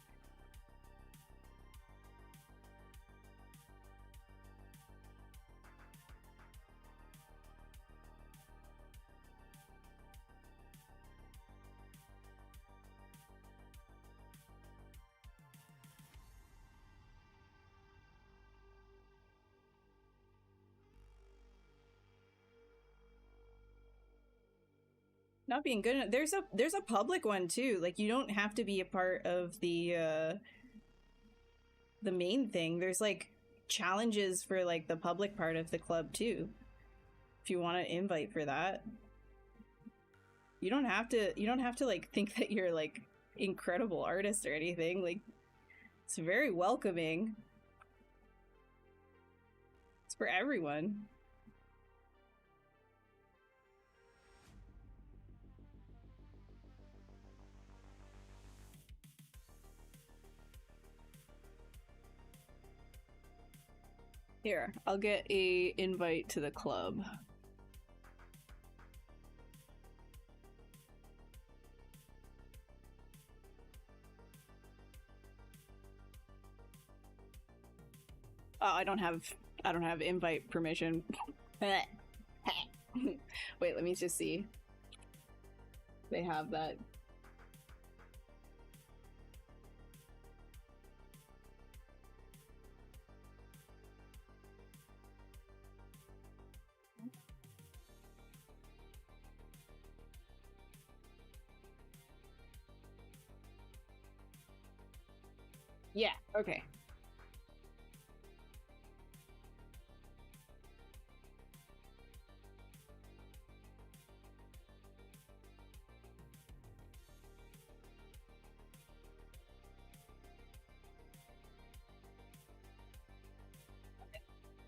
Not being good enough. There's a public one too. Like, you don't have to be a part of the main thing. There's like challenges for like the public part of the club too. If you want to invite for that. You don't have to like think that you're like incredible artist or anything. Like, it's very welcoming. It's for everyone. Here, I'll get a invite to the club. Oh, I don't have invite permission. Wait, let me just see. They have that. Yeah, okay.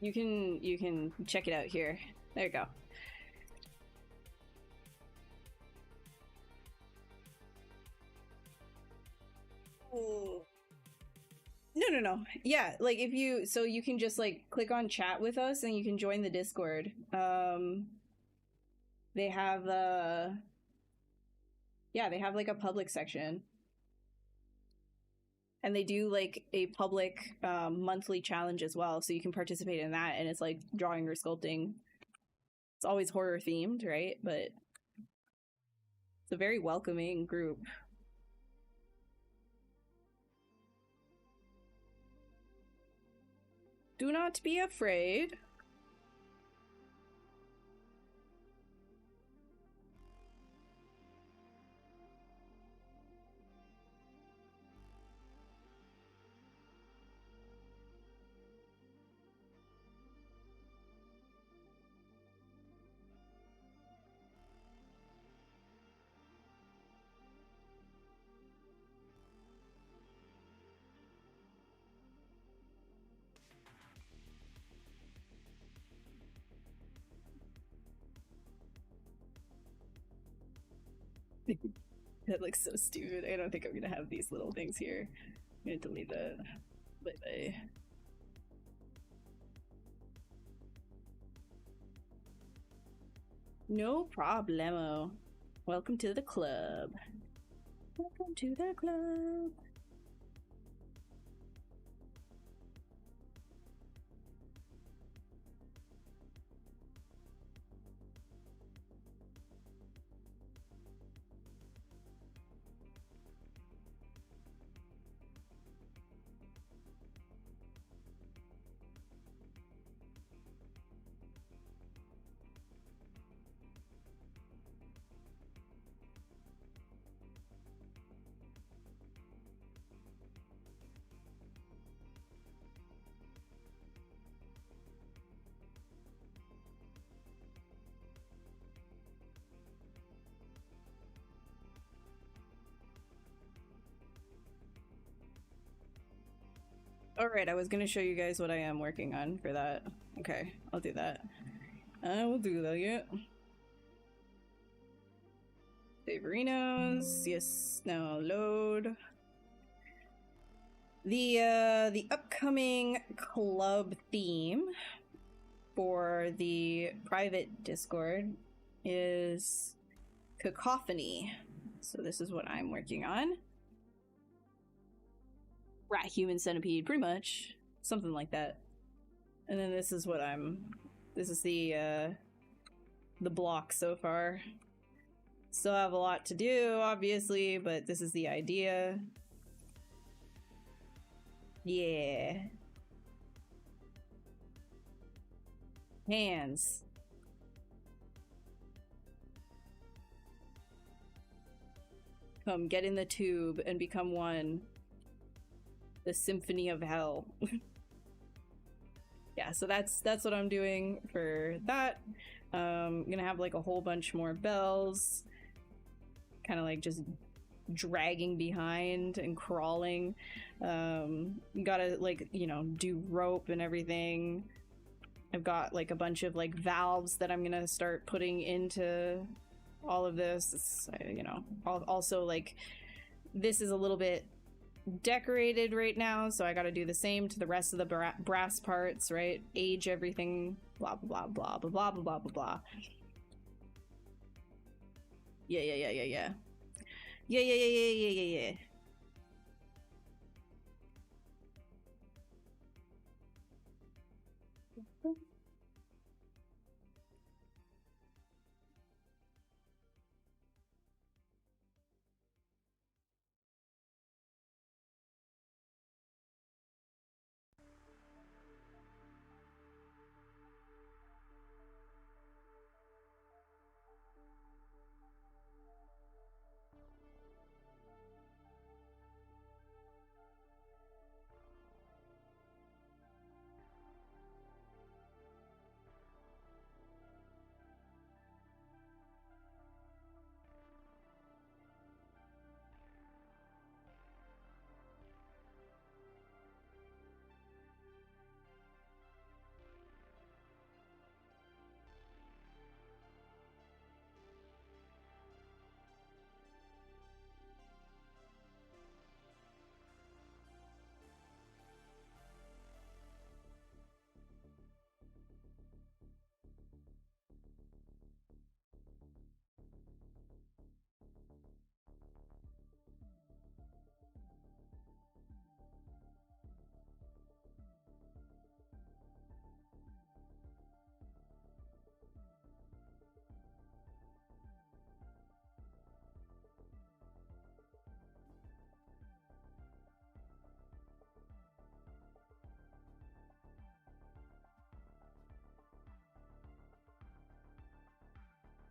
You can check it out here. There you go. Oh. No. Yeah, like if you so you can just like click on chat with us and you can join the Discord. They have yeah, they have like a public section. And they do like a public monthly challenge as well, so you can participate in that, and it's like drawing or sculpting. It's always horror themed, right? But it's a very welcoming group. Do not be afraid. That looks so stupid. I don't think I'm gonna have these little things here. I'm gonna delete that. Bye-bye. No problemo. Welcome to the club. Welcome to the club. Alright, I was gonna show you guys what I am working on for that. Okay, I'll do that. I will do that, yeah. Favorinos, yes, now load. The upcoming club theme for the private Discord is cacophony. So this is what I'm working on. Rat, human, centipede, pretty much. Something like that. And then this is what this is the block so far. Still have a lot to do, obviously, but this is the idea. Yeah. Hands. Come, get in the tube and become one. The symphony of hell. Yeah, so that's what I'm doing for that. I'm gonna have like a whole bunch more bells, kind of like just dragging behind and crawling. Gotta like, you know, do rope and everything. I've got like a bunch of like valves that I'm gonna start putting into all of this. It's, you know, also like this is a little bit decorated right now, so I gotta do the same to the rest of the brass parts, right? Age everything, blah blah blah blah blah blah blah blah blah. Yeah.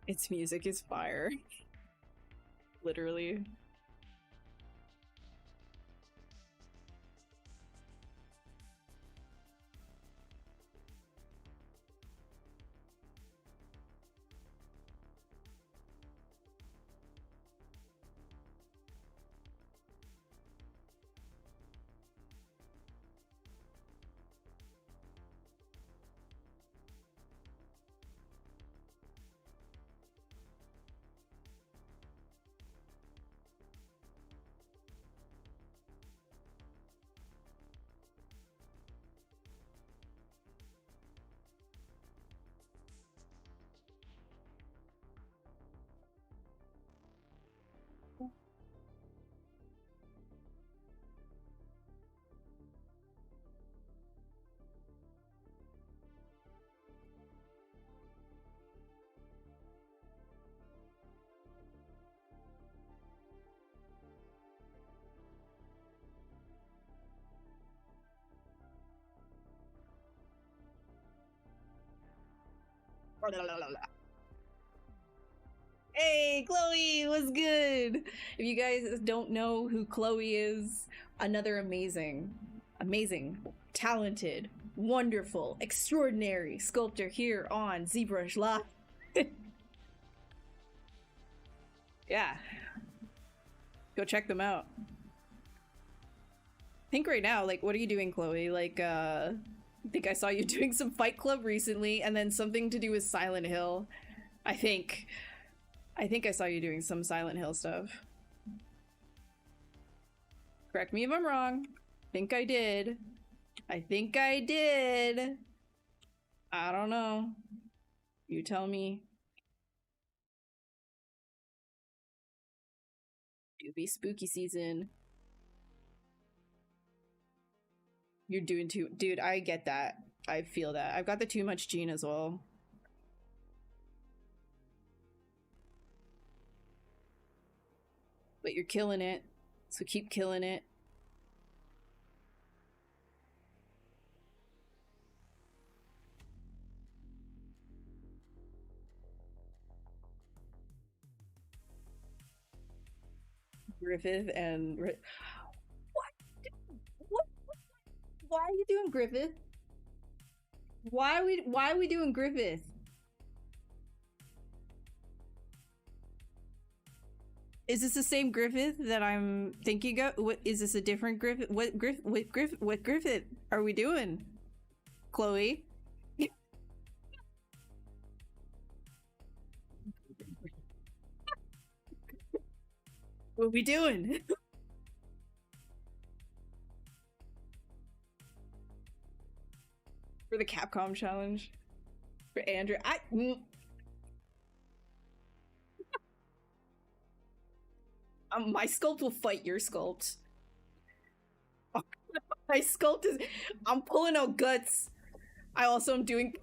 Its music is fire. Literally. Hey, Chloe, what's good? If you guys don't know who Chloe is, another amazing, talented, wonderful, extraordinary sculptor here on ZBrush Live. Yeah. Go check them out. I think right now, like, what are you doing, Chloe? Like, I think I saw you doing some Fight Club recently, and then something to do with Silent Hill. I think I saw you doing some Silent Hill stuff. Correct me if I'm wrong. Think I did. I think I did. I don't know. You tell me. It'll be spooky season. You're doing too, dude. I get that. I feel that. I've got the too much gene as well. But you're killing it, so keep killing it. Griffith and what? What? Why are you doing Griffith? Why are we doing Griffith? Is this the same Griffith that I'm thinking of? What is this, a different Griffith? What Griffith are we doing? Chloe? What are we doing? For the Capcom challenge? For Andrew? My sculpt will fight your sculpt. My sculpt is... I'm pulling out guts. I also am doing...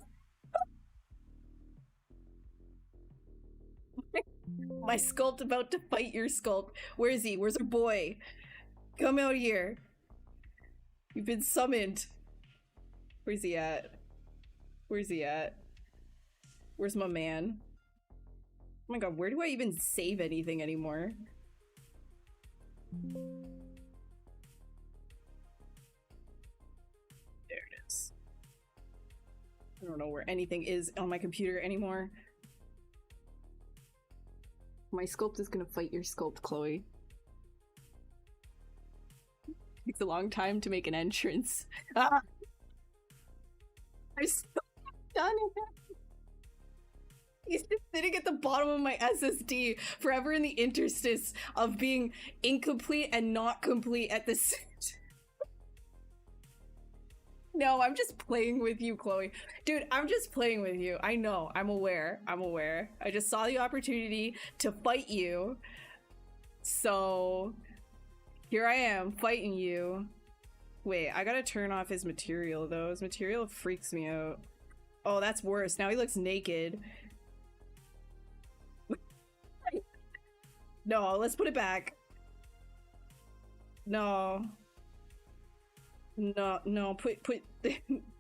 My sculpt about to fight your sculpt. Where is he? Where's our boy? Come out here. You've been summoned. Where's he at? Where's he at? Where's my man? Oh my god, where do I even save anything anymore? There it is. I don't know where anything is on my computer anymore. My sculpt is gonna fight your sculpt, Chloe. Takes a long time to make an entrance. Ah! I'm still done it. He's just sitting at the bottom of my SSD, forever in the interstice of being incomplete and not complete at the same time. No, I'm just playing with you, Chloe. Dude, I'm just playing with you. I know. I'm aware. I'm aware. I just saw the opportunity to fight you. So here I am fighting you. Wait, I gotta turn off his material though. His material freaks me out. Oh, that's worse. Now he looks naked. No, let's put it back. No. No, no, put,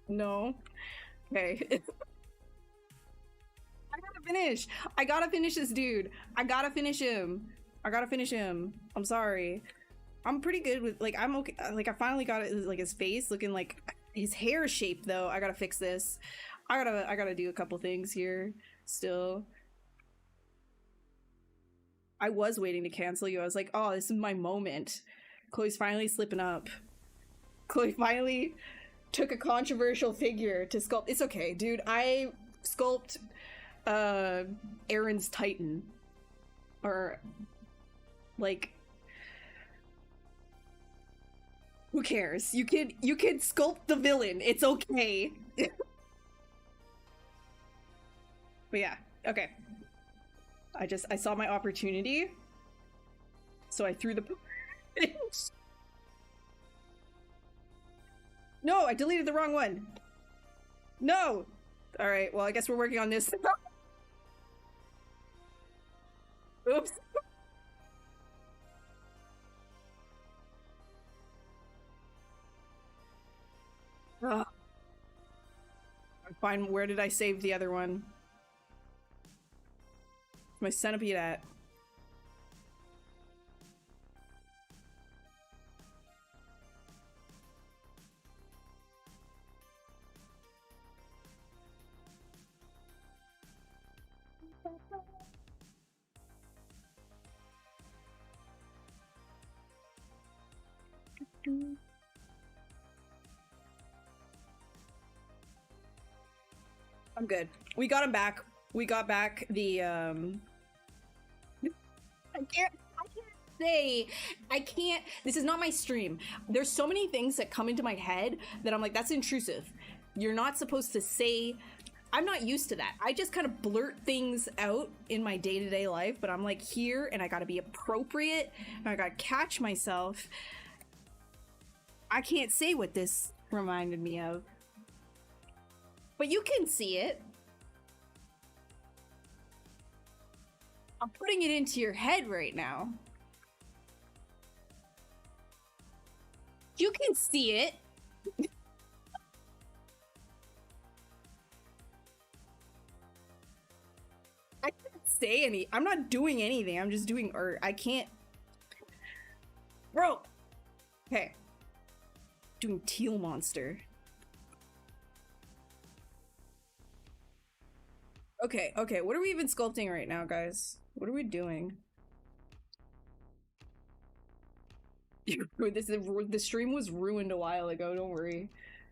no. Okay. I gotta finish. I gotta finish this dude. I gotta finish him. I gotta finish him. I'm sorry. I'm pretty good with, like, I'm okay. Like, I finally got it, like, his face looking like his hair shape, though. I gotta fix this. I gotta do a couple things here still. I was waiting to cancel you. I was like, oh, this is my moment. Chloe's finally slipping up. Chloe finally took a controversial figure to sculpt. It's okay, dude. I sculpt Aaron's Titan. Or, like, who cares? You can sculpt the villain. It's okay. But yeah, okay. I saw my opportunity, so I threw the No, I deleted the wrong one. No! Alright, well, I guess we're working on this. Oops. Fine, where did I save the other one? Where's my centipede at? I'm good. We got him back. We got back the I can't, this is not my stream. There's so many things that come into my head that I'm like, that's intrusive. You're not supposed to say. I'm not used to that. I just kind of blurt things out in my day-to-day life, but I'm like here and I gotta be appropriate and I gotta catch myself. I can't say what this reminded me of. But you can see it. I'm putting it into your head right now. You can see it. I can't say any. I'm not doing anything. I'm just doing art. I can't. Bro! Okay. Doing teal monster. Okay, okay, what are we even sculpting right now, guys? What are we doing? The stream was ruined a while ago, don't worry.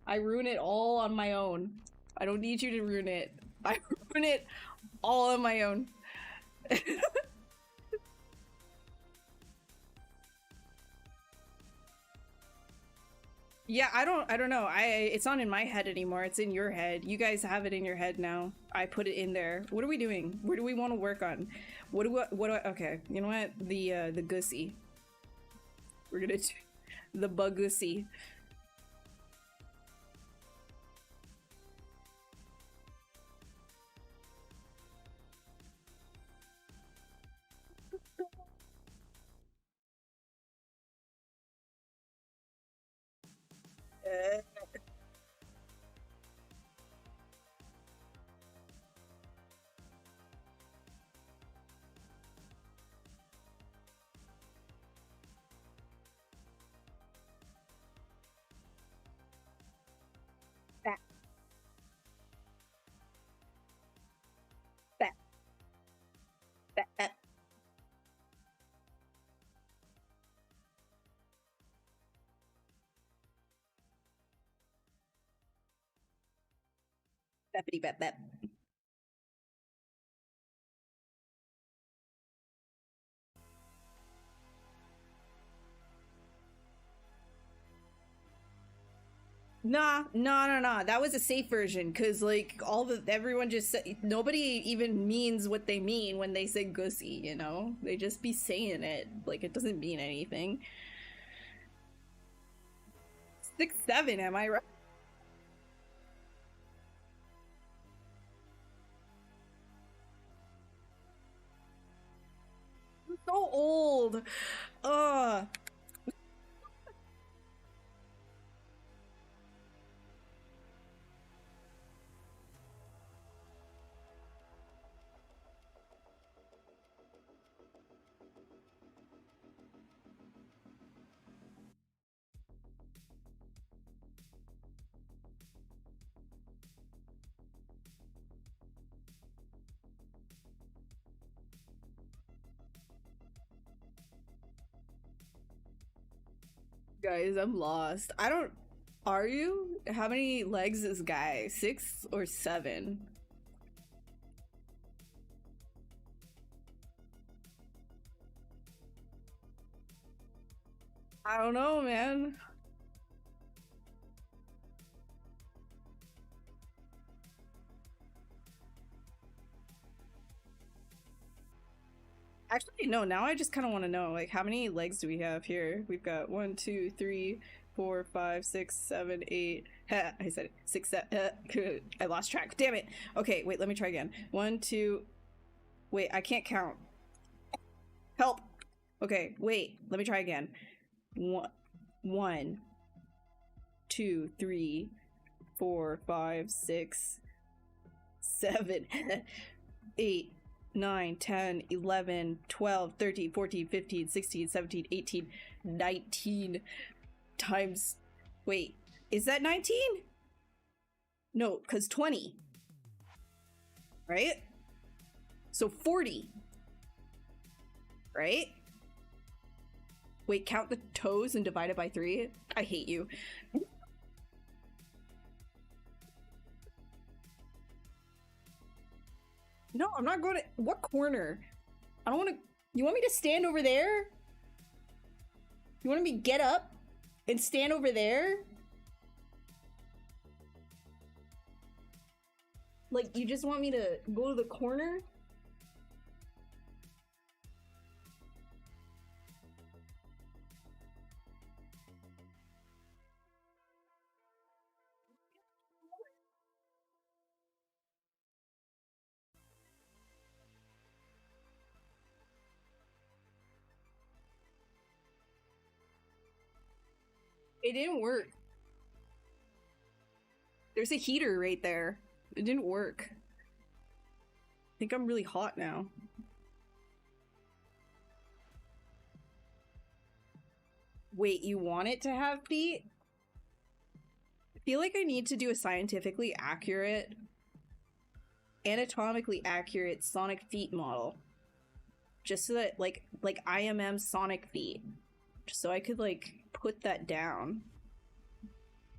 I ruin it all on my own. I don't need you to ruin it. I ruin it all on my own. Yeah, I don't know. It's not in my head anymore. It's in your head. You guys have it in your head now. I put it in there. What are we doing? Where do we want to work on? Okay, you know what? The gussy. We're gonna do the bugussy. Bat, bat, bat, bat. Bappity bat bat. Nah. That was a safe version, cause like everyone just nobody even means what they mean when they say gussy, you know? They just be saying it like it doesn't mean anything. 6'7", am I right? I'm so old. Ugh. Guys, I'm lost. I don't. Are you? How many legs is guy? 6 or 7? I don't know, man. Actually, no, now I just kind of want to know, like, how many legs do we have here? We've got 1, 2, 3, 4, 5, 6, 7, 8. I said it. 6, 7. I lost track. Damn it. Okay, wait, let me try again. 1, 2. Wait, I can't count. Help. Okay, wait, let me try again. 1, 2, 3, 4, 5, 6, 7, 8, 9, 10, 11, 12, 13, 14, 15, 16, 17, 18, 19 times. Wait, is that 19? No, because 20. Right? So 40. Right? Wait, count the toes and divide it by 3? I hate you. No, I'm not going to. What corner? I don't want to. You want me to stand over there? You want me to get up and stand over there? Like, you just want me to go to the corner? It didn't work. There's a heater right there. It didn't work. I think I'm really hot now. Wait, you want it to have feet? I feel like I need to do a scientifically accurate, anatomically accurate sonic feet model. Just so that, like IMM sonic feet. Just so I could, like, put that down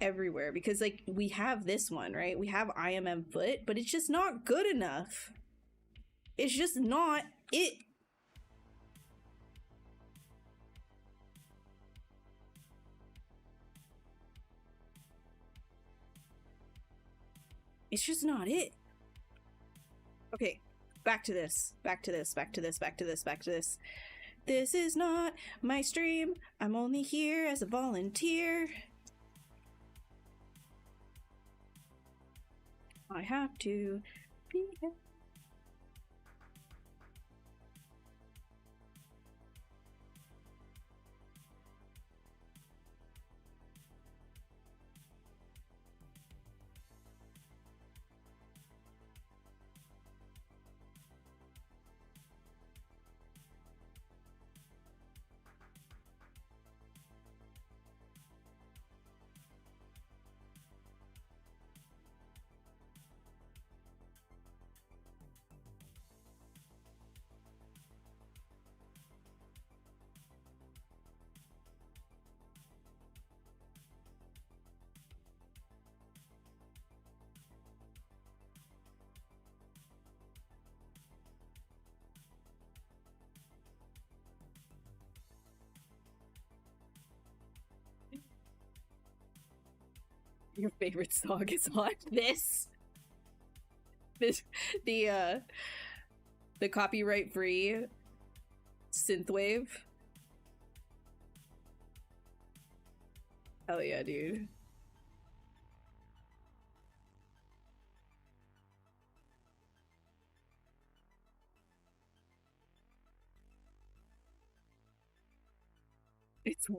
everywhere. Because, like, we have this one, right? We have IMM foot, but it's just not good enough. It's just not it. It's just not it. Okay, back to this. Back to this. Back to this. Back to this. Back to this. This is not my stream. I'm only here as a volunteer. I have to be here. Your favorite song is on this. The copyright free synthwave. Hell yeah, dude.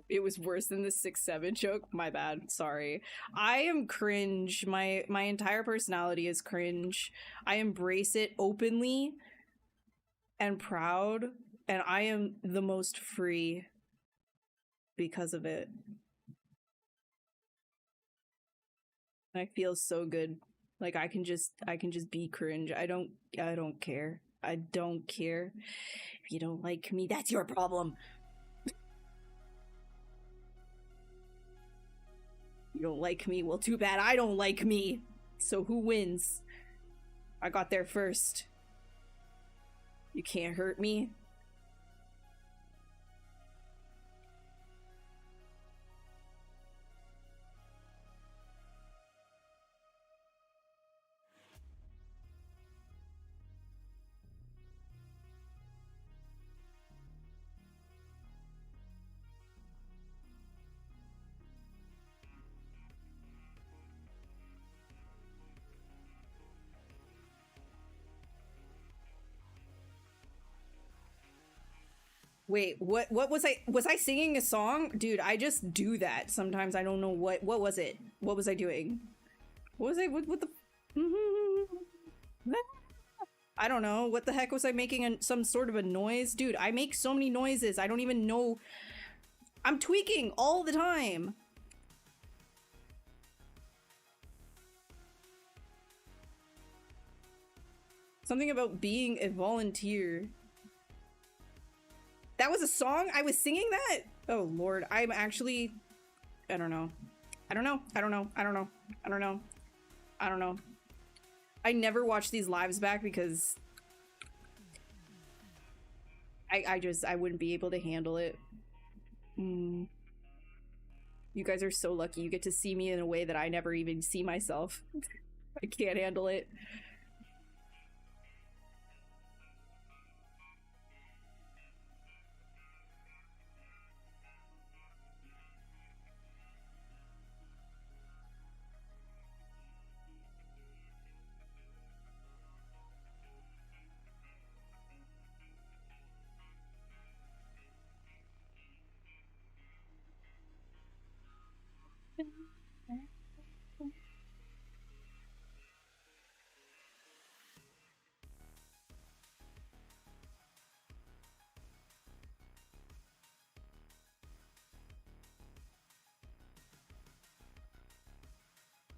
It was worse than the 6-7 joke. My bad. Sorry. I am cringe. My entire personality is cringe. I embrace it openly and proud, and I am the most free because of it. I feel so good. Like I can just be cringe. I don't care. I don't care. If you don't like me, that's your problem. You don't like me? Well, too bad I don't like me. So who wins? I got there first. You can't hurt me. Wait, what was I singing a song? Dude, I just do that. Sometimes I don't know what was it? What was I doing? What was I what the I don't know. What the heck was I making some sort of a noise? Dude, I make so many noises. I don't even know. I'm tweaking all the time. Something about being a volunteer. That was a song? I was singing that? Oh lord, I'm actually... I don't know. I don't know. I don't know. I don't know. I don't know. I don't know. I never watch these lives back because... I wouldn't be able to handle it. You guys are so lucky. You get to see me in a way that I never even see myself. I can't handle it.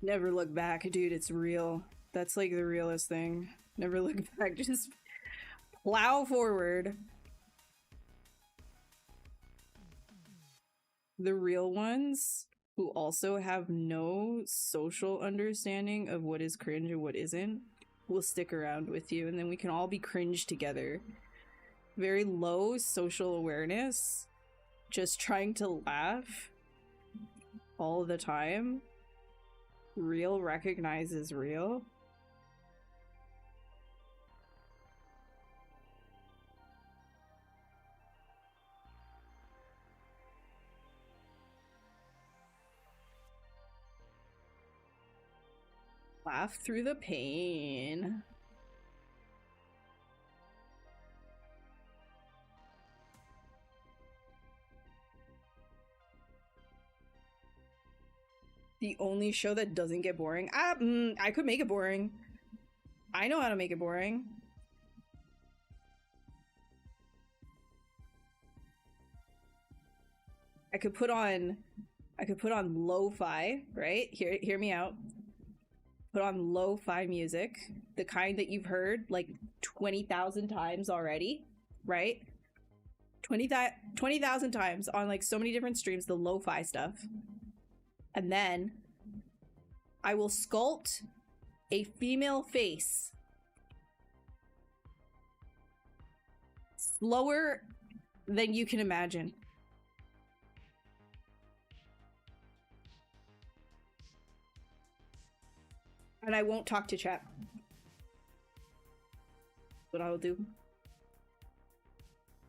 Never look back, dude. It's real. That's like the realest thing. Never look back. Just plow forward. The real ones who also have no social understanding of what is cringe and what isn't will stick around with you, and then we can all be cringe together. Very low social awareness, just trying to laugh all the time. Real recognizes real. Laugh through the pain. The only show that doesn't get boring? I could make it boring. I know how to make it boring. I could put on lo-fi, right? Hear me out. Put on lo-fi music, the kind that you've heard like 20,000 times already, right? 20,000 times on like so many different streams, the lo-fi stuff. And then I will sculpt a female face. Slower than you can imagine. And I won't talk to chat. What I will do.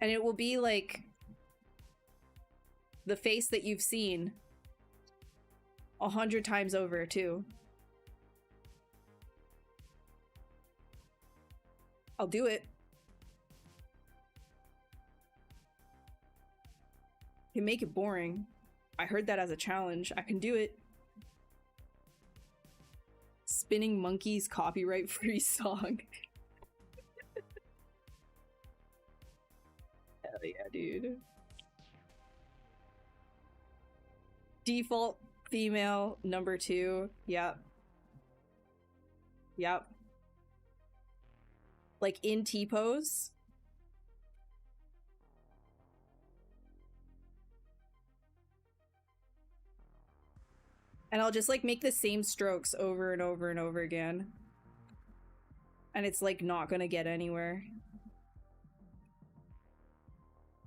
And it will be like the face that you've seen 100 times over too. I'll do it. You can make it boring. I heard that as a challenge. I can do it. Spinning Monkeys copyright free song. Hell yeah, dude. Default female number 2. Yep. Yep. Like in T-pose. And I'll just like make the same strokes over and over and over again. And it's like not gonna get anywhere.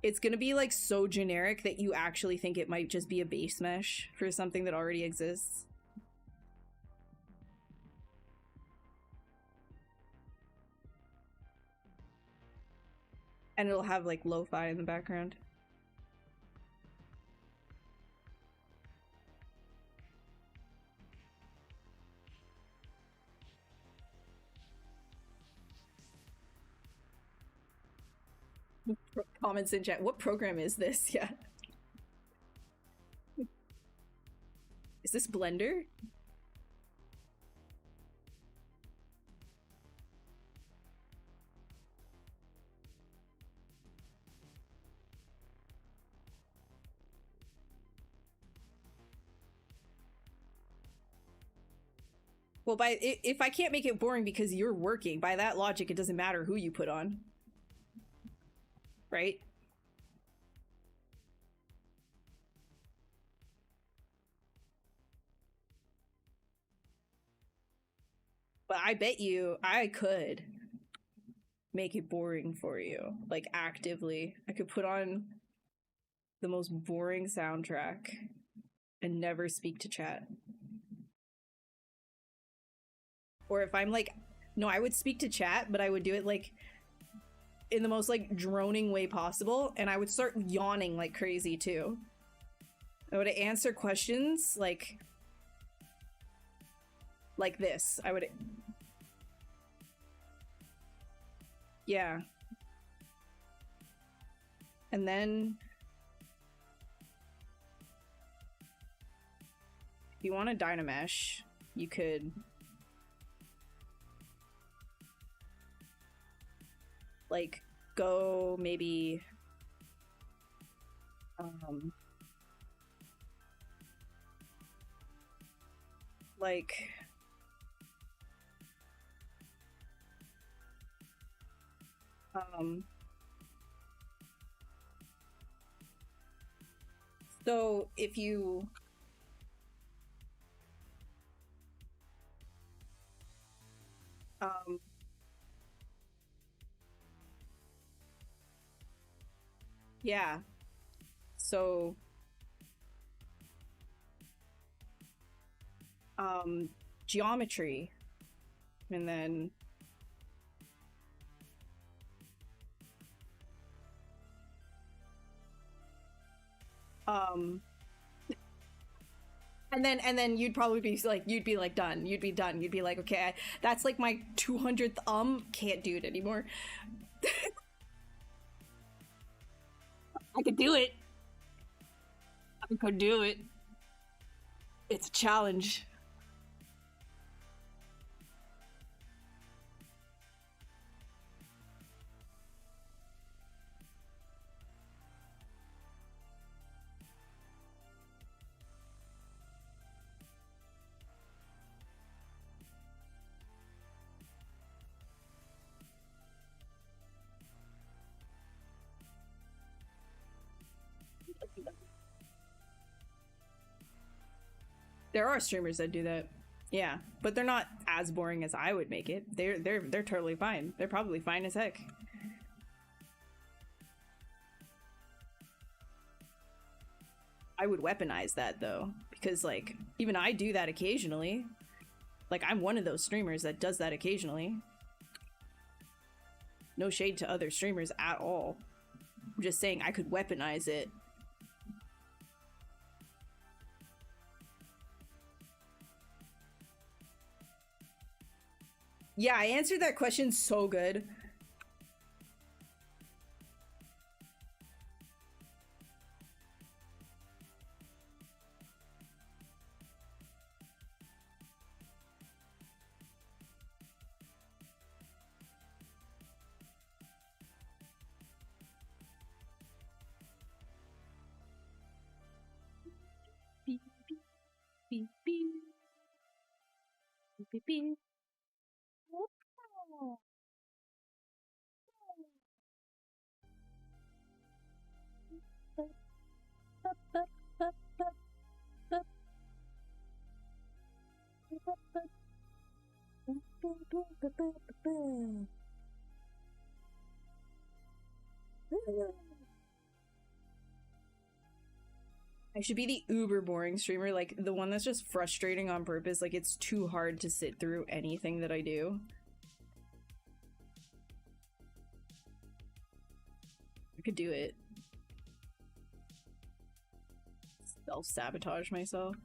It's gonna be like so generic that you actually think it might just be a base mesh for something that already exists. And it'll have like lo-fi in the background. Comments in chat. What program is this? Yeah. Is this Blender? Well, if I can't make it boring because you're working, by that logic, it doesn't matter who you put on. Right? But I bet you I could make it boring for you. Like, actively. I could put on the most boring soundtrack and never speak to chat. Or if I'm like, no, I would speak to chat, but I would do it like in the most like droning way possible, and I would start yawning like crazy too. I would answer questions like this. I would, yeah. And then if you want a Dynamesh, you could like go maybe like so if you yeah, so geometry, and then and then you'd probably be like, you'd be like done, you'd be done, you'd be like, okay, that's like my 200th can't do it anymore. I could do it. I could do it. It's a challenge. There are streamers that do that. Yeah, but they're not as boring as I would make it. They're totally fine. They're probably fine as heck. I would weaponize that though, because like even I do that occasionally. Like I'm one of those streamers that does that occasionally. No shade to other streamers at all. I'm just saying I could weaponize it. Yeah, I answered that question so good. Beep, beep, beep, beep. Beep, beep, beep. I should be the uber boring streamer, like the one that's just frustrating on purpose, like it's too hard to sit through anything that I do. I could do it. Self-sabotage myself.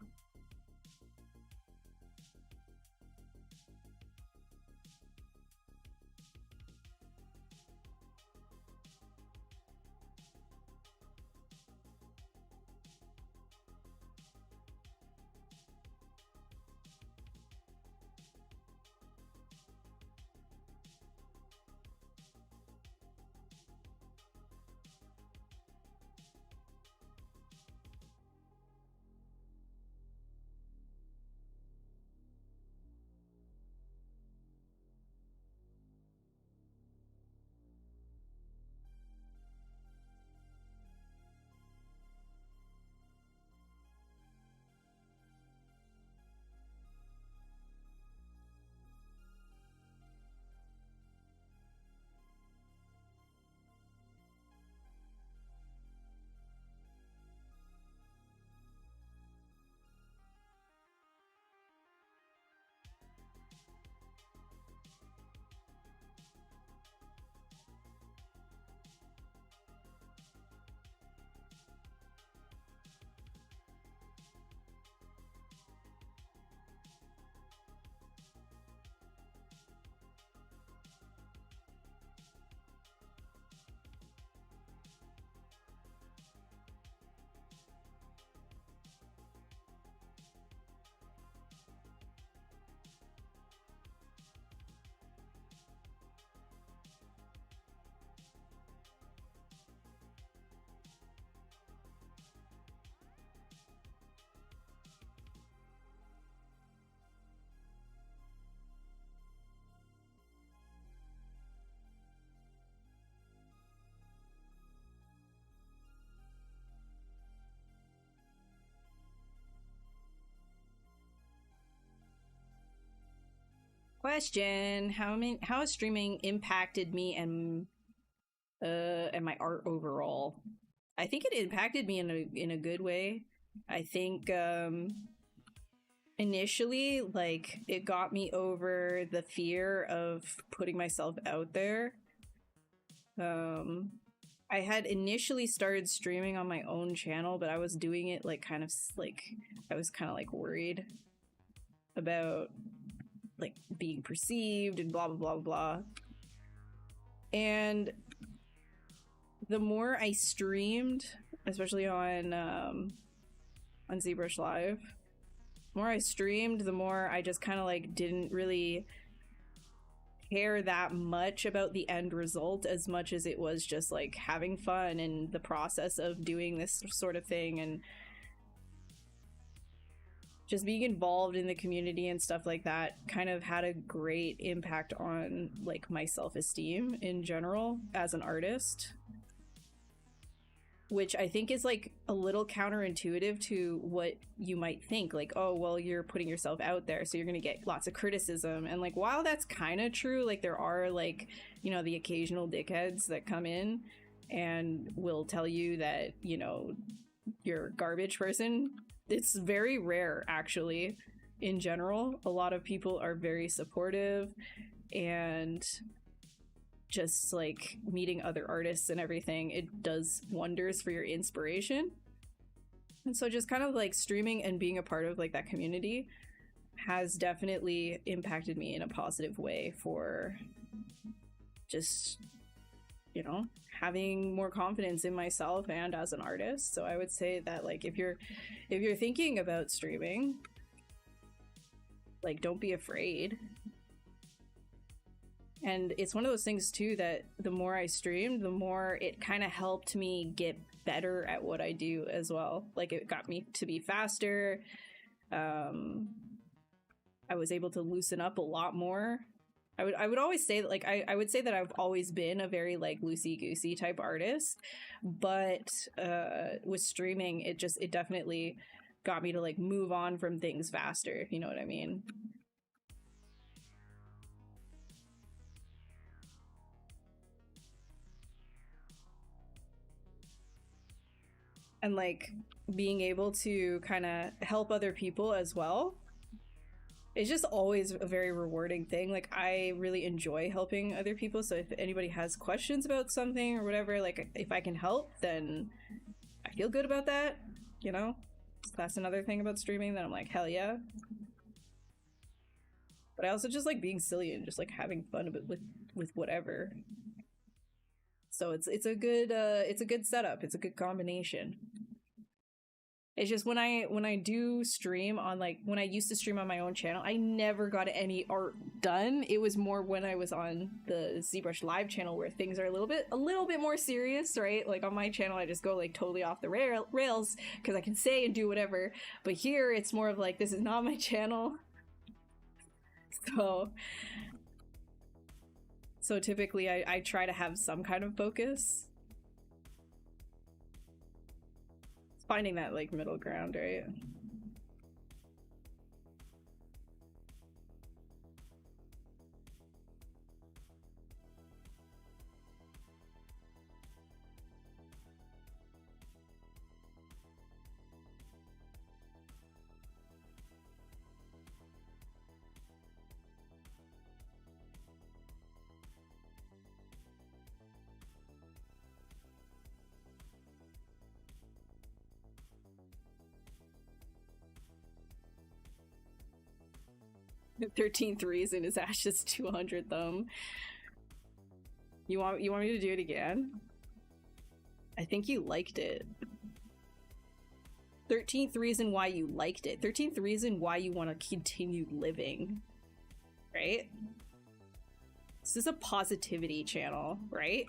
Question: how has streaming impacted me and my art overall? I think it impacted me in a good way. I think initially, like, it got me over the fear of putting myself out there. I had initially started streaming on my own channel, but I was doing it like kind of like I was kind of like worried about like being perceived and blah blah blah blah. And the more I streamed, especially on ZBrush Live, the more I streamed, the more I just kind of like didn't really care that much about the end result as much as it was just like having fun and the process of doing this sort of thing and just being involved in the community and stuff like that kind of had a great impact on like my self-esteem in general as an artist, which I think is like a little counterintuitive to what you might think. Like, oh, well, you're putting yourself out there, so you're gonna get lots of criticism. And like, while that's kind of true, like there are like, you know, the occasional dickheads that come in and will tell you that, you know, you're a garbage person. It's very rare, actually. In general, a lot of people are very supportive and just like meeting other artists and everything, it does wonders for your inspiration. And so just kind of like streaming and being a part of like that community has definitely impacted me in a positive way for just, you know, having more confidence in myself and as an artist. So I would say that like if you're thinking about streaming, like don't be afraid. And it's one of those things too that the more I streamed, the more it kind of helped me get better at what I do as well. Like it got me to be faster. I was able to loosen up a lot more. I would always say that like I would say that I've always been a very like loosey-goosey type artist, but with streaming it definitely got me to like move on from things faster, if you know what I mean. And like being able to kind of help other people as well, it's just always a very rewarding thing. Like I really enjoy helping other people, so if anybody has questions about something or whatever, like if I can help, then I feel good about that, you know. So that's another thing about streaming that I'm like, hell yeah. But I also just like being silly and just like having fun with whatever. So it's a good setup. It's a good combination. It's just when I do stream on like when I used to stream on my own channel, I never got any art done. It was more when I was on the ZBrush Live channel where things are a little bit more serious, right? Like on my channel, I just go like totally off the rails because I can say and do whatever. But here, it's more of like this is not my channel. So typically I try to have some kind of focus. It's finding that like middle ground, right? The 13th reason is Ash's 200 thumb. You want me to do it again? I think you liked it. 13th reason why you liked it. 13th reason why you want to continue living. Right? This is a positivity channel, right?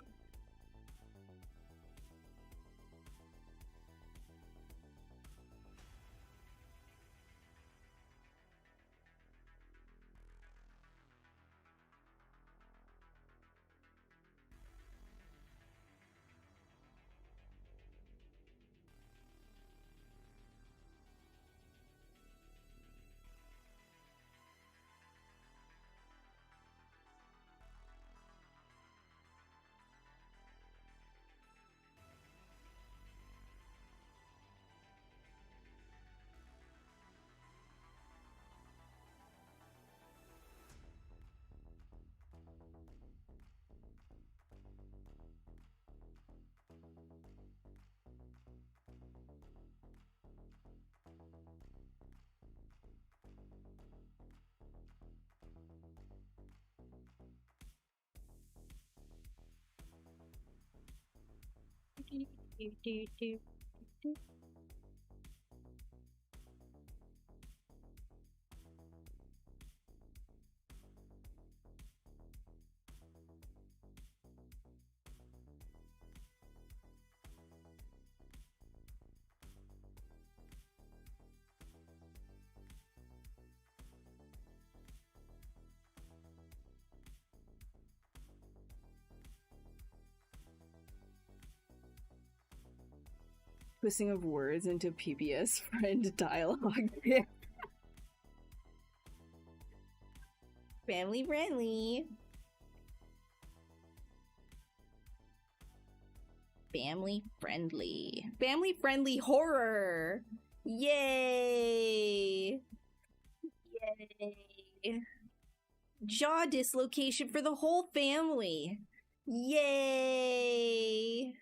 Twisting of words into PBS friend dialogue. Family friendly. Family friendly. Family friendly horror. Yay! Yay! Jaw dislocation for the whole family. Yay!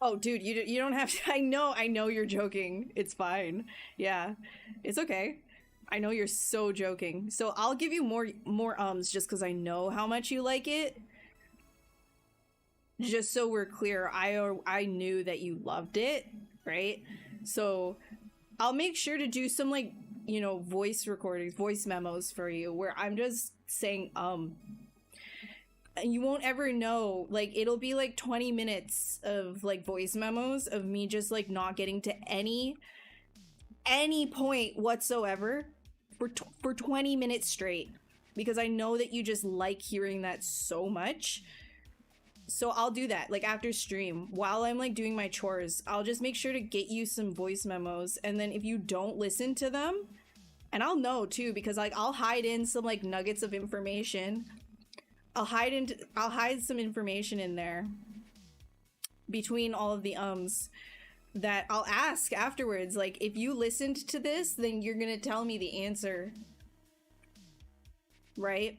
Oh, dude, you don't have to. I know you're joking. It's fine. Yeah, it's okay. I know you're so joking. So I'll give you more ums just because I know how much you like it. Just so we're clear, I knew that you loved it, right? So I'll make sure to do some like voice recordings, voice memos for you where I'm just saying and you won't ever know, like it'll be like 20 minutes of like voice memos of me just like not getting to any point whatsoever for 20 minutes straight because I know that you just like hearing that so much. So I'll do that like after stream while I'm like doing my chores. I'll just make sure to get you some voice memos, and then if you don't listen to them, and I'll know too because like I'll hide in some like nuggets of information. I'll hide some information in there between all of the ums that I'll ask afterwards. Like, if you listened to this, then you're gonna tell me the answer. Right?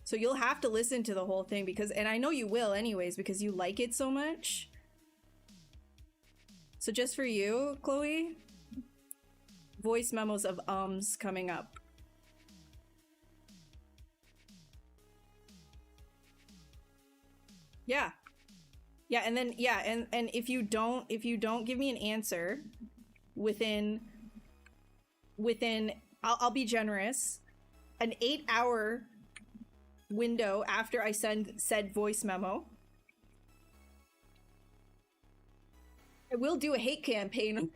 So you'll have to listen to the whole thing because, and I know you will anyways, because you like it so much. So just for you, Chloe, voice memos of ums coming up. Yeah. Yeah, and then and if you don't give me an answer within I'll be generous, an 8-hour window after I send said voice memo, I will do a hate campaign.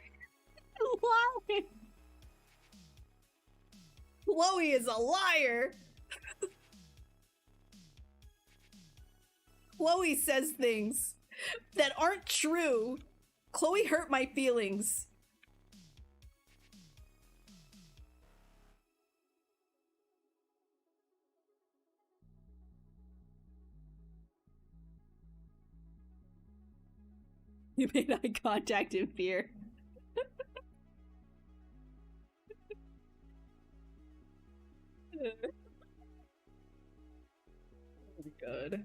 Chloe is a liar. Chloe says things that aren't true. Chloe hurt my feelings. You made eye contact in fear. Oh my god.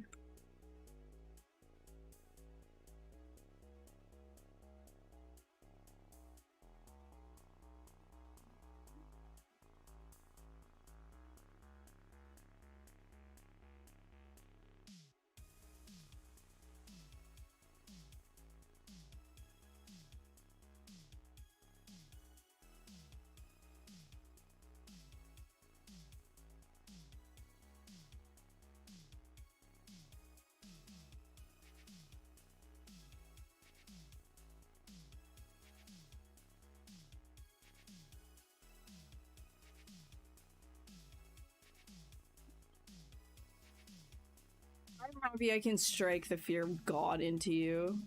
I'm happy I can strike the fear of God into you.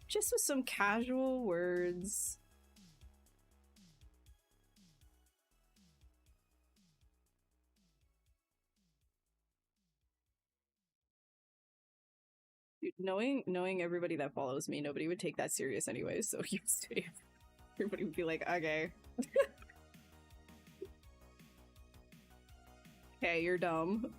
Just with some casual words. Dude, knowing everybody that follows me, nobody would take that serious anyway, so you stay. Everybody would be like, okay. Okay, you're dumb.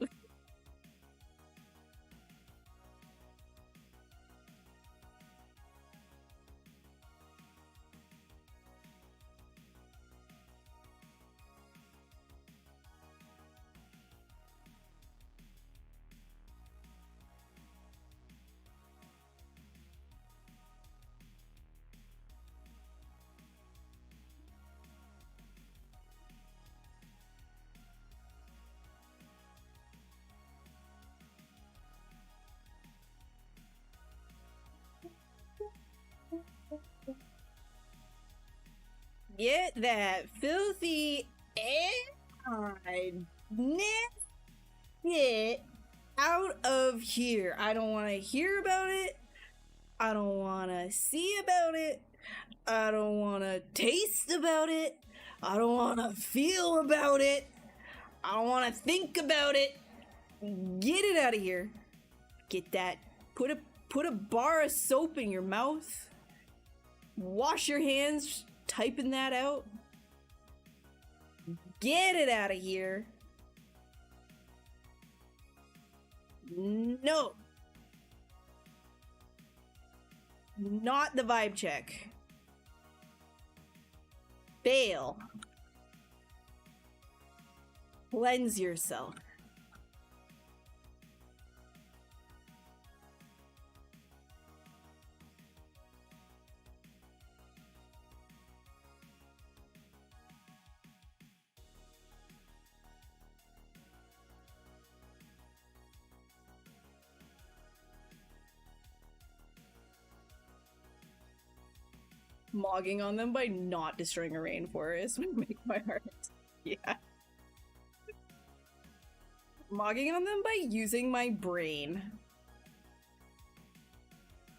Get that filthy get out of here. I don't want to hear about it. I don't want to see about it. I don't want to taste about it. I don't want to feel about it. I don't want to think about it. Get it out of here. Get that. Put a bar of soap in your mouth. Wash your hands typing that out. Get it out of here. No. Not the vibe check. Fail. Cleanse yourself. Mogging on them by not destroying a rainforest would make my heart. Yeah. Mogging on them by using my brain.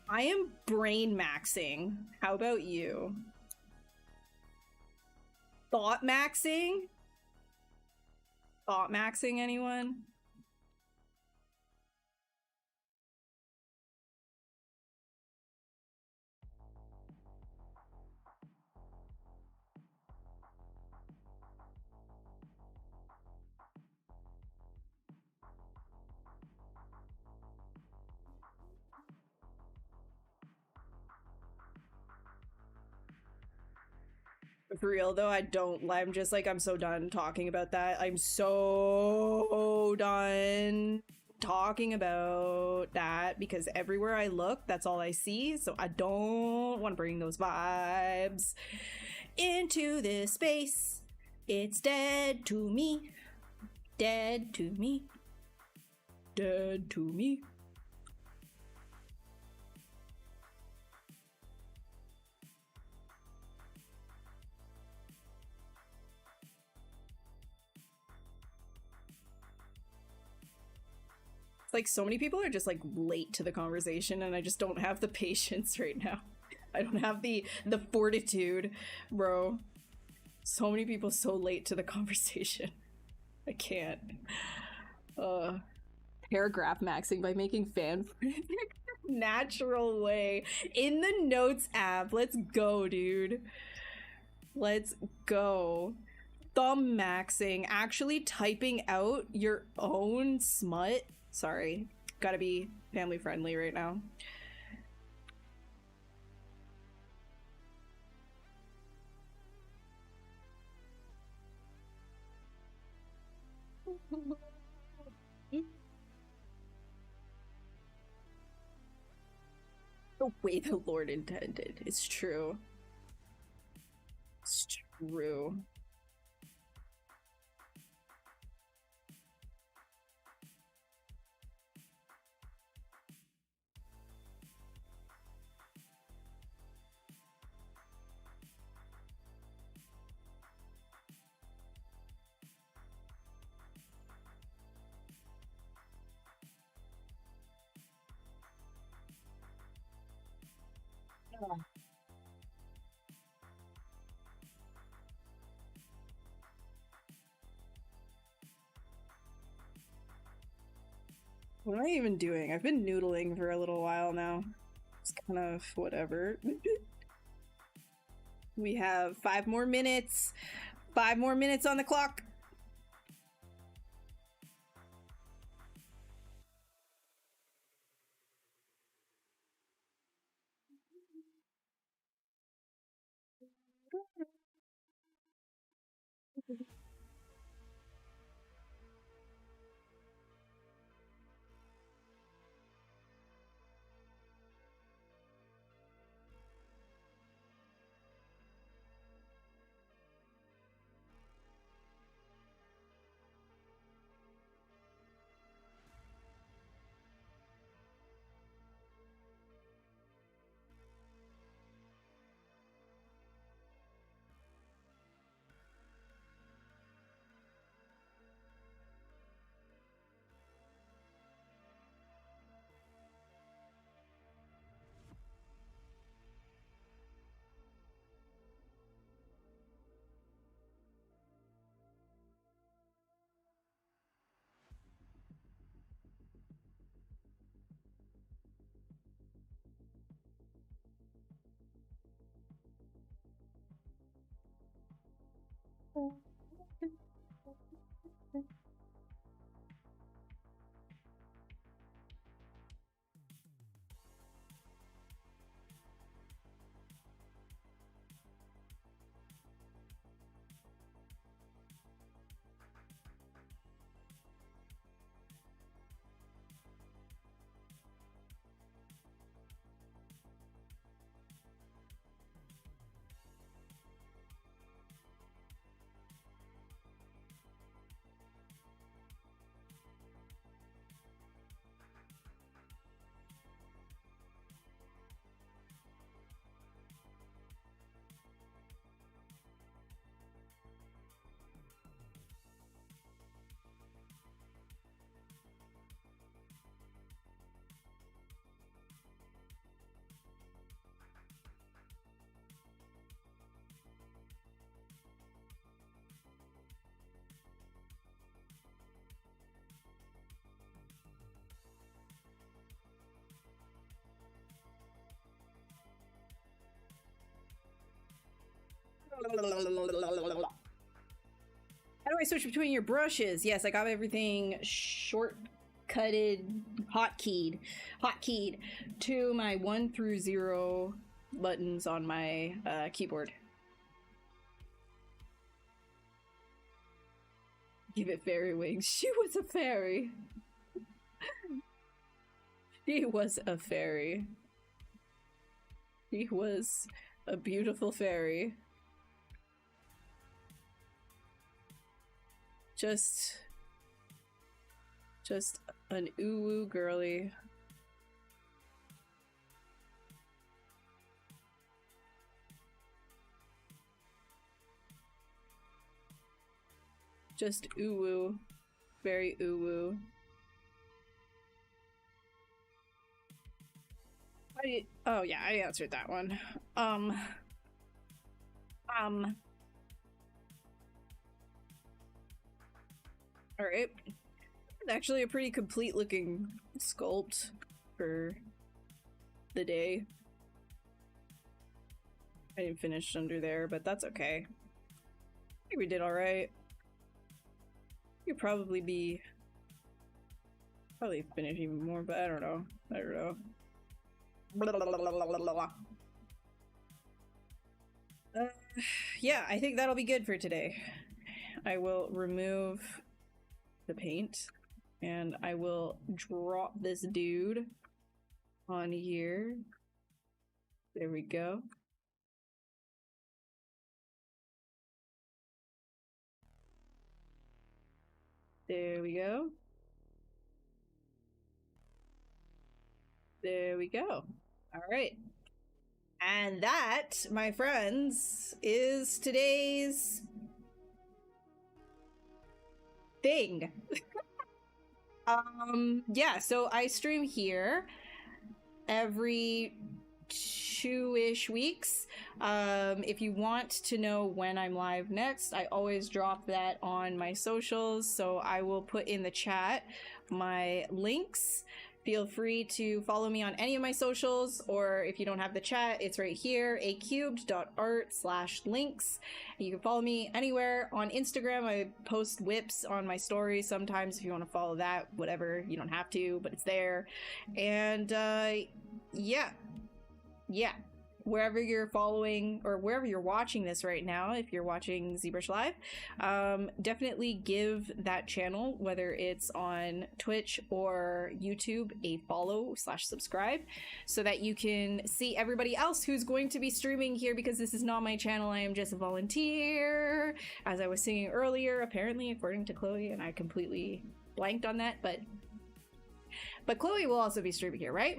I am brain maxing. How about you? Thought maxing? Thought maxing, anyone? For real though, I'm just like, I'm so done talking about that. I'm so done talking about that because everywhere I look, that's all I see. So I don't want to bring those vibes into this space. It's dead to me. Dead to me. Dead to me. Like, so many people are just like late to the conversation and I just don't have the patience right now. I don't have the fortitude, bro. So many people so late to the conversation. I can't. Paragraph maxing by making fan natural way in the notes app. Let's go, dude. Let's go. Thumb maxing, actually typing out your own smut. Sorry, gotta be family friendly right now. The way the Lord intended. It's true. It's true. What am I even doing? I've been noodling for a little while now. It's kind of whatever. We have 5 more minutes. 5 more minutes on the clock. How do I switch between your brushes? Yes, I got everything short-cutted, hotkeyed to my 1 through 0 buttons on my keyboard. Give it fairy wings. She was a fairy. She was a fairy. She was a beautiful fairy. Just an ooh-woo girly. Just ooh-woo. Very ooh-woo. Oh yeah, I answered that one. Alright. It's actually a pretty complete looking sculpt for the day. I didn't finish under there, but that's okay. I think we did alright. You'd probably finish even more, but I don't know. Yeah, I think that'll be good for today. I will remove the paint and I will drop this dude on here. There we go. There we go. There we go. All right. And that, my friends, is today's thing. Yeah, so I stream here every 2-ish weeks. If you want to know when I'm live next, I always drop that on my socials, so I will put in the chat my links. Feel free to follow me on any of my socials, or if you don't have the chat, it's right here, acubed.art/links. You can follow me anywhere. On Instagram, I post whips on my stories sometimes if you want to follow that, whatever. You don't have to, but it's there. And yeah. Wherever you're following or wherever you're watching this right now, if you're watching ZBrush Live, definitely give that channel, whether it's on Twitch or YouTube, a follow/subscribe so that you can see everybody else who's going to be streaming here, because this is not my channel. I am just a volunteer, as I was saying earlier, apparently, according to Chloe, and I completely blanked on that, but Chloe will also be streaming here, right?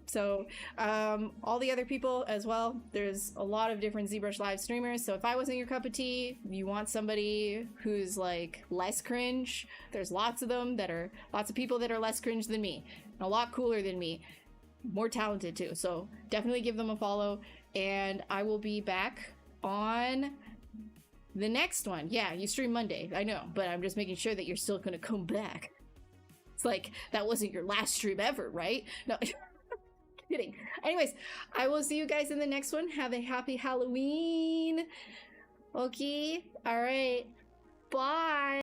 So, all the other people as well, there's a lot of different ZBrush Live streamers, so if I wasn't your cup of tea, you want somebody who's, like, less cringe, there's lots of people that are less cringe than me, and a lot cooler than me, more talented too, so definitely give them a follow, and I will be back on the next one. Yeah, you stream Monday, I know, but I'm just making sure that you're still gonna come back. It's like, that wasn't your last stream ever, right? No, kidding. Anyways, I will see you guys in the next one. Have a happy Halloween. Okay. All right. Bye.